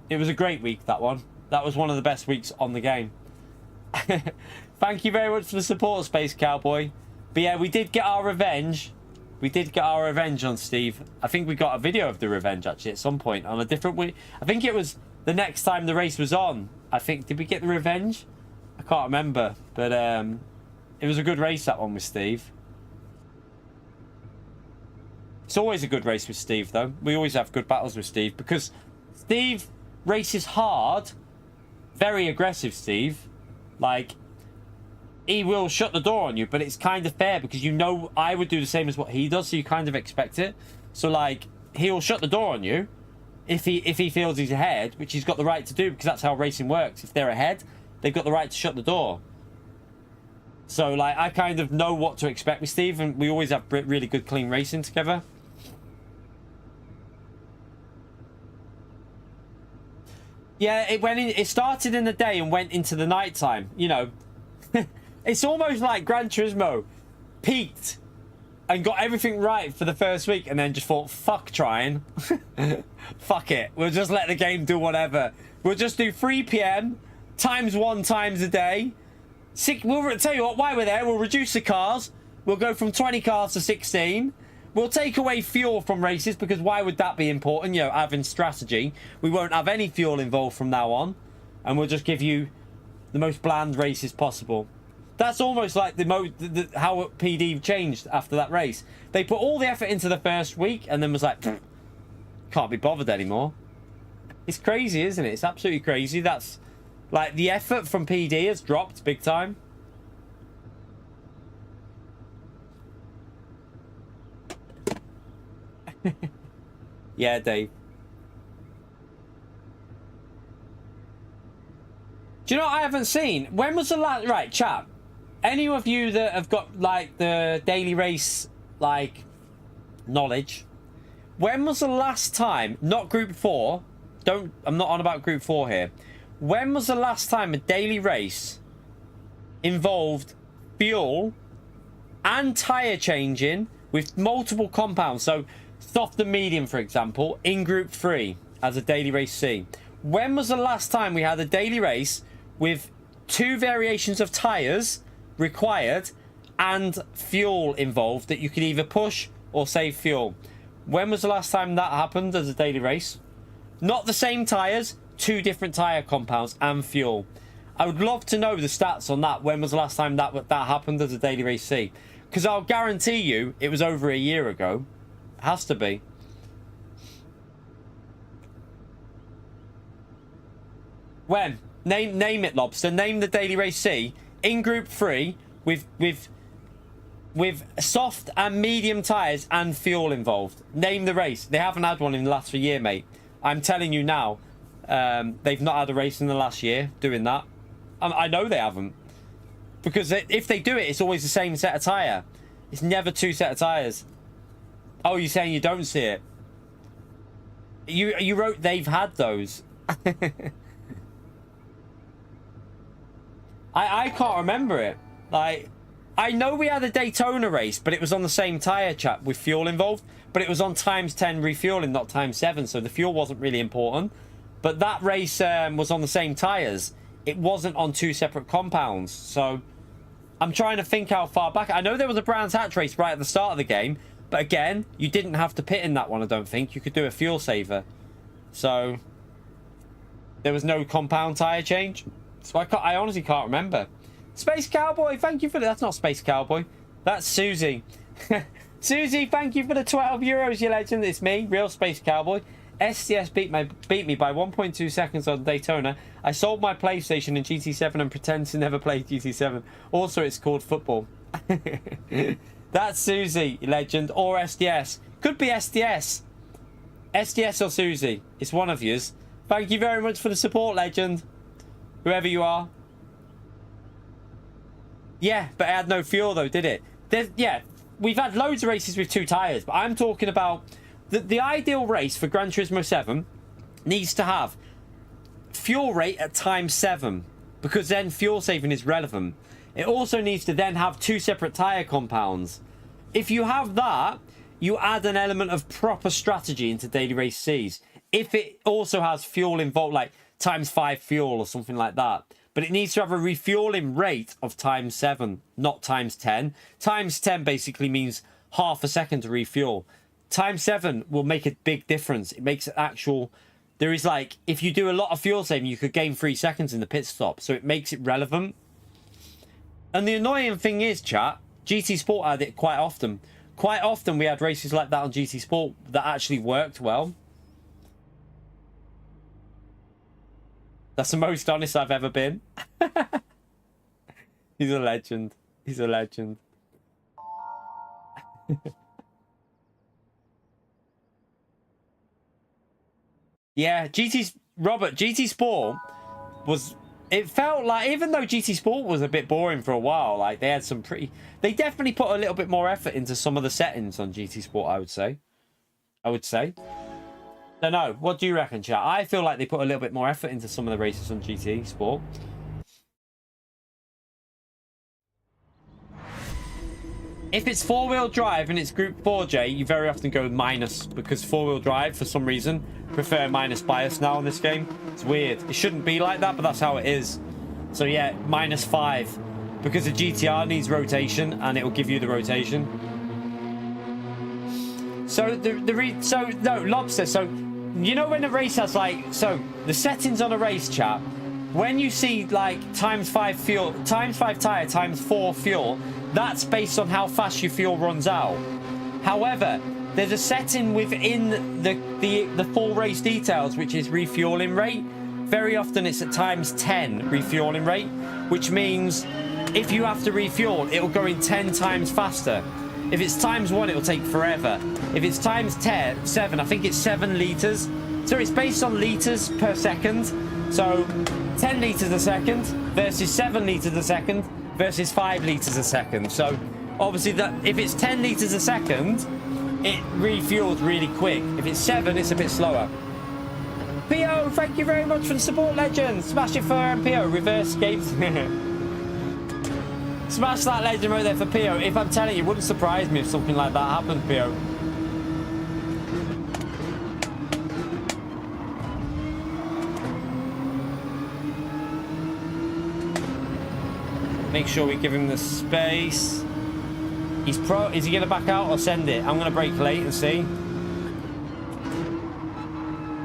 it was a great week, that one. That was one of the best weeks on the game. Thank you very much for the support, Space Cowboy. But yeah, we did get our revenge. We did get our revenge on Steve. I think we got a video of the revenge, actually, at some point on a different week. I think it was the next time the race was on. I think, did we get the revenge? I can't remember. But it was a good race, that one with Steve. It's always a good race with Steve, though. We always have good battles with Steve, because Steve races hard. Very aggressive, Steve. Like, he will shut the door on you, but it's kind of fair, because you know I would do the same as what he does, so you kind of expect it. So, like, he'll shut the door on you if he feels he's ahead, which he's got the right to do, because that's how racing works. If they're ahead, they've got the right to shut the door. So, like, I kind of know what to expect with Steve, and we always have really good, clean racing together. Yeah, it started in the day and went into the night time, you know. It's almost like Gran Turismo peaked and got everything right for the first week, and then just thought, fuck trying. Fuck it. We'll just let the game do whatever. We'll just do 3 PM times 1 times a day. We'll tell you what, while we're there, we'll reduce the cars. We'll go from 20 cars to 16. We'll take away fuel from races, because why would that be important? You know, having strategy. We won't have any fuel involved from now on. And we'll just give you the most bland races possible. That's almost like how PD changed after that race. They put all the effort into the first week and then was like, can't be bothered anymore. It's crazy, isn't it? It's absolutely crazy. That's like, the effort from PD has dropped big time. Yeah, Dave. Do you know what I haven't seen? When was the last... Right, chat. Any of you that have got, like, the daily race, like, knowledge, when was the last time... Not Group 4. I'm not on about Group 4 here. When was the last time a daily race involved fuel and tyre changing with multiple compounds? So, soft and medium, for example, in Group 3 as a daily race C. When was the last time we had a daily race with 2 variations of tyres required and fuel involved that you could either push or save fuel? When was the last time that happened as a daily race? Not the same tyres, 2 different tyre compounds and fuel. I would love to know the stats on that. When was the last time that happened as a daily race C? Because I'll guarantee you it was over a year ago. It has to be. When? Name it, Lobster. Name the daily race C in Group 3 with soft and medium tyres and fuel involved. Name the race. They haven't had one in the last year, mate. I'm telling you now. They've not had a race in the last year doing that. I know they haven't. Because if they do it, it's always the same set of tyre. It's never 2 set of tyres. Oh, you're saying you don't see it? You wrote they've had those. I can't remember it. Like, I know we had a Daytona race, but it was on the same tyre, chat, with fuel involved. But it was on times 10 refueling, not times 7, so the fuel wasn't really important. But that race was on the same tyres. It wasn't on 2 separate compounds. So I'm trying to think how far back. I know there was a Brands Hatch race right at the start of the game. But again, you didn't have to pit in that one, I don't think. You could do a fuel saver. So there was no compound tyre change. So I honestly can't remember. Space Cowboy, thank you for that. That's not Space Cowboy. That's Susie. Susie, thank you for the 12 euros, you legend. It's me, real Space Cowboy. SDS beat me by 1.2 seconds on Daytona. I sold my PlayStation in GT7 and pretend to never play GT7. Also, it's called football. That's Susie, legend, or SDS. Could be SDS. SDS or Susie. It's one of yous. Thank you very much for the support, legend. Whoever you are. Yeah, but it had no fuel though, did it? Yeah, we've had loads of races with 2 tyres, but I'm talking about the ideal race for Gran Turismo 7 needs to have fuel rate at ×7, because then fuel saving is relevant. It also needs to then have 2 separate tire compounds. If you have that, you add an element of proper strategy into daily race Cs. If it also has fuel involved, like ×5 fuel or something like that, but it needs to have a refueling rate of ×7, not ×10. ×10 basically means half a second to refuel. ×7 will make a big difference. It makes it actual. There is like, if you do a lot of fuel saving, you could gain 3 seconds in the pit stop. So it makes it relevant. And the annoying thing is, chat, GT Sport had it quite often. Quite often we had races like that on GT Sport that actually worked well. That's the most honest I've ever been. He's a legend. He's a legend. Yeah, GT Sport was, it felt like, even though GT Sport was a bit boring for a while, like they had some pretty, they definitely put a little bit more effort into some of the settings on GT Sport, I would say. Don't know, what do you reckon, chat? I feel like they put a little bit more effort into some of the races on GT Sport. If it's 4-wheel drive and it's Group 4J, you very often go with minus, because 4-wheel drive, for some reason, prefer minus bias now in this game. It's weird. It shouldn't be like that, but that's how it is. So yeah, -5, because the GTR needs rotation, and it will give you the rotation. So no, Lobster. So you know when a race has like, so the settings on a race, chat. When you see like ×5 fuel, ×5 tire, ×4 fuel, that's based on how fast your fuel runs out. However, there's a setting within the full race details, which is refueling rate. Very often it's at ×10 refueling rate, which means if you have to refuel, it will go in 10 times faster. If it's ×1, it will take forever. If it's ×7, I think it's 7 liters. So it's based on liters per second. So 10 liters a second versus 7 liters a second versus 5 liters a second. So obviously that if it's 10 liters a second, it refuels really quick. If it's 7, it's a bit slower. Pio, thank you very much for the support, legend. Smash it for Pio. Reverse gates. Smash that legend right there for Pio. If I'm telling you, it wouldn't surprise me if something like that happened, Pio. Make sure we give him the space. Is he going to back out or send it? I'm going to brake late and see.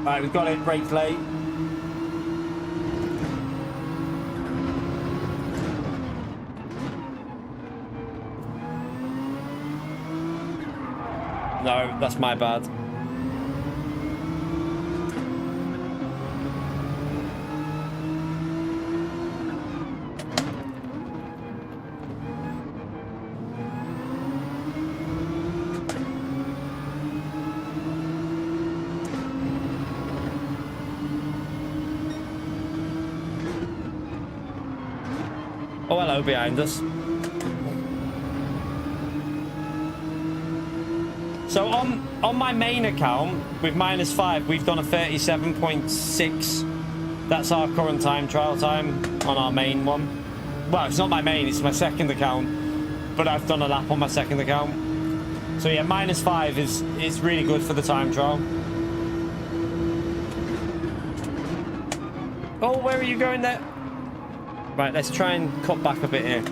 Right, we've got it. Brake late. No, that's my bad. Oh, hello behind us. So on my main account with -5, we've done a 37.6. That's our current time trial time on our main one. Well, it's not my main, it's my second account, but I've done a lap on my second account. So yeah, -5 is really good for the time trial. Oh, where are you going there? Right, let's try and cut back a bit here.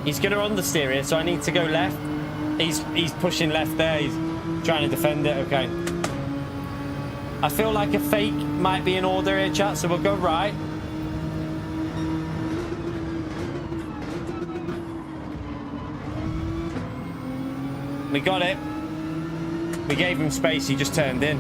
He's going to understeer here, so I need to go left. He's pushing left there. He's trying to defend it. Okay. I feel like a fake might be in order here, chat, so we'll go right. We got it. We gave him space. He just turned in.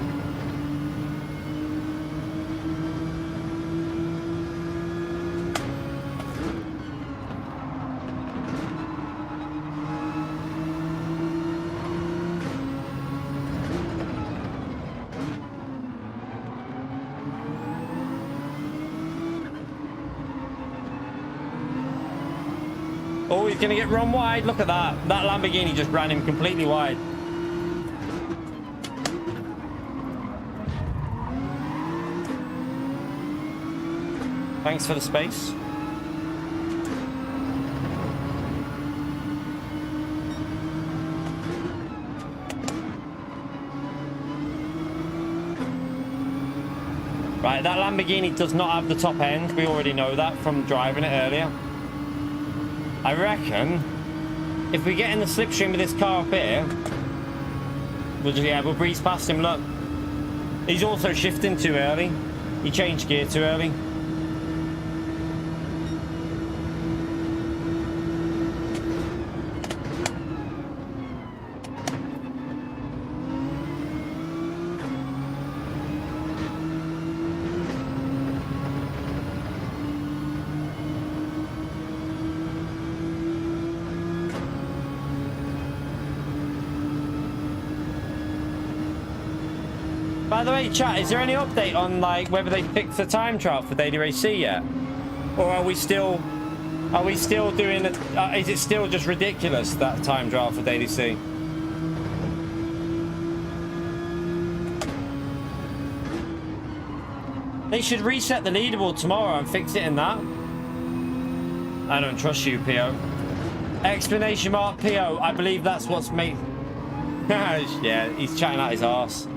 Oh, he's going to get run wide. Look at that. That Lamborghini just ran him completely wide. Thanks for the space. Right, that Lamborghini does not have the top end. We already know that from driving it earlier. I reckon if we get in the slipstream with this car up here, we'll breeze past him. Look, he's also shifting too early. He changed gear too early. By the way, chat, is there any update on like whether they fixed the time trial for Daily Race C yet, or are we still doing it? Is it still just ridiculous, that time trial for Daily C? They should reset the leaderboard tomorrow and fix it in that. I don't trust you, PO. Explanation mark PO. I believe that's what's made. Yeah, he's chatting out his arse.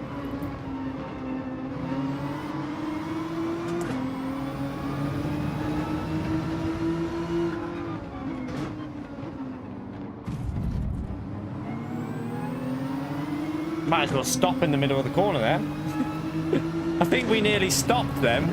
Might as well stop in the middle of the corner there. I think we nearly stopped them.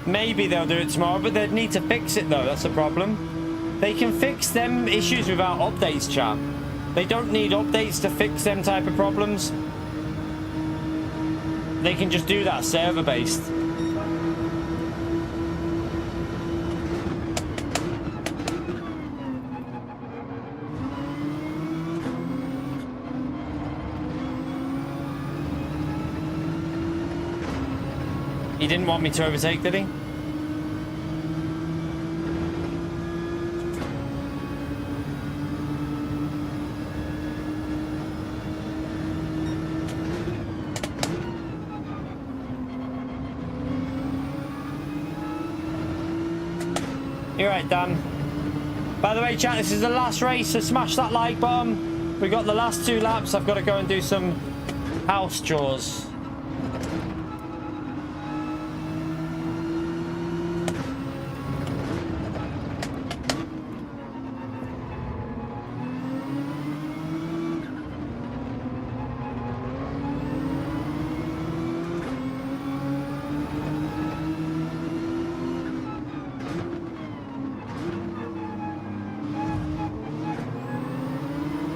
Maybe they'll do it tomorrow, but they'd need to fix it though. That's the problem. They can fix them issues without updates, chat. They don't need updates to fix them type of problems. They can just do that server-based. He didn't want me to overtake, did he? You're right, Dan. By the way, chat, this is the last race, so smash that like button. We've got the last 2 laps. I've got to go and do some house chores.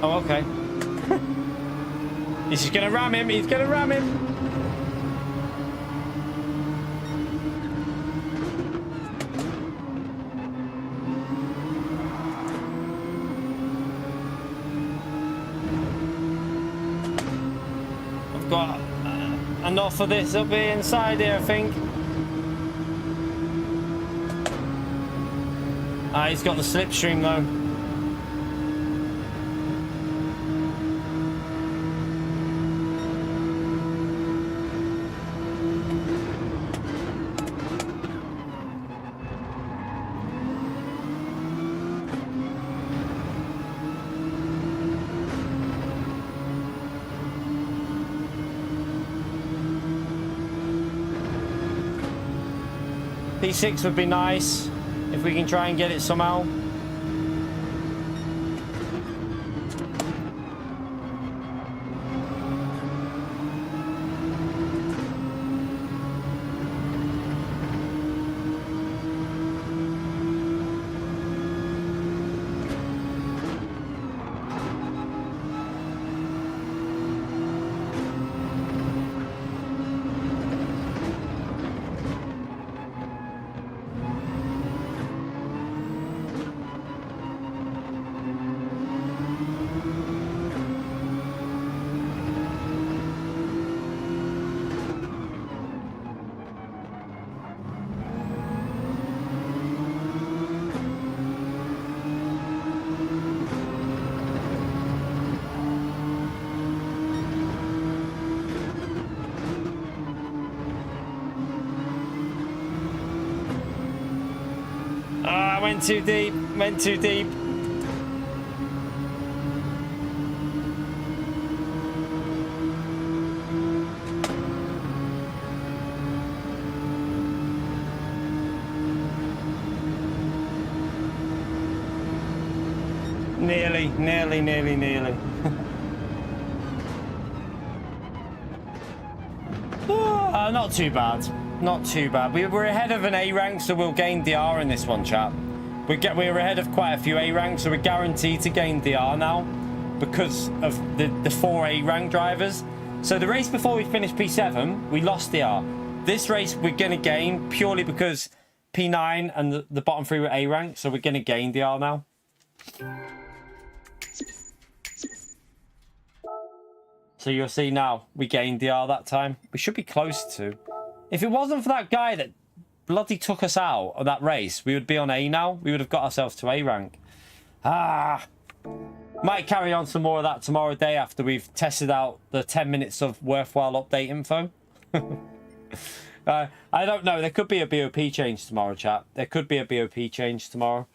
Oh, okay. He's just gonna ram him. He's gonna ram him. I've got enough of this up here inside here, I think. Ah, he's got the slipstream though. P6 would be nice if we can try and get it somehow. That went too deep. Went too deep. Nearly. Not too bad. Not too bad. We're ahead of an A rank, so we'll gain DR in this one, chat. We're ahead of quite a few A ranks, so we're guaranteed to gain DR now because of the 4 A rank drivers. So the race before we finished P7, we lost DR. This race we're going to gain purely because P9 and the bottom 3 were A rank, so we're going to gain DR now. So you'll see now, we gained DR that time. We should be close to. If it wasn't for that guy that bloody took us out of that race, we would be on A now. We would have got ourselves to A rank. Might carry on some more of that tomorrow day after we've tested out the 10 minutes of worthwhile update info. I don't know. There could be a BOP change tomorrow, chat. There could be a BOP change tomorrow.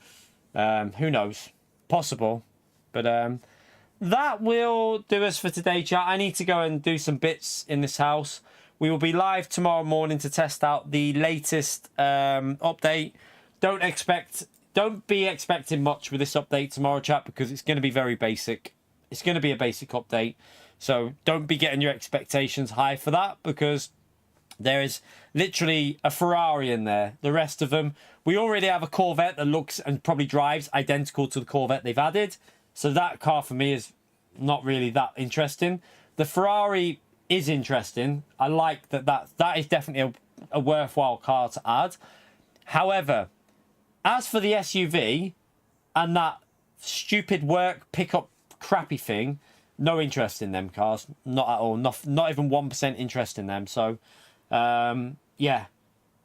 Who knows? Possible. But that will do us for today, chat. I need to go and do some bits in this house. We will be live tomorrow morning to test out the latest update. Don't be expecting much with this update tomorrow, chat, because it's going to be very basic. It's going to be a basic update. So don't be getting your expectations high for that, because there is literally a Ferrari in there. The rest of them, we already have a Corvette that looks and probably drives identical to the Corvette they've added. So that car for me is not really that interesting. The Ferrari is interesting. I like that is definitely a worthwhile car to add. However, as for the SUV and that stupid work pickup crappy thing, no interest in them cars. Not at all. Not even 1% interest in them. So, yeah.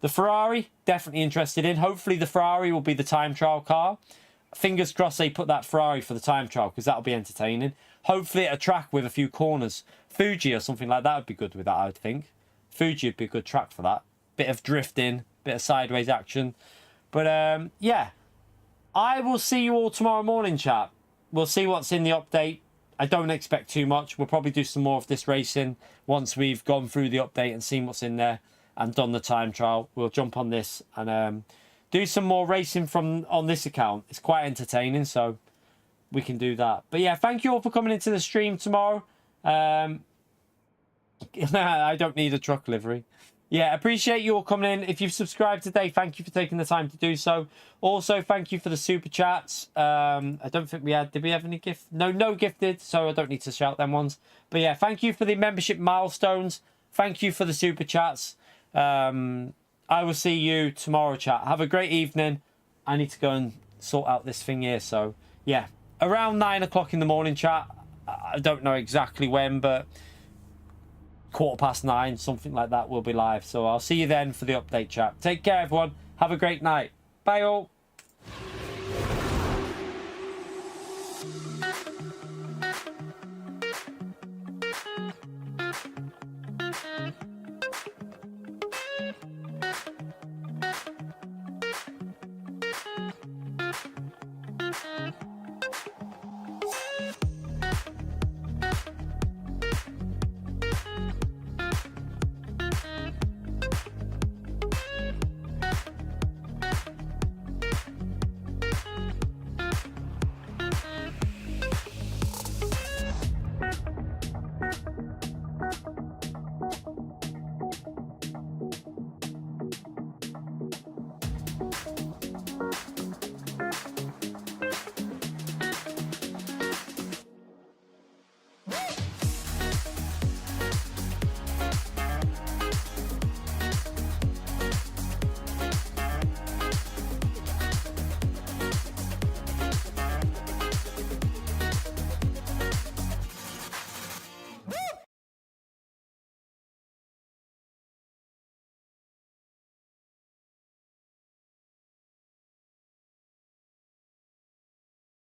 The Ferrari, definitely interested in. Hopefully the Ferrari will be the time trial car. Fingers crossed they put that Ferrari for the time trial, because that'll be entertaining. Hopefully at a track with a few corners. Fuji or something like that would be good with that, I would think. Fuji would be a good track for that. Bit of drifting, bit of sideways action. But, yeah. I will see you all tomorrow morning, chat. We'll see what's in the update. I don't expect too much. We'll probably do some more of this racing once we've gone through the update and seen what's in there and done the time trial. We'll jump on this and do some more racing on this account. It's quite entertaining, so we can do that. But yeah, thank you all for coming into the stream tomorrow. I don't need a truck livery. Yeah, appreciate you all coming in. If you've subscribed today, thank you for taking the time to do so. Also, thank you for the super chats. I don't think we had... Did we have any gift? No gifted, so I don't need to shout them ones. But yeah, thank you for the membership milestones. Thank you for the super chats. I will see you tomorrow, chat. Have a great evening. I need to go and sort out this thing here. So, yeah. Around 9 o'clock in the morning, chat. I don't know exactly when, but 9:15, something like that, we'll be live. So, I'll see you then for the update, chat. Take care, everyone. Have a great night. Bye, all.